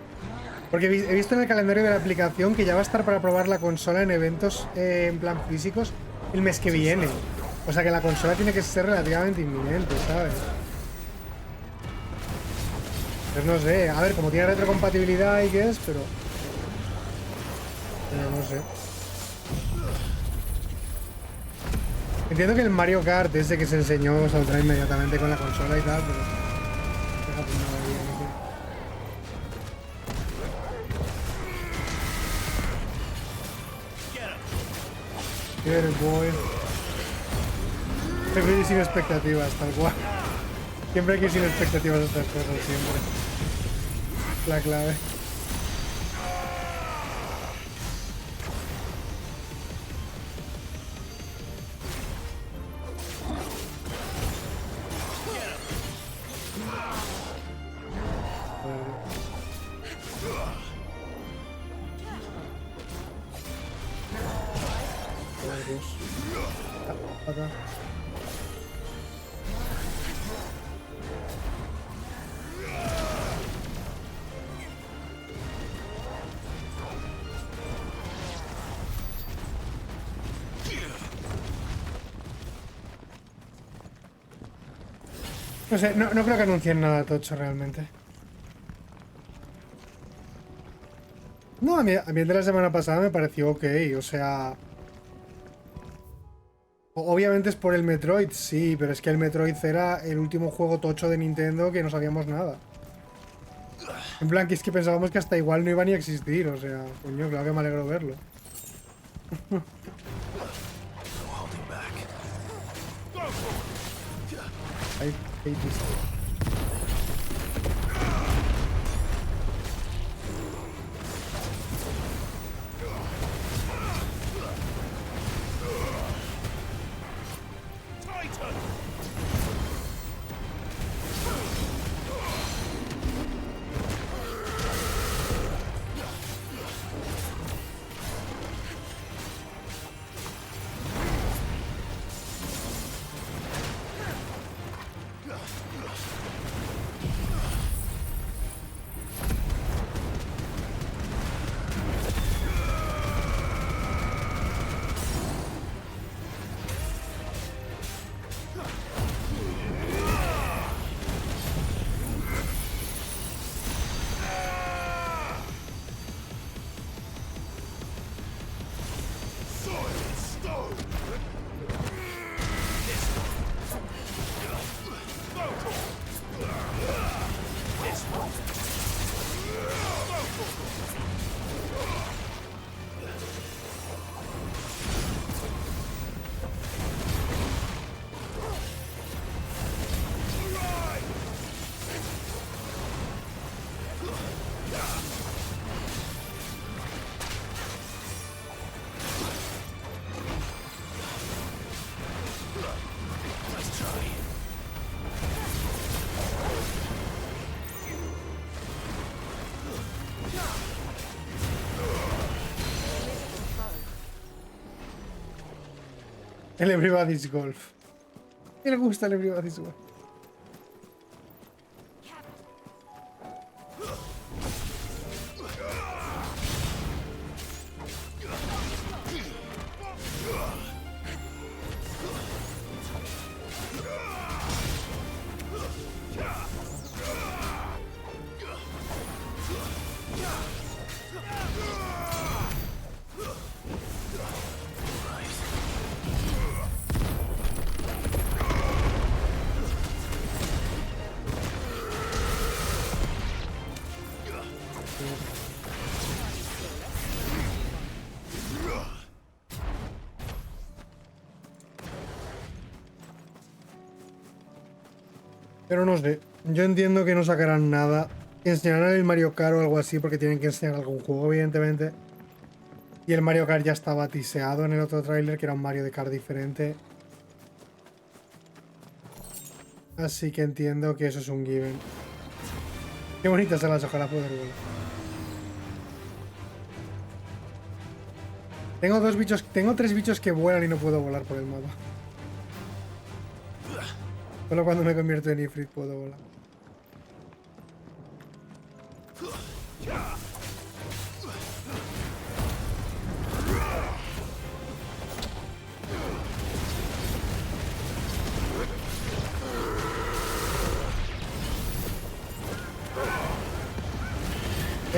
Porque he visto en el calendario de la aplicación que ya va a estar para probar la consola en eventos en plan físicos el mes que viene. O sea que la consola tiene que ser relativamente inminente, ¿sabes? Pues no sé, a ver, como tiene retrocompatibilidad y qué es, pero no sé. Entiendo que el Mario Kart ese que se enseñó saldrá inmediatamente con la consola y tal, pero fíjate, no lo había ni que- Get it, boy. Siempre hay que ir sin expectativas, tal cual. Siempre hay que ir sin expectativas a estas cosas, siempre. La clave. No sé, no creo que anuncien nada tocho realmente. No, a mí el de la semana pasada me pareció ok, o sea... Obviamente es por el Metroid, sí, pero es que el Metroid era el último juego tocho de Nintendo que no sabíamos nada. En plan, que es que pensábamos que hasta igual no iba ni a existir, o sea, coño, claro que me alegro verlo. I hate this. El Everybody's Golf. ¿Qué le gusta el Everybody's Golf? Pero no sé, yo entiendo que no sacarán nada. Enseñarán el Mario Kart o algo así porque tienen que enseñar algún juego, evidentemente. Y el Mario Kart ya estaba tiseado en el otro tráiler, que era un Mario de Kart diferente. Así que entiendo que eso es un given. Qué bonitas son las, ojalá poder volar. Tengo 3 bichos que vuelan y no puedo volar por el mapa. Solo cuando me convierto en Ifrit puedo volar.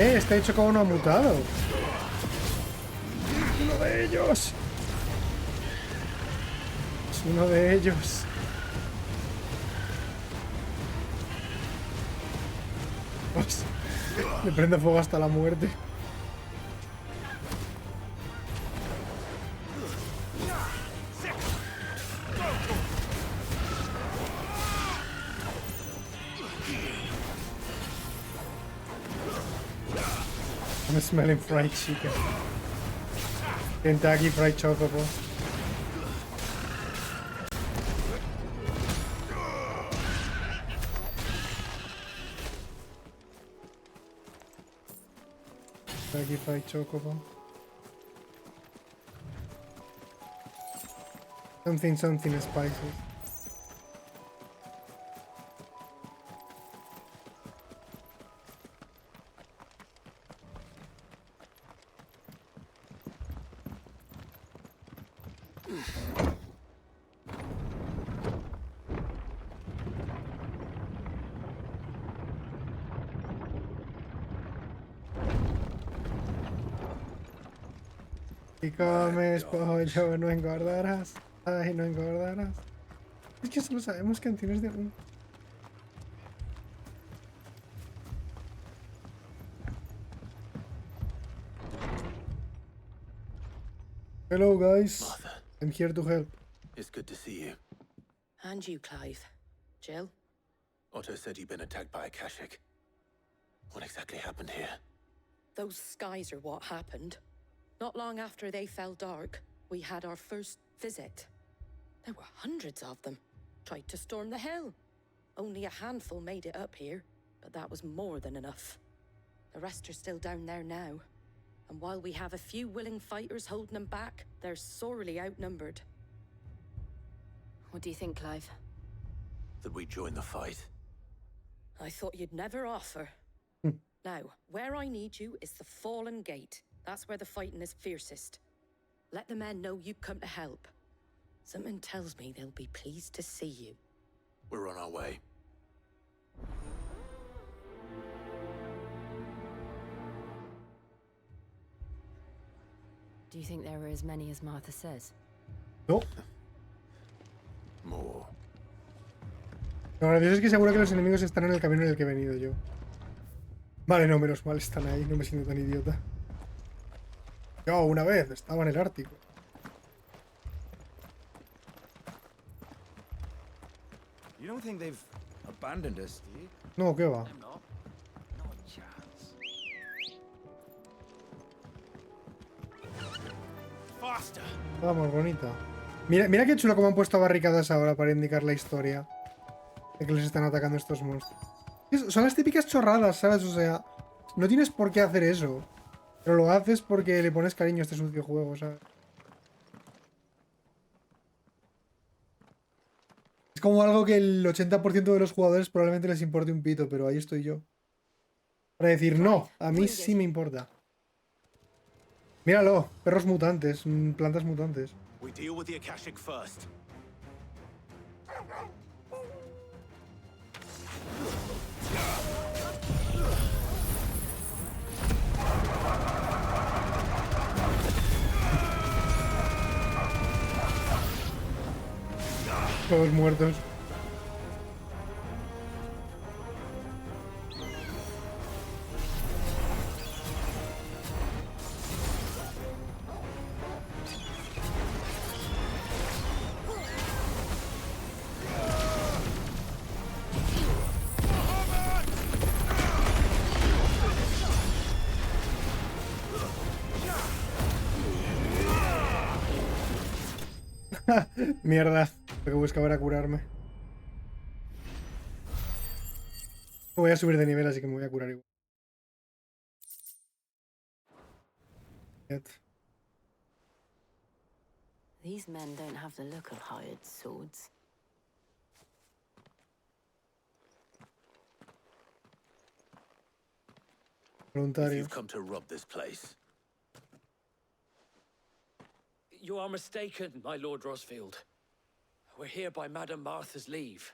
Este hecho como no ha mutado. Uno de ellos. Es uno de ellos. Pues, le prende fuego hasta la muerte. I'm smelling fried chicken. Kentucky Fried Chocobo. Kentucky Fried Chocobo. Something spicy. Si comes pollo no engordarás. Ay, no engordarás. Es que solo sabemos canciones de rum. Hello guys. Martha. I'm here to help. It's good to see you. And you, Clive. Jill? Otto said you'd been attacked by a Kashik. What exactly happened here? Those skies are what happened. Not long after they fell dark, we had our first visit. There were hundreds of them. Tried to storm the hill. Only a handful made it up here, but that was more than enough. The rest are still down there now. And while we have a few willing fighters holding them back, they're sorely outnumbered. What do you think, Clive? That we join the fight? I thought you'd never offer. Now, where I need you is the Fallen Gate. That's where the fighting is fiercest. Let the men know you come to help. Something tells me they'll be pleased to see you. We're on our way. Do you think there are as many as Martha says? No. More. Lo gracioso es que seguro que los enemigos están en el camino en el que he venido yo. Vale, no, menos mal están ahí, no me siento tan idiota. Yo, una vez, estaba en el Ártico. You don't think they've abandoned us, do you? No, ¿qué va? I'm not. Not a chance. Faster. Vamos, bonita. Mira qué chulo como han puesto barricadas ahora para indicar la historia de que les están atacando estos monstruos. Son las típicas chorradas, ¿sabes? O sea, no tienes por qué hacer eso. Pero lo haces porque le pones cariño a este sucio juego, ¿sabes? Es como algo que el 80% de los jugadores probablemente les importe un pito, pero ahí estoy yo. Para decir, no, a mí sí me importa. Míralo, perros mutantes, plantas mutantes. We deal with the Akashic first. Todos muertos. Mierda, lo que buscaba era curarme. Voy a subir de nivel, así que me voy a curar igual. These men don't have the look of hired swords. If you've come to rob this place. You are mistaken, my Lord Rosfield. We're here by Madame Martha's leave.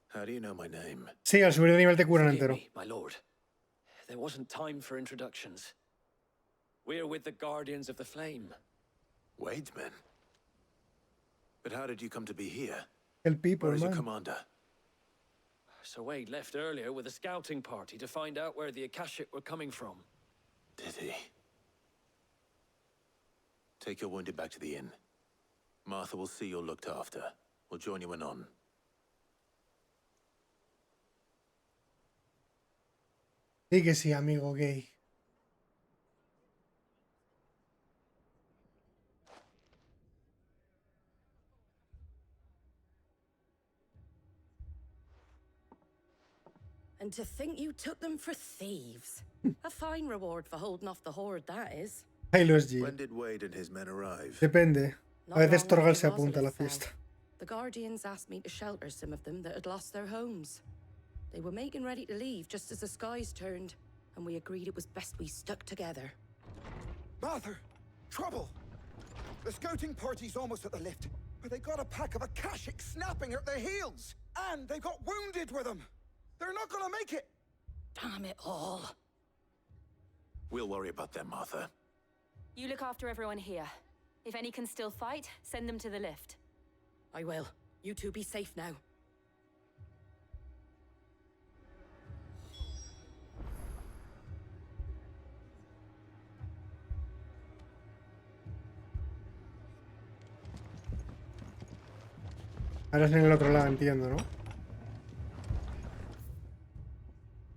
How do you know my name? Sí, al subir de nivel te curan Forgive entero. me, my lord. there wasn't time for introductions. We're with the Guardians of the Flame. Wade's men? But how did you come to be here? El people, Where is your man. commander? So Wade left earlier with a scouting party to find out where the Akashic were coming from. Did he? Take your wounded back to the inn. Martha will see you're looked after. We'll join you anon. Sí que sí, amigo gay. And to think you took them for thieves. A fine reward for holding off the horde, that is. Ahí lo es, G. When did Wade and his men arrive? Depende. A veces Torgal se apunta a la fiesta. The Guardians asked me to shelter some of them that had lost their homes. They were making ready to leave just as the skies turned, and we agreed it was best we stuck together. Martha! Trouble! The scouting party's almost at the lift, but they got a pack of Akashic snapping at their heels! And they got wounded with them! They're not gonna make it! Damn it all. We'll worry about them, Martha. You look after everyone here. If any can still fight, send them to the lift. I will. You two be safe now. Ahora es en el otro lado, entiendo, ¿no?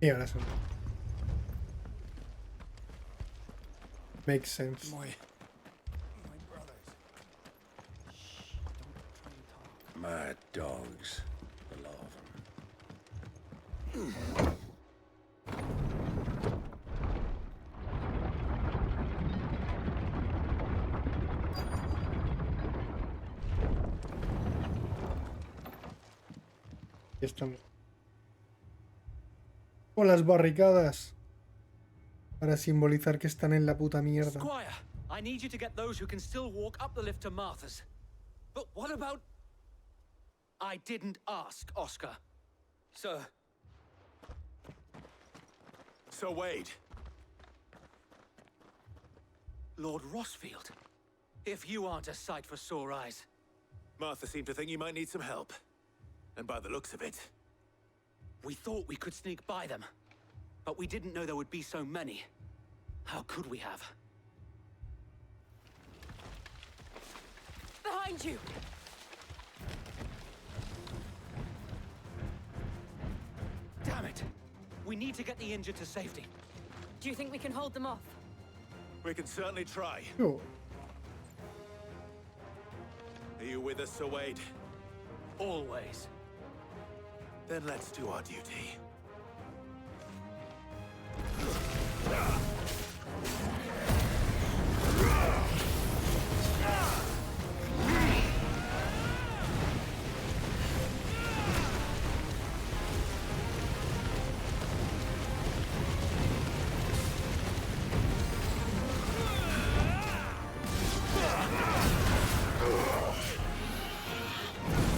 Y ahora son. Makes sense. My dogs. The law of them. Aquí estamos. Con las barricadas. Para simbolizar que están en la puta mierda. Squire, I need you to get those who can still walk up the lift to Martha's. But what about... I didn't ask, Oscar. Sir. So Wade. Lord Rosfield. If you aren't a sight for sore eyes. Martha seemed to think you might need some help. And by the looks of it... We thought we could sneak by them. But we didn't know there would be so many. How could we have? Behind you! Damn it! We need to get the injured to safety. Do you think we can hold them off? We can certainly try. Sure. Are you with us, Sir Wade? Always. Then let's do our duty.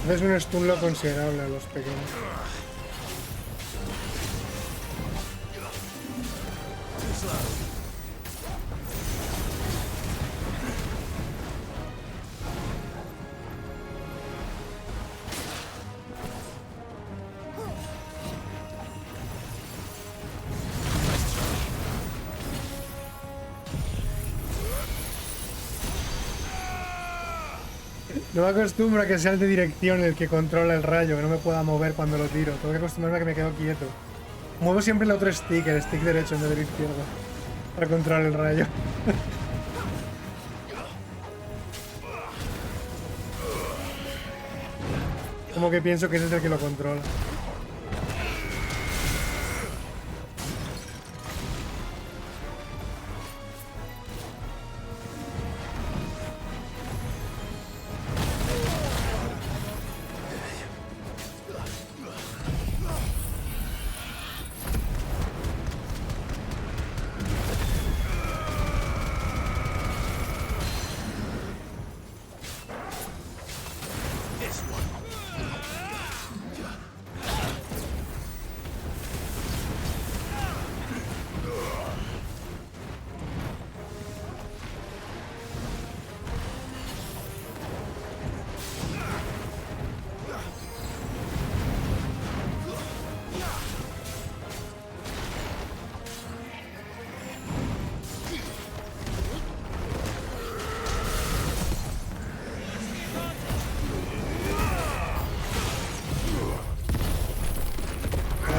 Es un stun lo considerable a los pequeños. No me acostumbro a que sea el de dirección el que controla el rayo, que no me pueda mover cuando lo tiro. Tengo que acostumbrarme a que me quedo quieto. Muevo siempre el otro stick, el stick derecho en vez del izquierdo, para controlar el rayo. Como que pienso que ese es el que lo controla.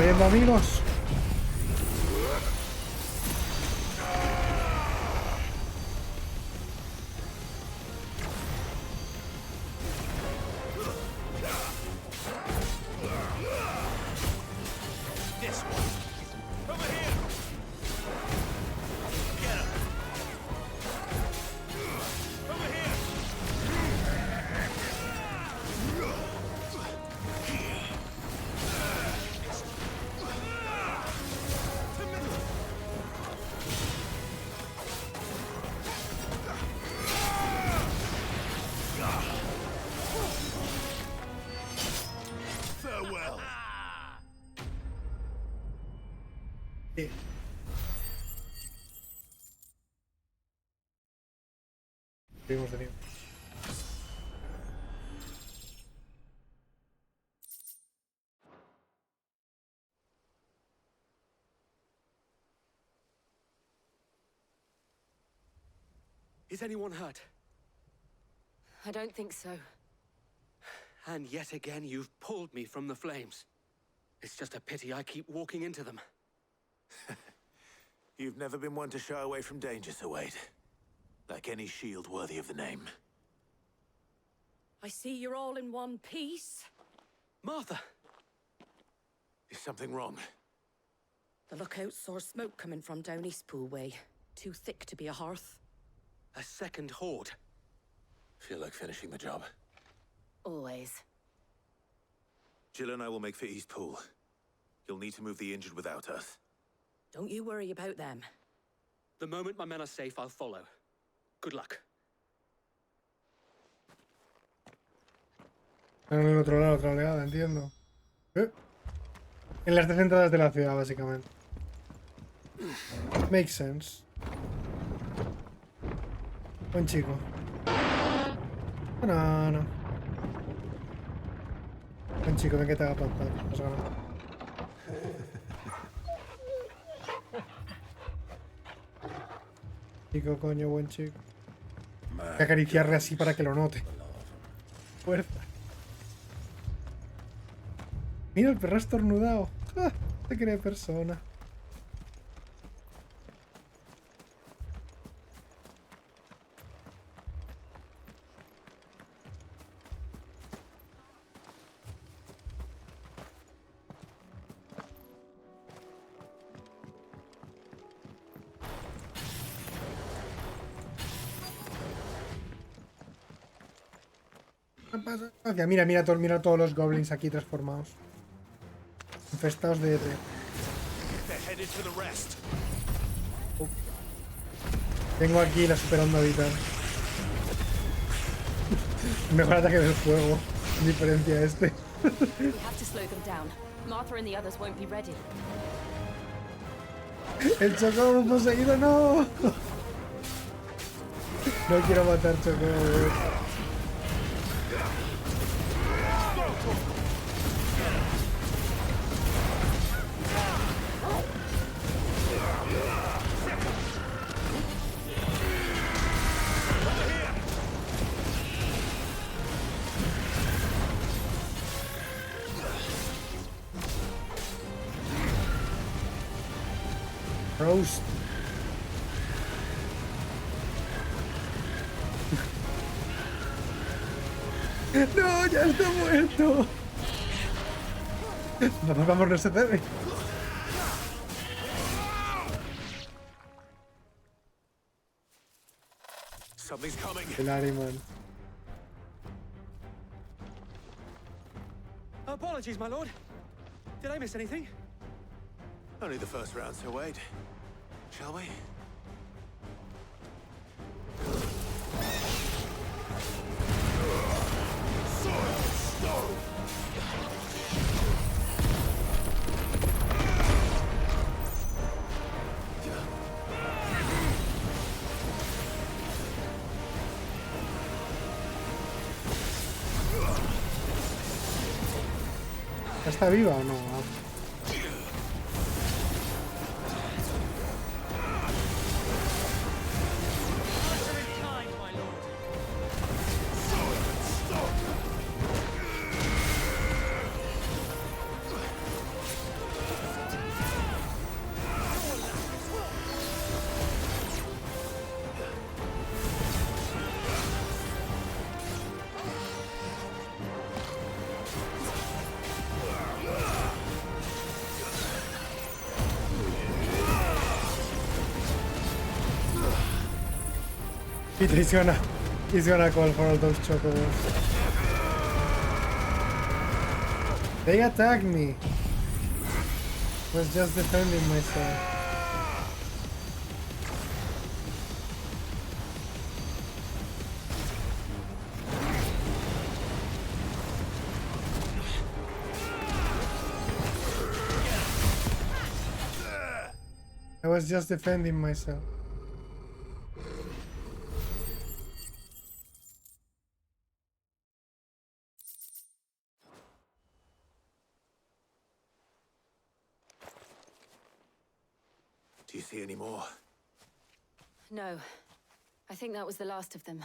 viendo, amigos. Subimos de nivel. Is anyone hurt? I don't think so. And yet again, you've pulled me from the flames. It's just a pity I keep walking into them. You've never been one to shy away from danger, Sir Wade. Like any shield worthy of the name. I see you're all in one piece. Martha! Is something wrong? The lookout saw smoke coming from down Eastpool way. Too thick to be a hearth. A second horde. Feel like finishing the job? Always. Jill and I will make for Eastpool. You'll need to move the injured without us. Don't you worry about them. The moment my men are safe, I'll follow. Good luck. En el otro lado, otra oleada, entiendo. En las tres entradas de la ciudad, básicamente. Makes sense. Buen chico. No, no. Buen chico, ven que te haga plantar. Has ganado. Chico, coño, buen chico. Hay que acariciarle así para que lo note. Fuerza. Mira, el perro estornudado. ¡Ah! Se cree persona. Mira, mira todos los goblins aquí transformados. Infestados de... Tengo aquí la super onda vital. Mejor ataque del juego. En diferencia a este. We have to slow them down. Martha and the others won't be ready. El Chocobo poseído, no. No quiero matar Chocobo. Roast. No, ya está muerto. Vamos, vamos, no se debe. Something's coming. El animal. Apologies, my lord. Did I miss anything? Only the first round, Sir Wade. Shall we? ¿Está viva o no? He's gonna call for all those chocobos. They attacked me. Was just defending myself. I was just defending myself. Do you see any more? No. I think that was the last of them.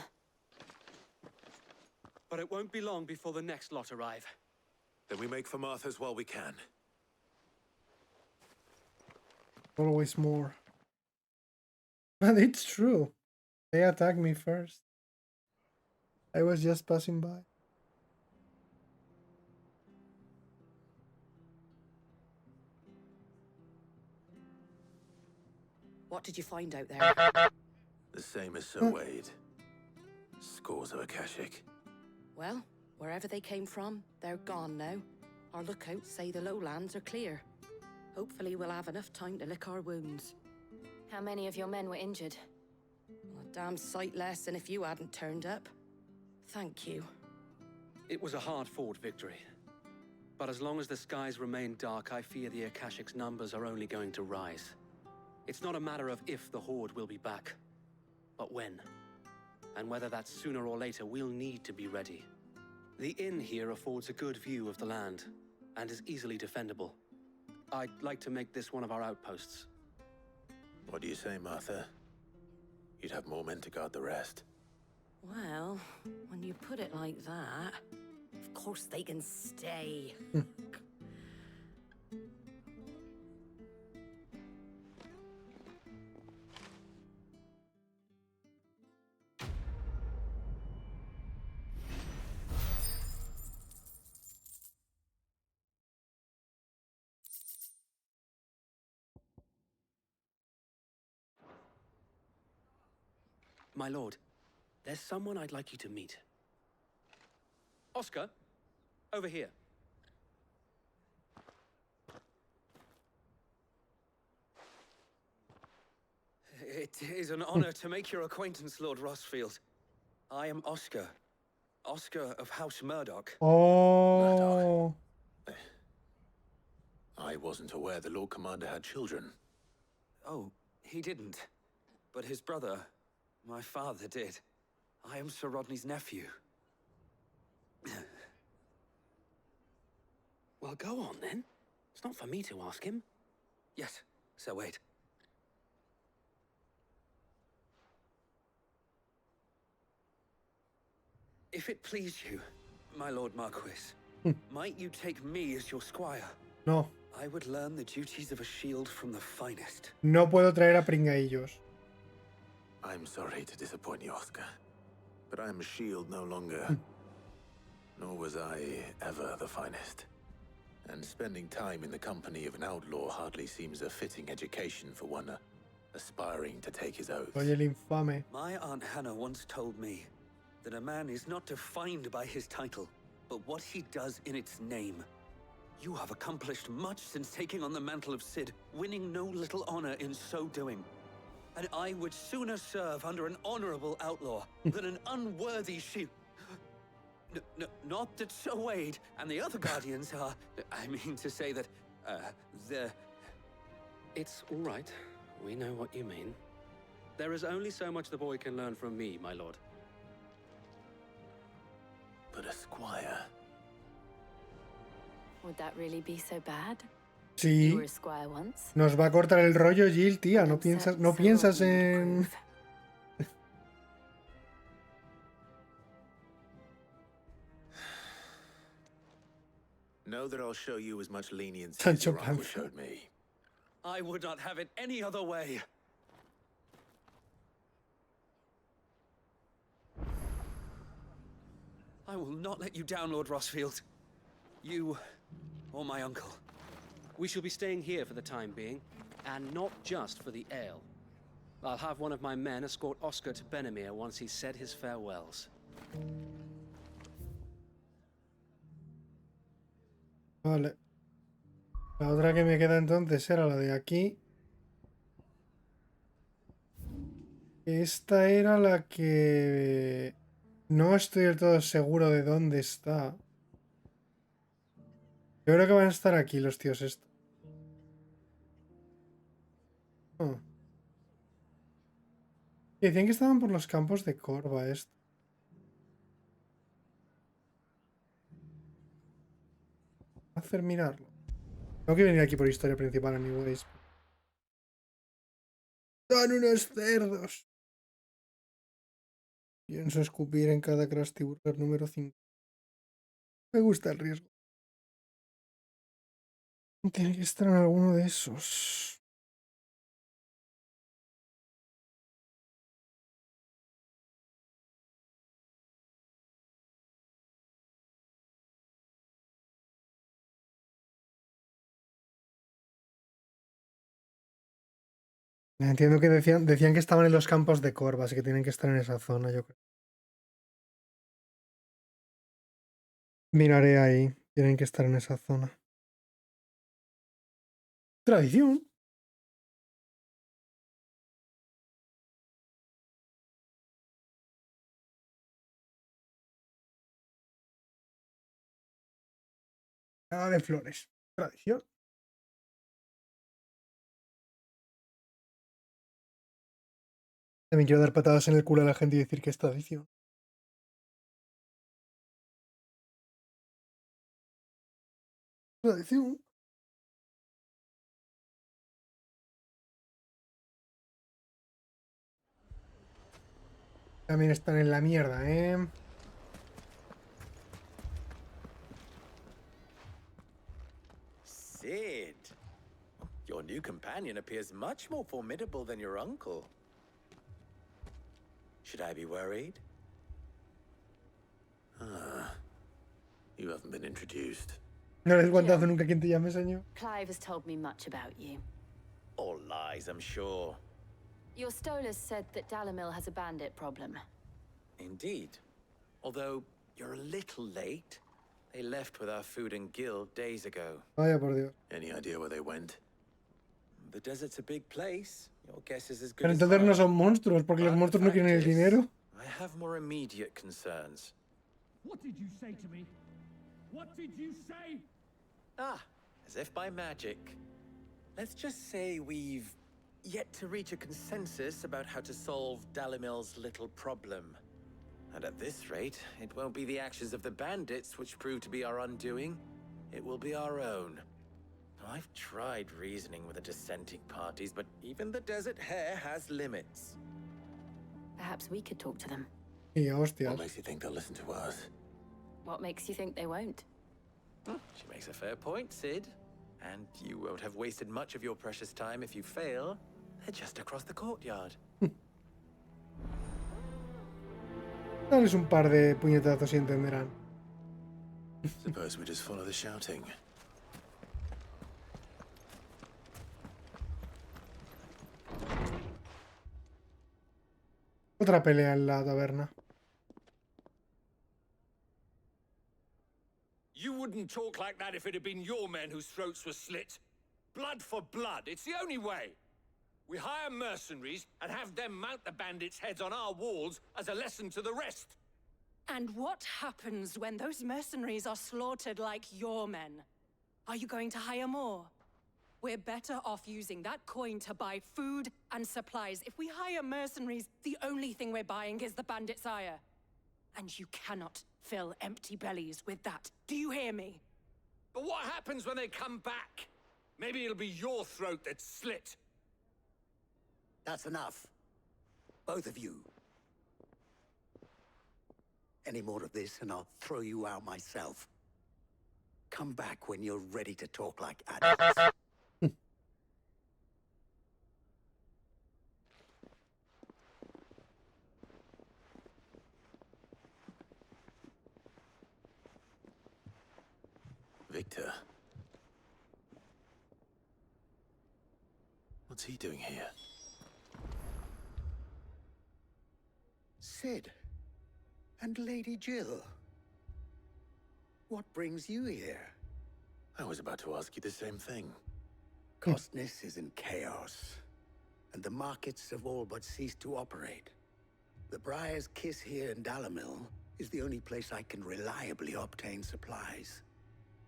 But it won't be long before the next lot arrive. Then we make for Martha's while we can. Always more. But it's true. They attacked me first. I was just passing by. What did you find out there? The same as Sir Wade. Scores of Akashic. Well, wherever they came from, they're gone now. Our lookouts say the lowlands are clear. Hopefully we'll have enough time to lick our wounds. How many of your men were injured? Well, a damn sight less than if you hadn't turned up. Thank you. It was a hard-fought victory. But as long as the skies remain dark, I fear the Akashic's numbers are only going to rise. It's not a matter of if the Horde will be back, but when. And whether that's sooner or later, we'll need to be ready. The inn here affords a good view of the land, and is easily defendable. I'd like to make this one of our outposts. What do you say, Martha? You'd have more men to guard the rest. Well, when you put it like that, of course they can stay. My lord, there's someone I'd like you to meet. Oscar, over here. It is an honor to make your acquaintance, Lord Rossfield. I am Oscar. Oscar of House Murdoch. Oh. I wasn't aware the Lord Commander had children. Oh, he didn't. But his brother, my father, did. I am Sir Rodney's nephew. Well, go on then. It's not for me to ask him. Yes, Sir Wade. If it please you, my Lord Marquis, might you take me as your squire? No. I would learn the duties of a shield from the finest. No puedo traer a pringaillos. I'm sorry to disappoint you, Oscar. But I am a shield no longer. Nor was I ever the finest. And spending time in the company of an outlaw hardly seems a fitting education for one aspiring to take his oath. Soy el infame. My Aunt Hannah once told me that a man is not defined by his title, but what he does in its name. You have accomplished much since taking on the mantle of Cid, winning no little honor in so doing. And I would sooner serve under an honorable outlaw than an unworthy shield. Not that Sir Wade and the other guardians are... I mean to say that, they're... It's all right. We know what you mean. There is only so much the boy can learn from me, my lord. But a squire... Would that really be so bad? Sí. You were a squire once. Nos va a cortar el rollo, Jill, tía. No piensas en... Know that I'll show you as much leniency as Sancho your uncle Panza. showed me. I would not have it any other way. I will not let you down, Lord Rossfield. You or my uncle. We shall be staying here for the time being, and not just for the ale. I'll have one of my men escort Oscar to Benimir once he's said his farewells. Vale. La otra que me queda entonces era la de aquí. Esta era la que... No estoy del todo seguro de dónde está. Yo creo que van a estar aquí los tíos estos. Oh. Decían que estaban por los campos de Corva esto. Hacer mirarlo. Tengo que venir aquí por historia principal, anyways. ¡Son unos cerdos! Pienso escupir en cada Krusty Burger número 5. Me gusta el riesgo. Tiene que estar en alguno de esos. Entiendo que decían que estaban en los campos de Corva, así que tienen que estar en esa zona, yo creo. Miraré ahí. Tienen que estar en esa zona. Tradición. Nada de flores. Tradición. También quiero dar patadas en el culo a la gente y decir que es tradición. Tradición. También están en la mierda, ¿eh? Sid, your new companion appears much more formidable than your uncle. Should I be worried? You haven't been introduced. No les guantazo nunca quien te llame, señor. Clive has told me much about you. All lies, I'm sure. Your Stolas said that Dalamil has a bandit problem. Indeed. Although, you're a little late. They left with our food and guild days ago. Vaya por Dios. Any idea where they went? The desert's a big place. Your guess is as good Pero as entonces no mine. son monstruos, porque los monstruos no quieren el dinero. I have more immediate concerns. What did you say to me? What did you say? Ah, as if by magic. Let's just say we've yet to reach a consensus about how to solve Dalimil's little problem. And at this rate, it won't be the actions of the bandits which prove to be our undoing. It will be our own. I've tried reasoning with the dissenting parties, but even the Desert Hare has limits. Perhaps we could talk to them. Y hostias. What makes you think they'll listen to us? What makes you think they won't? She makes a fair point, Sid. And you won't have wasted much of your precious time if you fail. They're just across the courtyard. Dales un par de puñetazos y entenderán. Suppose we just follow the shouting. Otra pelea en la taberna. You wouldn't talk like that if it had been your men whose throats were slit. Blood for blood, it's the only way. We hire mercenaries and have them mount the bandits' heads on our walls as a lesson to the rest. And what happens when those mercenaries are slaughtered like your men? Are you going to hire more? We're better off using that coin to buy food and supplies. If we hire mercenaries, the only thing we're buying is the bandit's ire. And you cannot fill empty bellies with that. Do you hear me? But what happens when they come back? Maybe it'll be your throat that's slit. That's enough. Both of you. Any more of this and I'll throw you out myself. Come back when you're ready to talk like adults. Victor. What's he doing here? Sid. And Lady Jill. What brings you here? I was about to ask you the same thing. Costness is in chaos, and the markets have all but ceased to operate. The Briar's Kiss here in Dalamil is the only place I can reliably obtain supplies.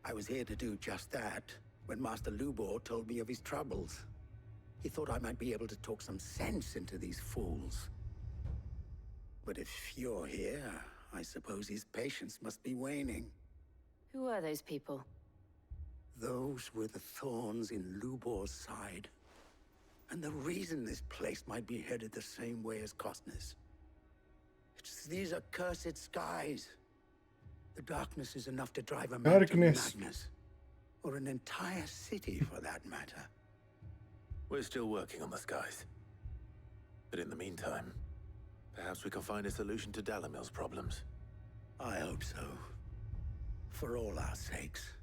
I was here to do just that when Master Lubor told me of his troubles. He thought I might be able to talk some sense into these fools. But if you're here, I suppose his patience must be waning. Who are those people? Those were the thorns in Lubor's side. And the reason this place might be headed the same way as Costness. It's these accursed skies. The darkness is enough to drive a man to madness. Or an entire city, for that matter. We're still working on the skies. But in the meantime, perhaps we can find a solution to Dalamil's problems. I hope so. For all our sakes.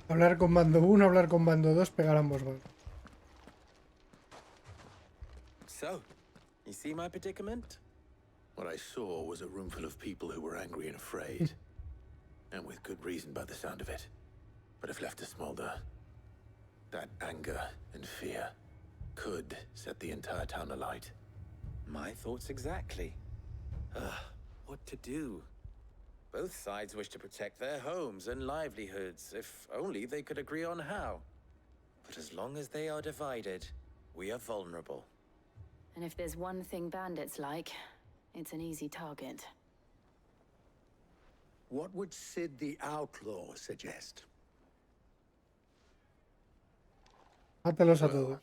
Hablar con bando 1, hablar con bando 2, pegar ambos bandos. So, you see my predicament? What I saw was a room full of people who were angry and afraid. And with good reason by the sound of it. But if left to smolder, that anger and fear could set the entire town alight. My thoughts exactly. What to do? Both sides wish to protect their homes and livelihoods, if only they could agree on how. But as long as they are divided, we are vulnerable. And if there's one thing bandits like, it's an easy target. What would Sid the Outlaw suggest? Mátalos a todos.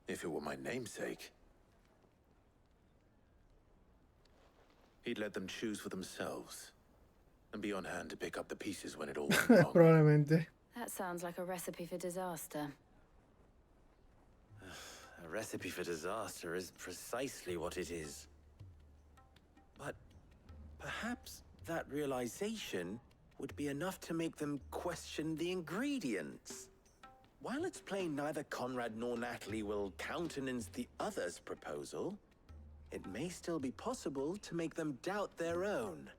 If it were my namesake, he'd let them choose for themselves and be on hand to pick up the pieces when it all went wrong. Probablemente. That sounds like a recipe for disaster. A recipe for disaster is precisely what it is. But perhaps that realization would be enough to make them question the ingredients. While it's plain neither Conrad nor Natalie will countenance the other's proposal, it may still be possible to make them doubt their own.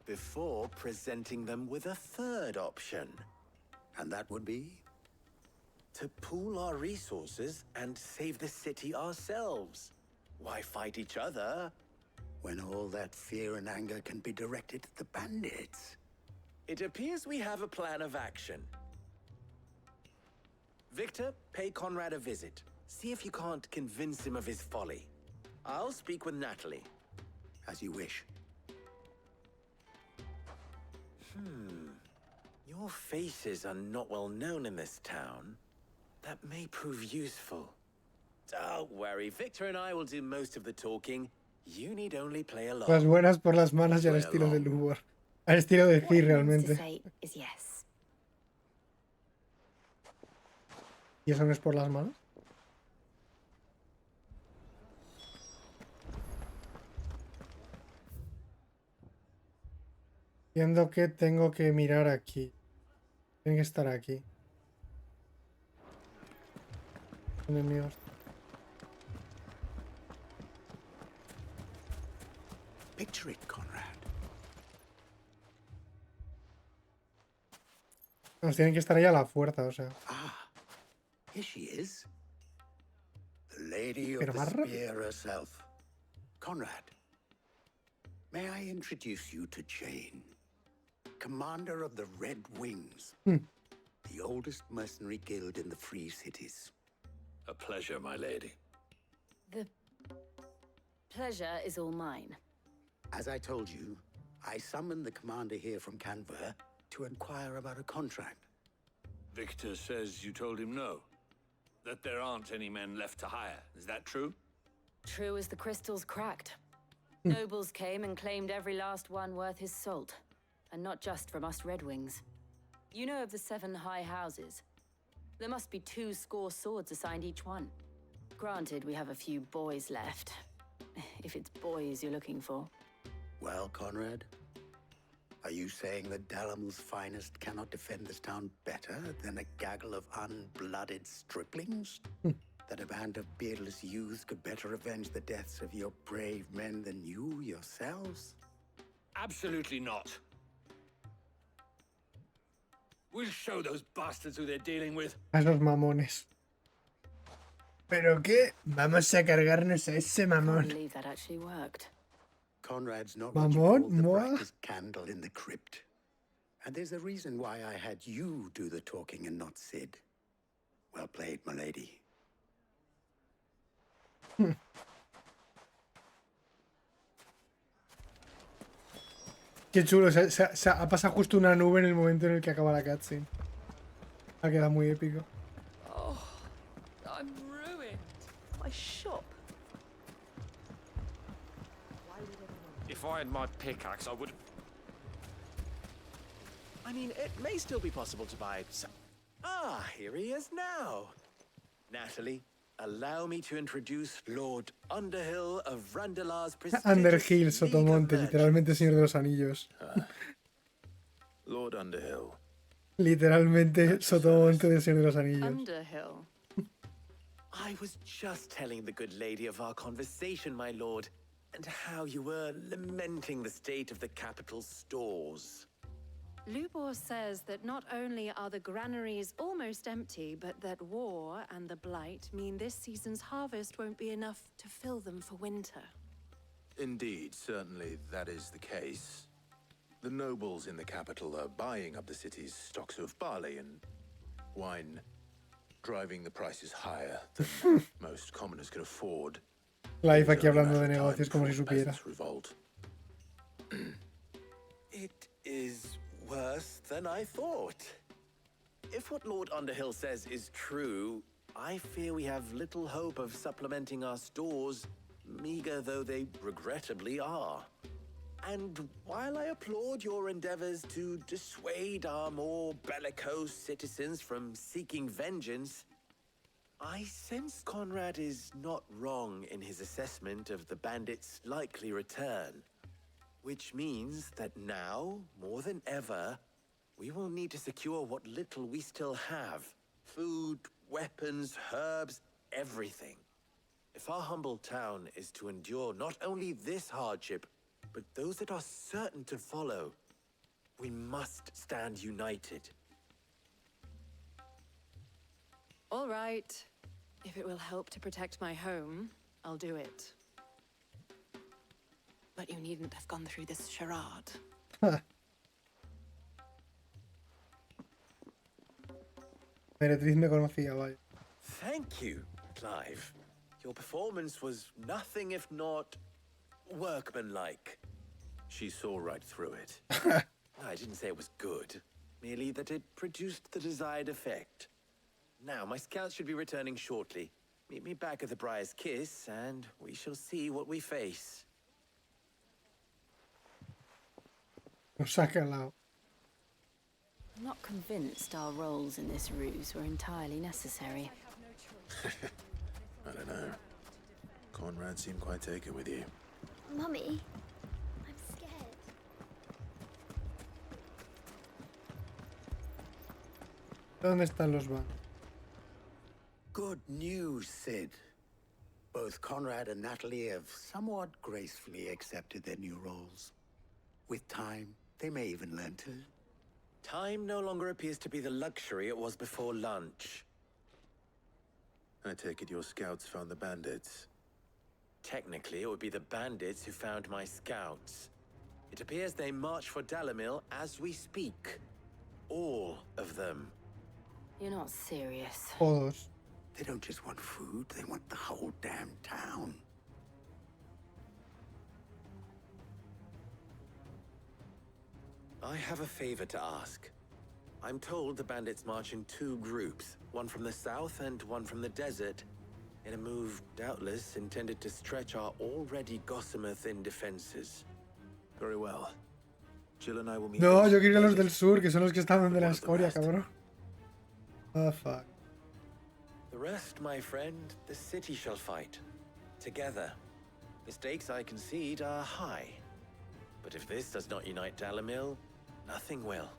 Before presenting them with a third option. And that would be? To pool our resources and save the city ourselves. Why fight each other? When all that fear and anger can be directed at the bandits. It appears we have a plan of action. Victor, pay Conrad a visit. See if you can't convince him of his folly. I'll speak with Natalie. As you wish. Your faces are not well known in this town. That may prove useful. Don't worry, Victor and I will do most of the talking. You need only play along. Las buenas por las malas y al estilo de Lubor. Al estilo de Cid realmente. Yes. ¿Y eso no es por las malas? Entiendo que tengo que mirar aquí. Tiene que estar aquí. Enemigos. Picture it, Conrad. Nos tienen que estar ahí a la fuerza, o sea. Here she is. The lady of Pero the más rápido. spear herself. Conrad, may I introduce you to Jane, commander of the Red Wings, the oldest mercenary guild in the Free Cities. A pleasure, my lady. The pleasure is all mine. As I told you, I summoned the commander here from Canver to inquire about a contract. Victor says you told him no. That there aren't any men left to hire. Is that true? True as the crystals cracked. Nobles came and claimed every last one worth his salt. And not just from us Red Wings. You know of the 7 high houses. There must be 2 swords assigned each one. Granted, we have a few boys left. If it's boys you're looking for. Well, Conrad, Are you saying that Dalamil's finest cannot defend this town better than a gaggle of unblooded striplings? That a band of beardless youths could better avenge the deaths of your brave men than you yourselves? Absolutely not. We'll show those bastards who they're dealing with. A esos mamones. ¿Pero qué? Vamos a cargarnos a ese I can't mamón. believe that actually worked. Conrad's not what you Mamón, call the moi. brightest candle in the crypt. And there's a reason why I had you do the talking and not Sid. Well played, my lady. Qué chulo, ha pasado justo una nube en el momento en el que acaba la cutscene. Ha quedado muy épico. Oh, I'm ruined. My shop. If I had my pickaxe, I would. I mean, it may still be possible to buy some. Ah, here he is now. Natalie, allow me to introduce Lord Underhill of Randalar's prestigious Underhill, League of Sotomonte, Merchants. literalmente Señor de los Anillos. Lord Underhill. Literalmente Sotomonte del Señor de los Anillos. Underhill. I was just telling the good lady of our conversation, my lord, and how you were lamenting the state of the capital's stores. Lubor says that not only are the granaries almost empty, but that war and the blight mean this season's harvest won't be enough to fill them for winter. Indeed, certainly that is the case. The nobles in the capital are buying up the city's stocks of barley and wine, driving the prices higher than most commoners can afford. Life aquí hablando de negocios como si supiera. Revolt. It is worse than I thought. If what Lord Underhill says is true, I fear we have little hope of supplementing our stores, meager though they regrettably are. And while I applaud your endeavors to dissuade our more bellicose citizens from seeking vengeance, I sense Conrad is not wrong in his assessment of the bandits' likely return. Which means that now, more than ever, we will need to secure what little we still have. Food, weapons, herbs, everything. If our humble town is to endure not only this hardship, but those that are certain to follow, we must stand united. All right. If it will help to protect my home, I'll do it. But you needn't have gone through this charade. Meretriz me conocía, vaya. Thank you, Clive. Your performance was nothing if not workmanlike. She saw right through it. I didn't say it was good, merely that it produced the desired effect. Now, my scouts should be returning shortly. Meet me back at the Briar's Kiss, and we shall see what we face. Nos ha calado. I'm not convinced our roles in this ruse were entirely necessary. I don't know. Conrad seemed quite taken with you. Mummy, I'm scared. ¿Dónde están los van? Good news, Sid. Both Conrad and Natalie have somewhat gracefully accepted their new roles. With time, they may even learn to. Time no longer appears to be the luxury it was before lunch. I take it your scouts found the bandits. Technically, it would be the bandits who found my scouts. It appears they march for Dalamil as we speak. All of them. You're not serious. Todos. They don't just want food, they want the whole damn town. I have a favor to ask. I'm told the bandits march in two groups, one from the south and one from the desert, in a move doubtless intended to stretch our already gossamer-thin defenses. Very well. Jill and I will meet. No, yo quiero ir a los del sur, que son los que están donde la escoria, cabrón. Oh, fuck. The rest, my friend, the city shall fight. Together. The stakes I concede are high. But if this does not unite Dalamil, Nothing will.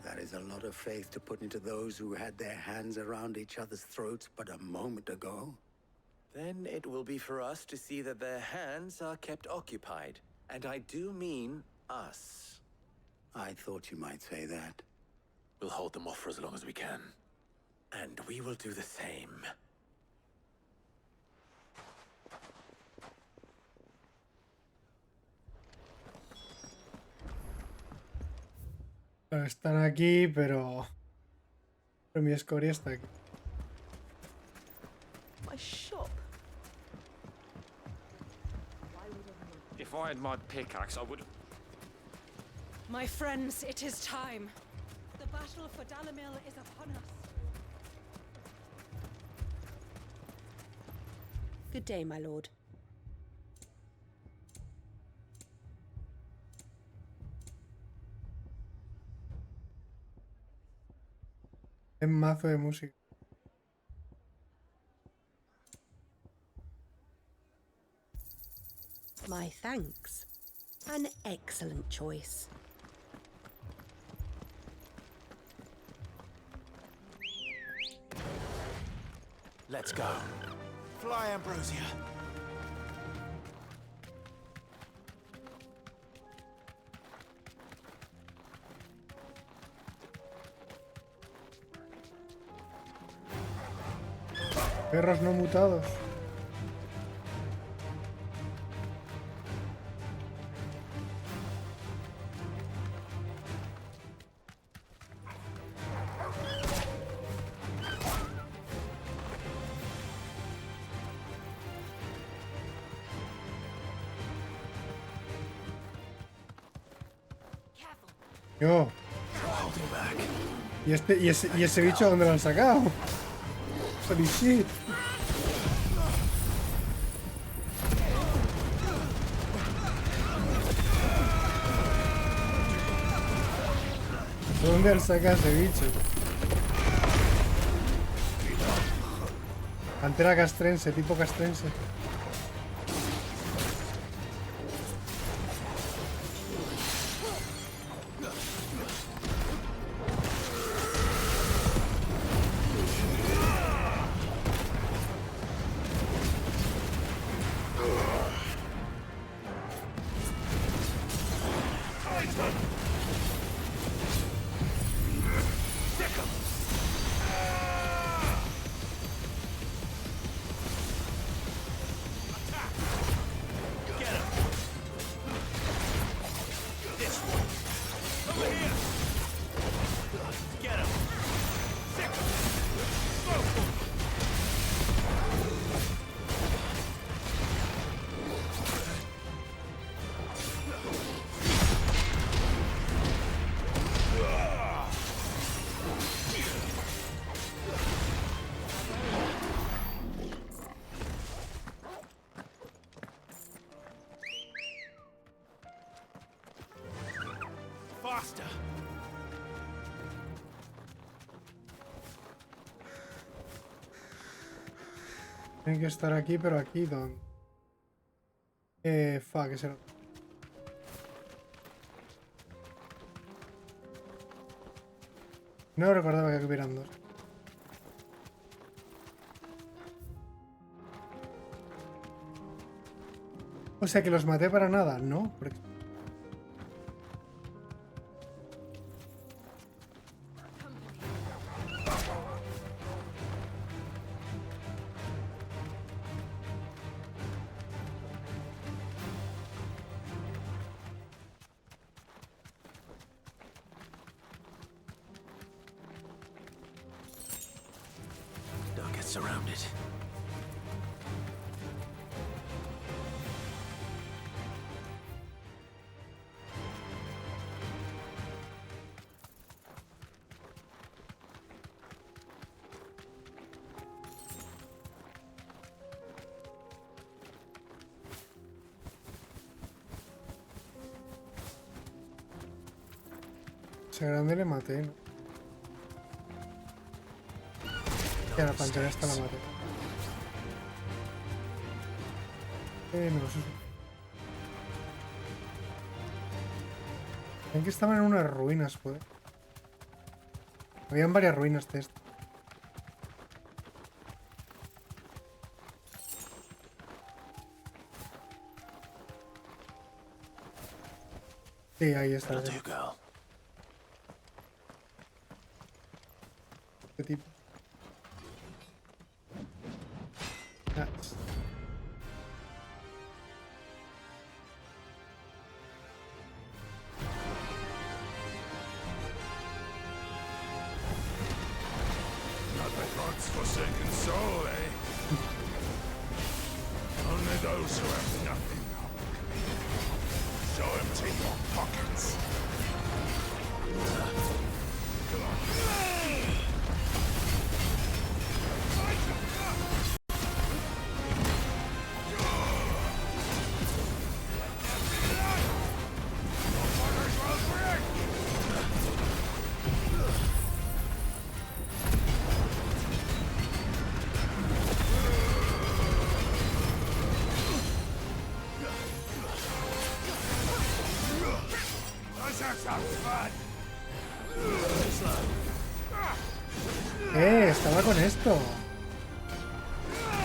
That is a lot of faith to put into those who had their hands around each other's throats but a moment ago. Then it will be for us to see that their hands are kept occupied. And I do mean us. I thought you might say that. We'll hold them off for as long as we can. And we will do the same. Están aquí, pero mi escoria está aquí. My shop. If I had my pickaxe, I would have... My friends, it is time. The battle for Dalimil is upon us. Good day, my lord. Es mazo de música. My thanks. An excellent choice. Let's go. Fly, Ambrosia. Perros no mutados. Yo. ¿Y ese bicho dónde lo han sacado? Holy shit. ¿Dónde han sacado ese bicho? Pantera castrense, tipo castrense. Faster. Tienen que estar aquí, pero aquí ¿dónde? Fuck, ese no. No recordaba que hubieran dos. O sea que los maté para nada, ¿no? Porque... Don't get surrounded. Ese grande le maté, ¿no? Ya la pantalla esta la maté. No, eso sí. Ven que estaban en unas ruinas, pues. Habían varias ruinas de esto. Sí, ahí está. Este tipo. Ah. Not by God's forsaken soul, eh? Only those who have nothing. So empty your pockets. Estaba con esto.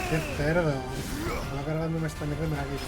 Qué cerdo. Estaba cargándome esta mierda y me la quito.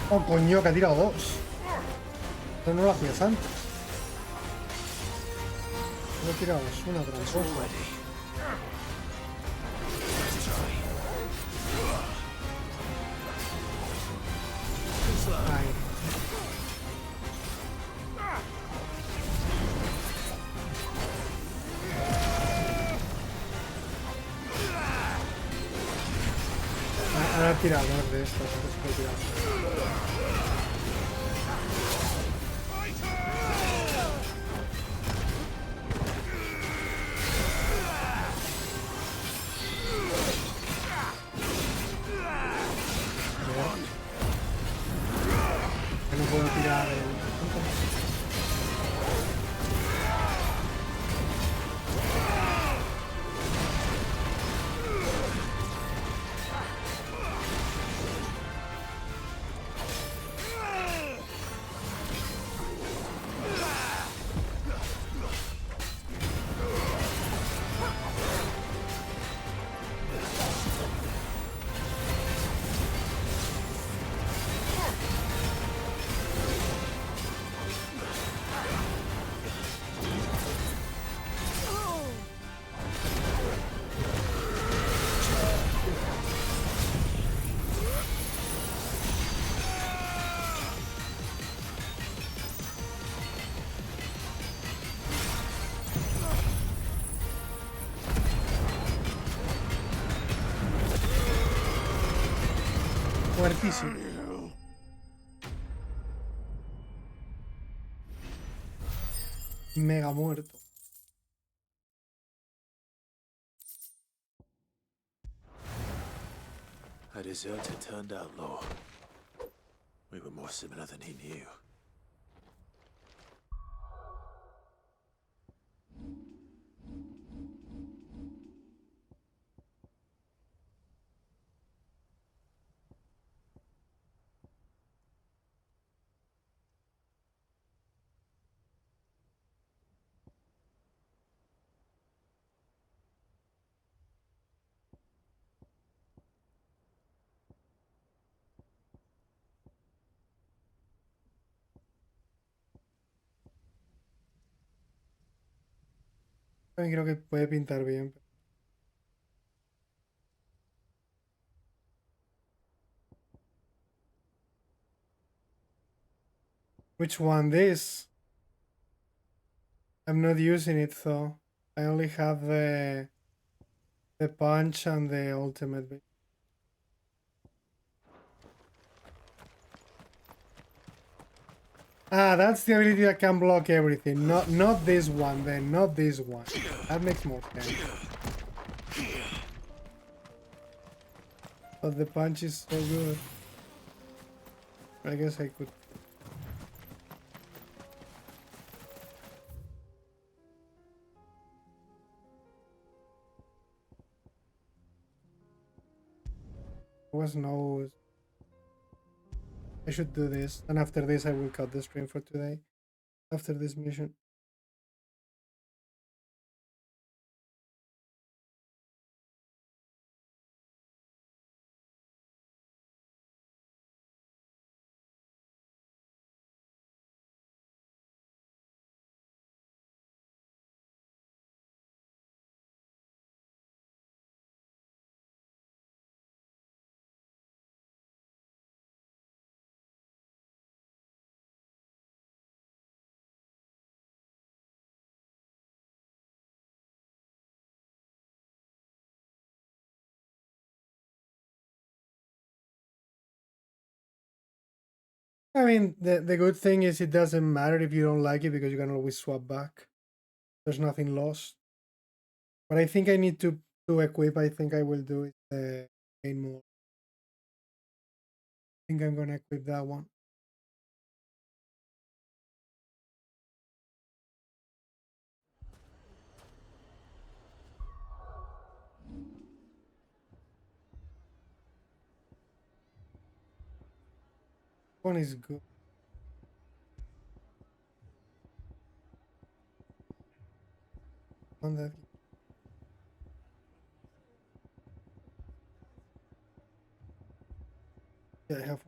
Oh, coño, que ha tirado dos. Esto no lo hacías antes. No he tirado una tramposa. Ahí. Ahora he tirado dos de estos, antes que he tirado. Que no puedo tirar el... Muertísimo. Mega muerto. A deserter turned outlaw. We were more similar than he knew. Creo que puede pintar bien. Which one? This? I'm not using it though. I only have the punch and the ultimate. Ah, that's the ability that can block everything. Not this one then. Not this one. That makes more sense. But the punch is so good. I guess I could. Was no. I should do this, and after this I will cut the stream for today. After this mission. I mean, the good thing is it doesn't matter if you don't like it because you can always swap back. There's nothing lost. But I think I need to equip. I think I will do it the main mode. I think I'm gonna equip that one. One is good. On that. Yeah, I have.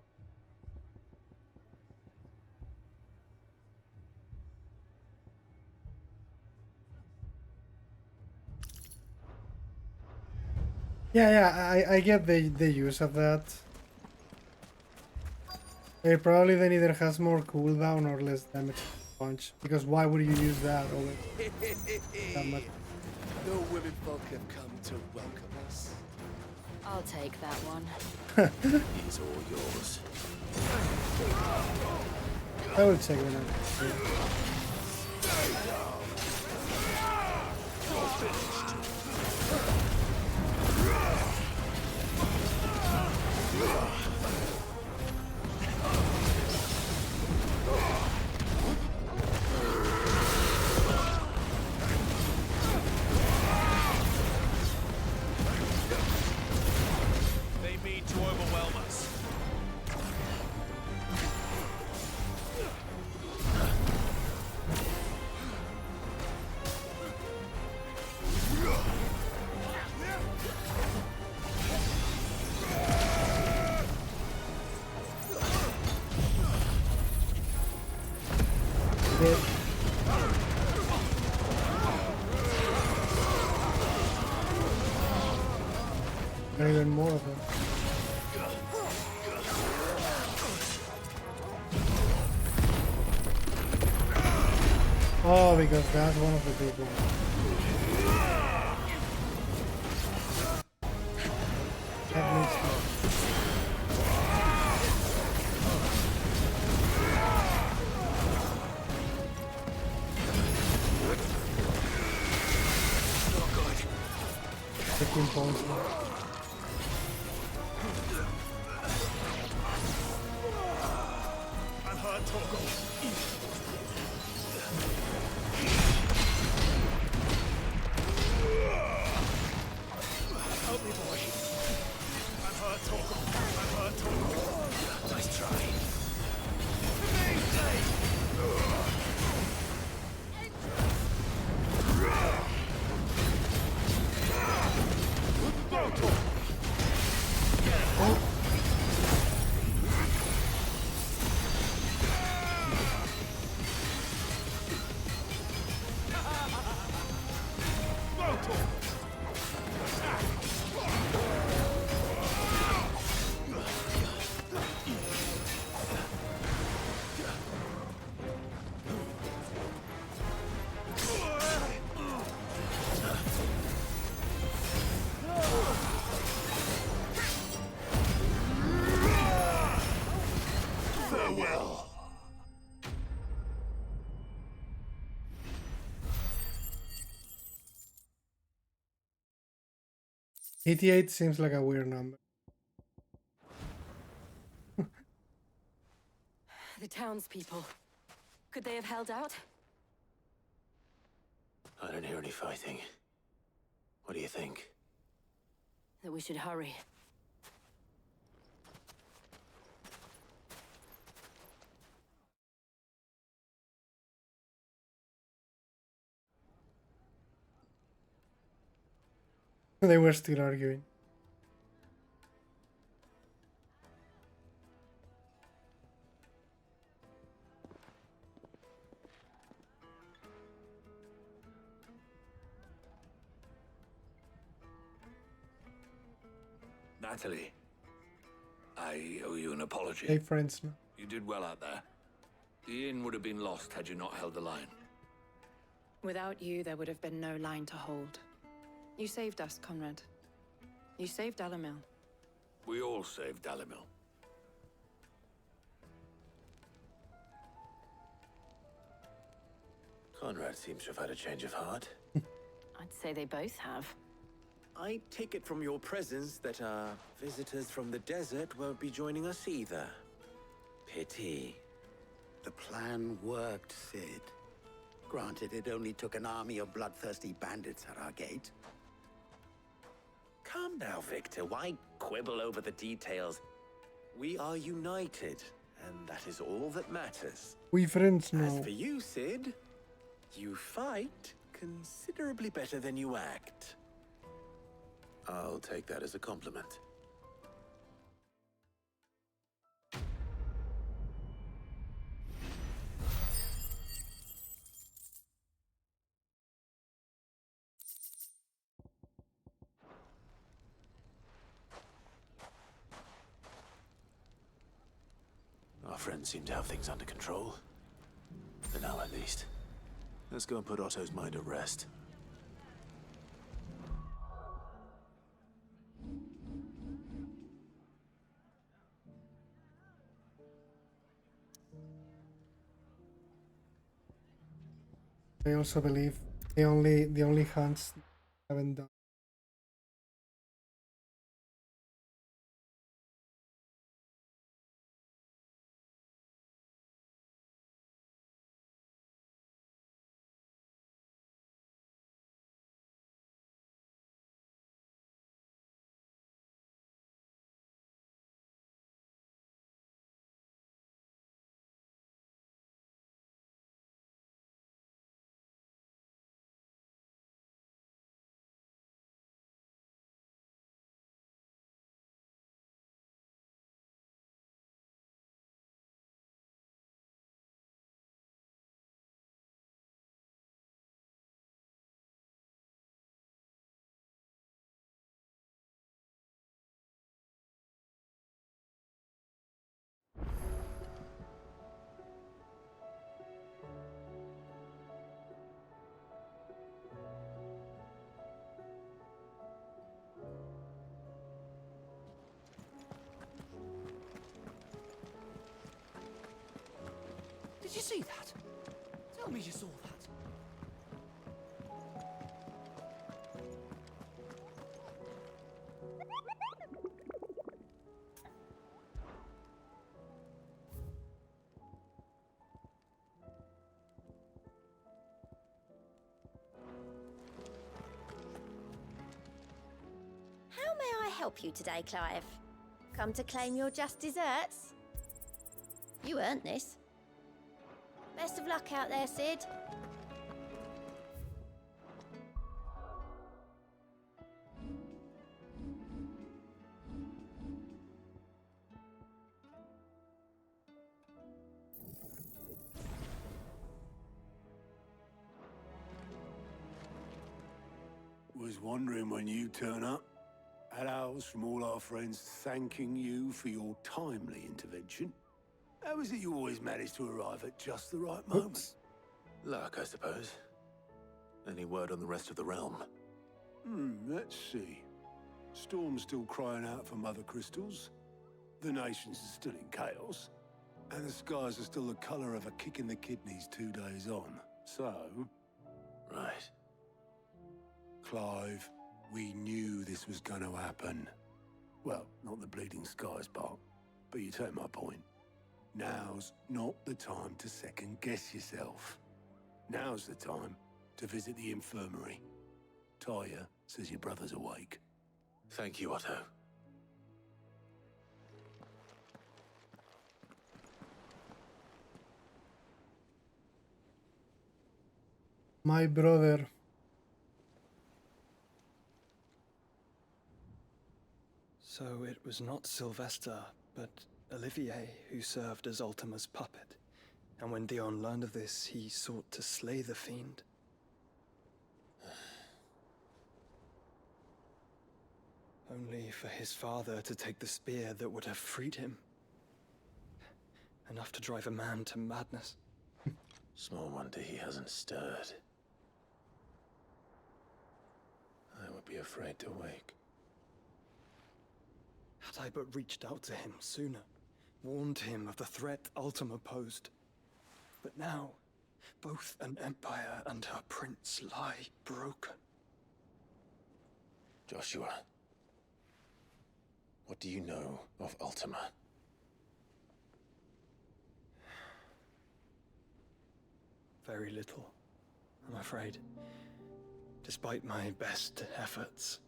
Yeah, I get the use of that. Probably then either has more cooldown or less damage punch. Because why would you use that always? That much. The women folk have come to welcome us. I'll take that one. He's all yours. I will check it out. They mean to overwhelm us. Even more of them. Oh, because that's one of the big ones. That makes sense. Not good. 15 points. hurt, Torgal. Help me, boy. I'm hurt, Torgal. I'm hurt, Torgal. Nice try. Farewell. 88 seems like a weird number. The townspeople. Could they have held out? I don't hear any fighting. What do you think? That we should hurry. They were still arguing. Natalie, I owe you an apology. Hey, friends now. You did well out there. The inn would have been lost had you not held the line. Without you, there would have been no line to hold. You saved us, Conrad. You saved Alamil. We all saved Dalimil. Conrad seems to have had a change of heart. I'd say they both have. I take it from your presence that our visitors from the desert won't be joining us either. Pity. The plan worked, Sid. Granted, it only took an army of bloodthirsty bandits at our gate. Calm now, Victor. Why quibble over the details? We are united, and that is all that matters. We friends now. As for you, Sid, you fight considerably better than you act. I'll take that as a compliment. Our friends seem to have things under control. For now, at least. Let's go and put Otto's mind at rest. I also believe the only hunts haven't done. Did you see that? Tell me you saw that. help you today, Clive? Come to claim your just desserts? You earned this. Best of luck out there, Sid. Was wondering when you turn up. Had owls from all our friends thanking you for your timely intervention. How is it you always manage to arrive at just the right moment? Luck, I suppose. Any word on the rest of the realm? Let's see. Storm's still crying out for mother crystals. The nations are still in chaos. And the skies are still the colour of a kick in the kidneys 2 days on. So... Right. Clive, we knew this was going to happen. Well, not the bleeding skies part, but you take my point. Now's not the time to second-guess yourself. Now's the time to visit the infirmary. Talia says your brother's awake. Thank you, Otto. My brother. So it was not Sylvester, but Olivier who served as Ultima's puppet. And when Dion learned of this, he sought to slay the fiend. Only for his father to take the spear that would have freed him. Enough to drive a man to madness. Small wonder he hasn't stirred. I would be afraid to wake. Had I but reached out to him sooner, warned him of the threat Ultima posed. But now, both an empire and her prince lie broken. Joshua, what do you know of Ultima? Very little, I'm afraid. Despite my best efforts.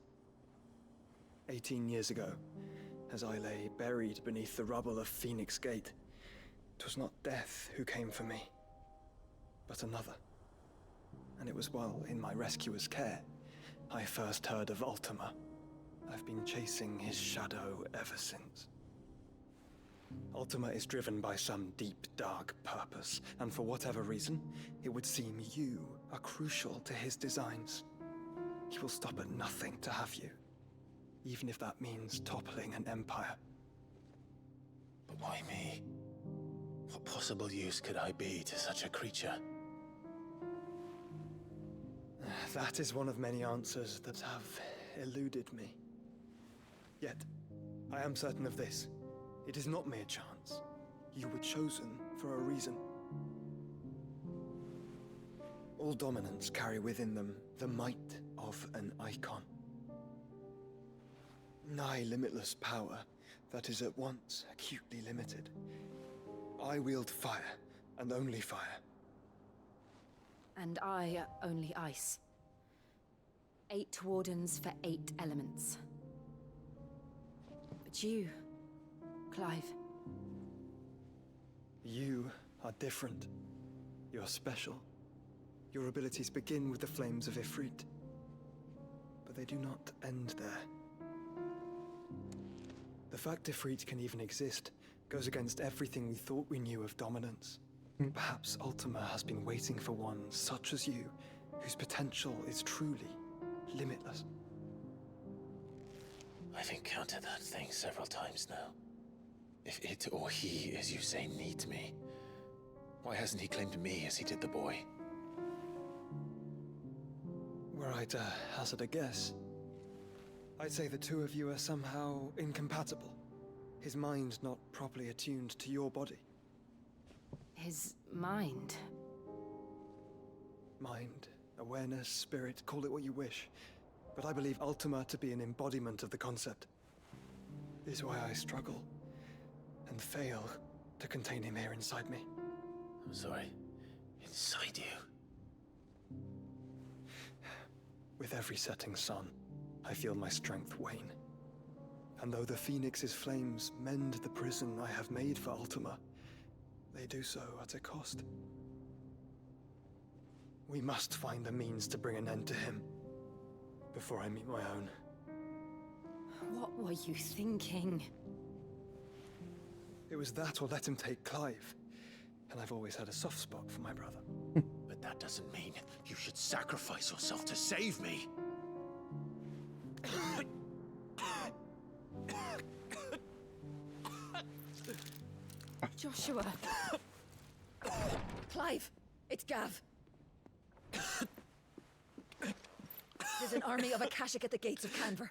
18 years ago, as I lay buried beneath the rubble of Phoenix Gate, 'twas not death who came for me, but another. And it was while in my rescuer's care, I first heard of Ultima. I've been chasing his shadow ever since. Ultima is driven by some deep, dark purpose, and for whatever reason, it would seem you are crucial to his designs. He will stop at nothing to have you, even if that means toppling an empire. But why me? What possible use could I be to such a creature? That is one of many answers that have eluded me. Yet, I am certain of this. It is not mere chance. You were chosen for a reason. All dominants carry within them the might of an icon. Nigh limitless power that is at once acutely limited. I wield fire, and only fire. And I only ice. 8 wardens for 8 elements. But you, Clive. You are different. You're special. Your abilities begin with the flames of Ifrit. But they do not end there. The fact Ifrit can even exist goes against everything we thought we knew of dominance. Perhaps Ultima has been waiting for one such as you, whose potential is truly limitless. I've encountered that thing several times now. If it or he, as you say, needs me, why hasn't he claimed me as he did the boy? Were I to hazard a guess, I'd say the two of you are somehow incompatible. His mind not properly attuned to your body. His mind? Mind, awareness, spirit, call it what you wish. But I believe Ultima to be an embodiment of the concept. This is why I struggle and fail to contain him here inside me. I'm sorry. Inside you? With every setting sun, I feel my strength wane. And though the Phoenix's flames mend the prison I have made for Ultima, they do so at a cost. We must find the means to bring an end to him before I meet my own. What were you thinking? It was that or let him take Clive. And I've always had a soft spot for my brother. But that doesn't mean you should sacrifice yourself to save me. Joshua. Clive, it's Gav. There's an army of Akashic at the gates of Canver.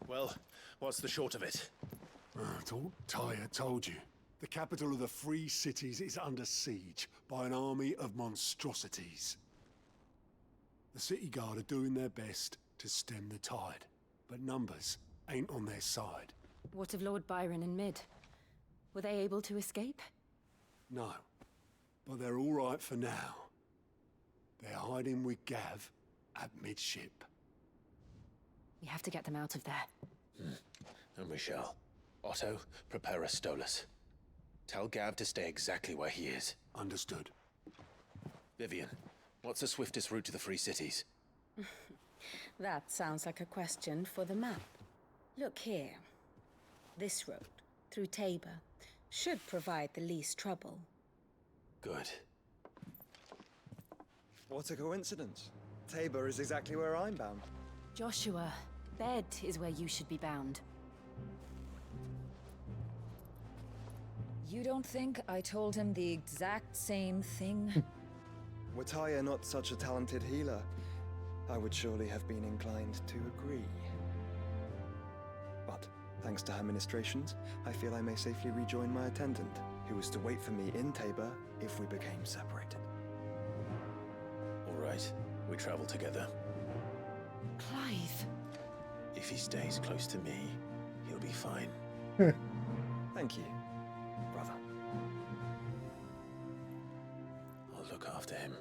Well, what's the short of it? It's all Tyre told you. The capital of the Free Cities is under siege by an army of monstrosities. The city guard are doing their best to stem the tide, but numbers ain't on their side. What of Lord Byron and Mid? Were they able to escape? No, but they're all right for now. They're hiding with Gav at midship. We have to get them out of there. And we shall. Otto, prepare a Stolas. Tell Gav to stay exactly where he is. Understood. Vivian, what's the swiftest route to the Free Cities? That sounds like a question for the map. Look here. This road, through Tabor, should provide the least trouble. Good. What a coincidence. Tabor is exactly where I'm bound. Joshua, Bed is where you should be bound. You don't think I told him the exact same thing? Were Tyre not such a talented healer, I would surely have been inclined to agree. But, thanks to her ministrations, I feel I may safely rejoin my attendant, who was to wait for me in Tabor if we became separated. All right, we travel together. Clive. If he stays close to me, he'll be fine. Thank you, brother. I'll look after him.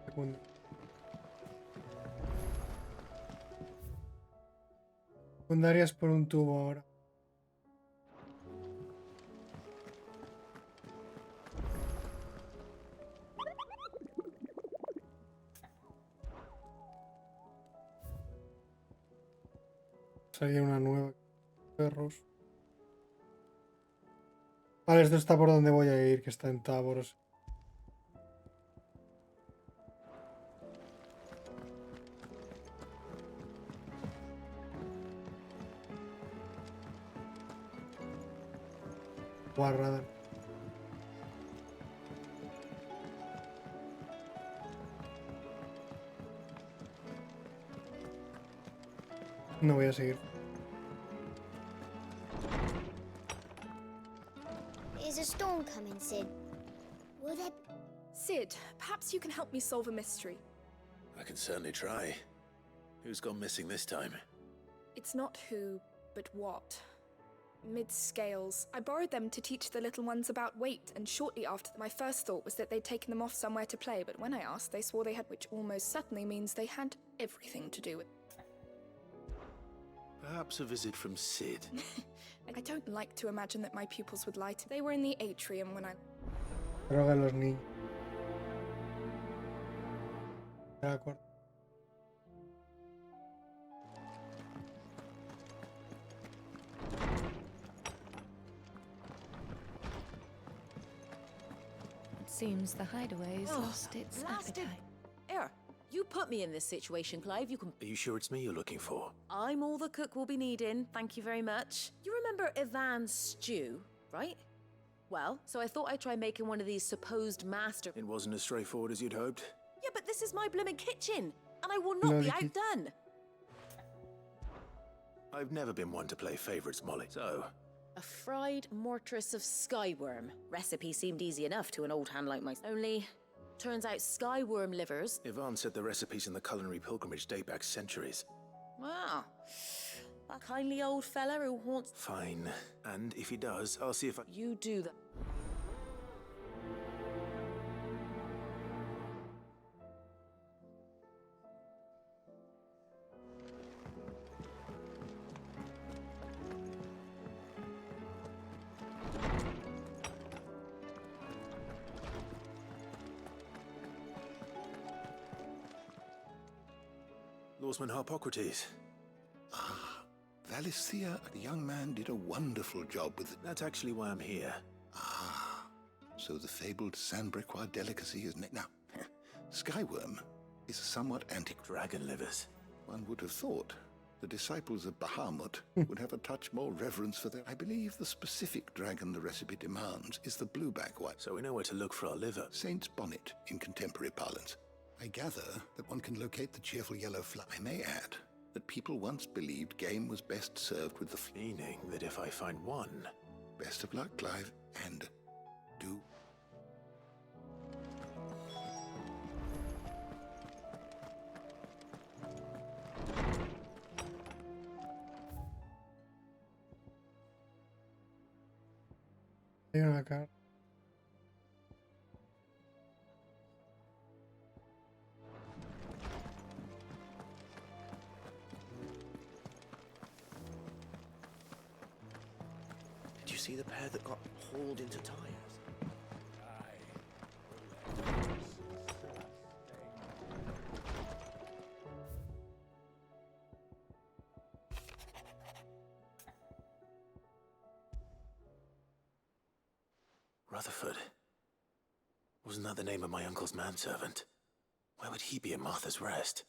Segundo. Secundarias por un tubo ahora. Salía una nueva. Perros. Vale, esto está por donde voy a ir, que está en Táboros. Guarrada. No voy a seguir. Is a storm coming, Sid? Will there... Sid, perhaps you can help me solve a mystery. I can certainly try. Who's gone missing this time? It's not who, but what. Mid-scales. I borrowed them to teach the little ones about weight, and shortly after, my first thought was that they'd taken them off somewhere to play, but when I asked, they swore they had, which almost certainly means they had everything to do with... Perhaps a visit from Sid. I don't like to imagine that my pupils would lie to... They were in the atrium when I... Droga a los niños. De acuerdo. It seems the hideaway's lost its appetite. Here, you put me in this situation, Clive. You can... Are you sure it's me you're looking for? I'm all the cook will be needing, thank you very much. You remember Ivan's stew, right? Well, so I thought I'd try making one of these supposed master... It wasn't as straightforward as you'd hoped? Yeah, but this is my blooming kitchen, and I will not be outdone. I've never been one to play favorites, Molly, so... A fried mortress of skyworm. Recipe seemed easy enough to an old hand like myself. Only, Turns out skyworm livers... Yvonne said the recipes in the culinary pilgrimage date back centuries. Wow. That kindly old fella who haunts... Fine. And if he does, I'll see if I... You do that. Lawsman Harpocrates. Ah, Valisthea, the young man did a wonderful job with it. That's actually why I'm here. Ah, so the fabled Sandbrequois delicacy is now, Skyworm is a somewhat antique dragon livers. One would have thought the disciples of Bahamut would have a touch more reverence for their... I believe the specific dragon the recipe demands is the blueback one. So we know where to look for our liver. Saint's bonnet in contemporary parlance. I gather that one can locate the cheerful yellow fly. I may add that people once believed game was best served with the... Meaning that if I find one... Best of luck, Clive, and do... Hay una carta. Did you see the pair that got hauled into tires? Rutherford. Wasn't that the name of my uncle's manservant? Why would he be at Martha's Rest?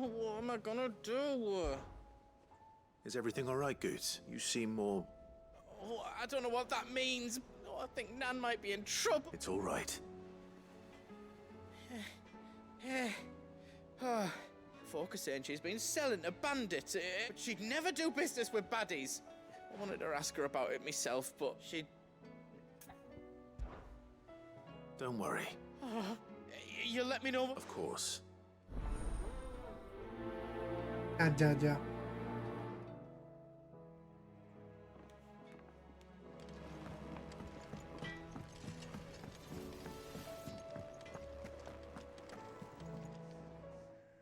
What am I gonna do? Is everything all right, Goots? You seem more... Oh, I don't know what that means. Oh, I think Nan might be in trouble. It's all right. Folk are saying she's been selling to bandits, but she'd never do business with baddies. I wanted to ask her about it myself, but she'd... Don't worry. You let me know? Of course. Ya.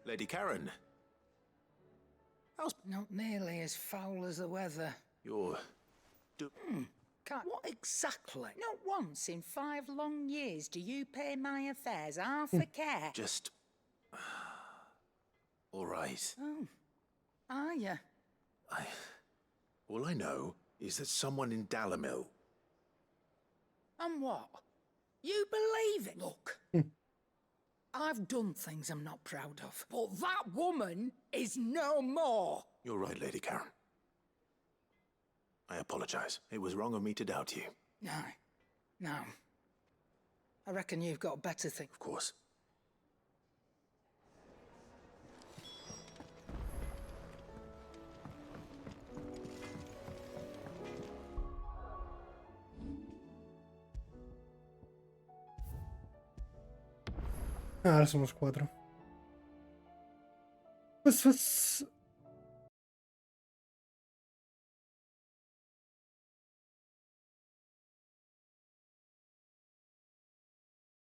Lady Karen. How's... Not nearly as foul as the weather. You're... What exactly? Not once in 5 long years do you pay my affairs half a care. Just... all right. Oh. Are you? All I know is that someone in Dalamil... And what? You believe it? Look. I've done things I'm not proud of, but that woman is no more. You're right, Lady Karen. I apologize. It was wrong of me to doubt you. No. I reckon you've got better things. Of course. Ahora somos 4. Pues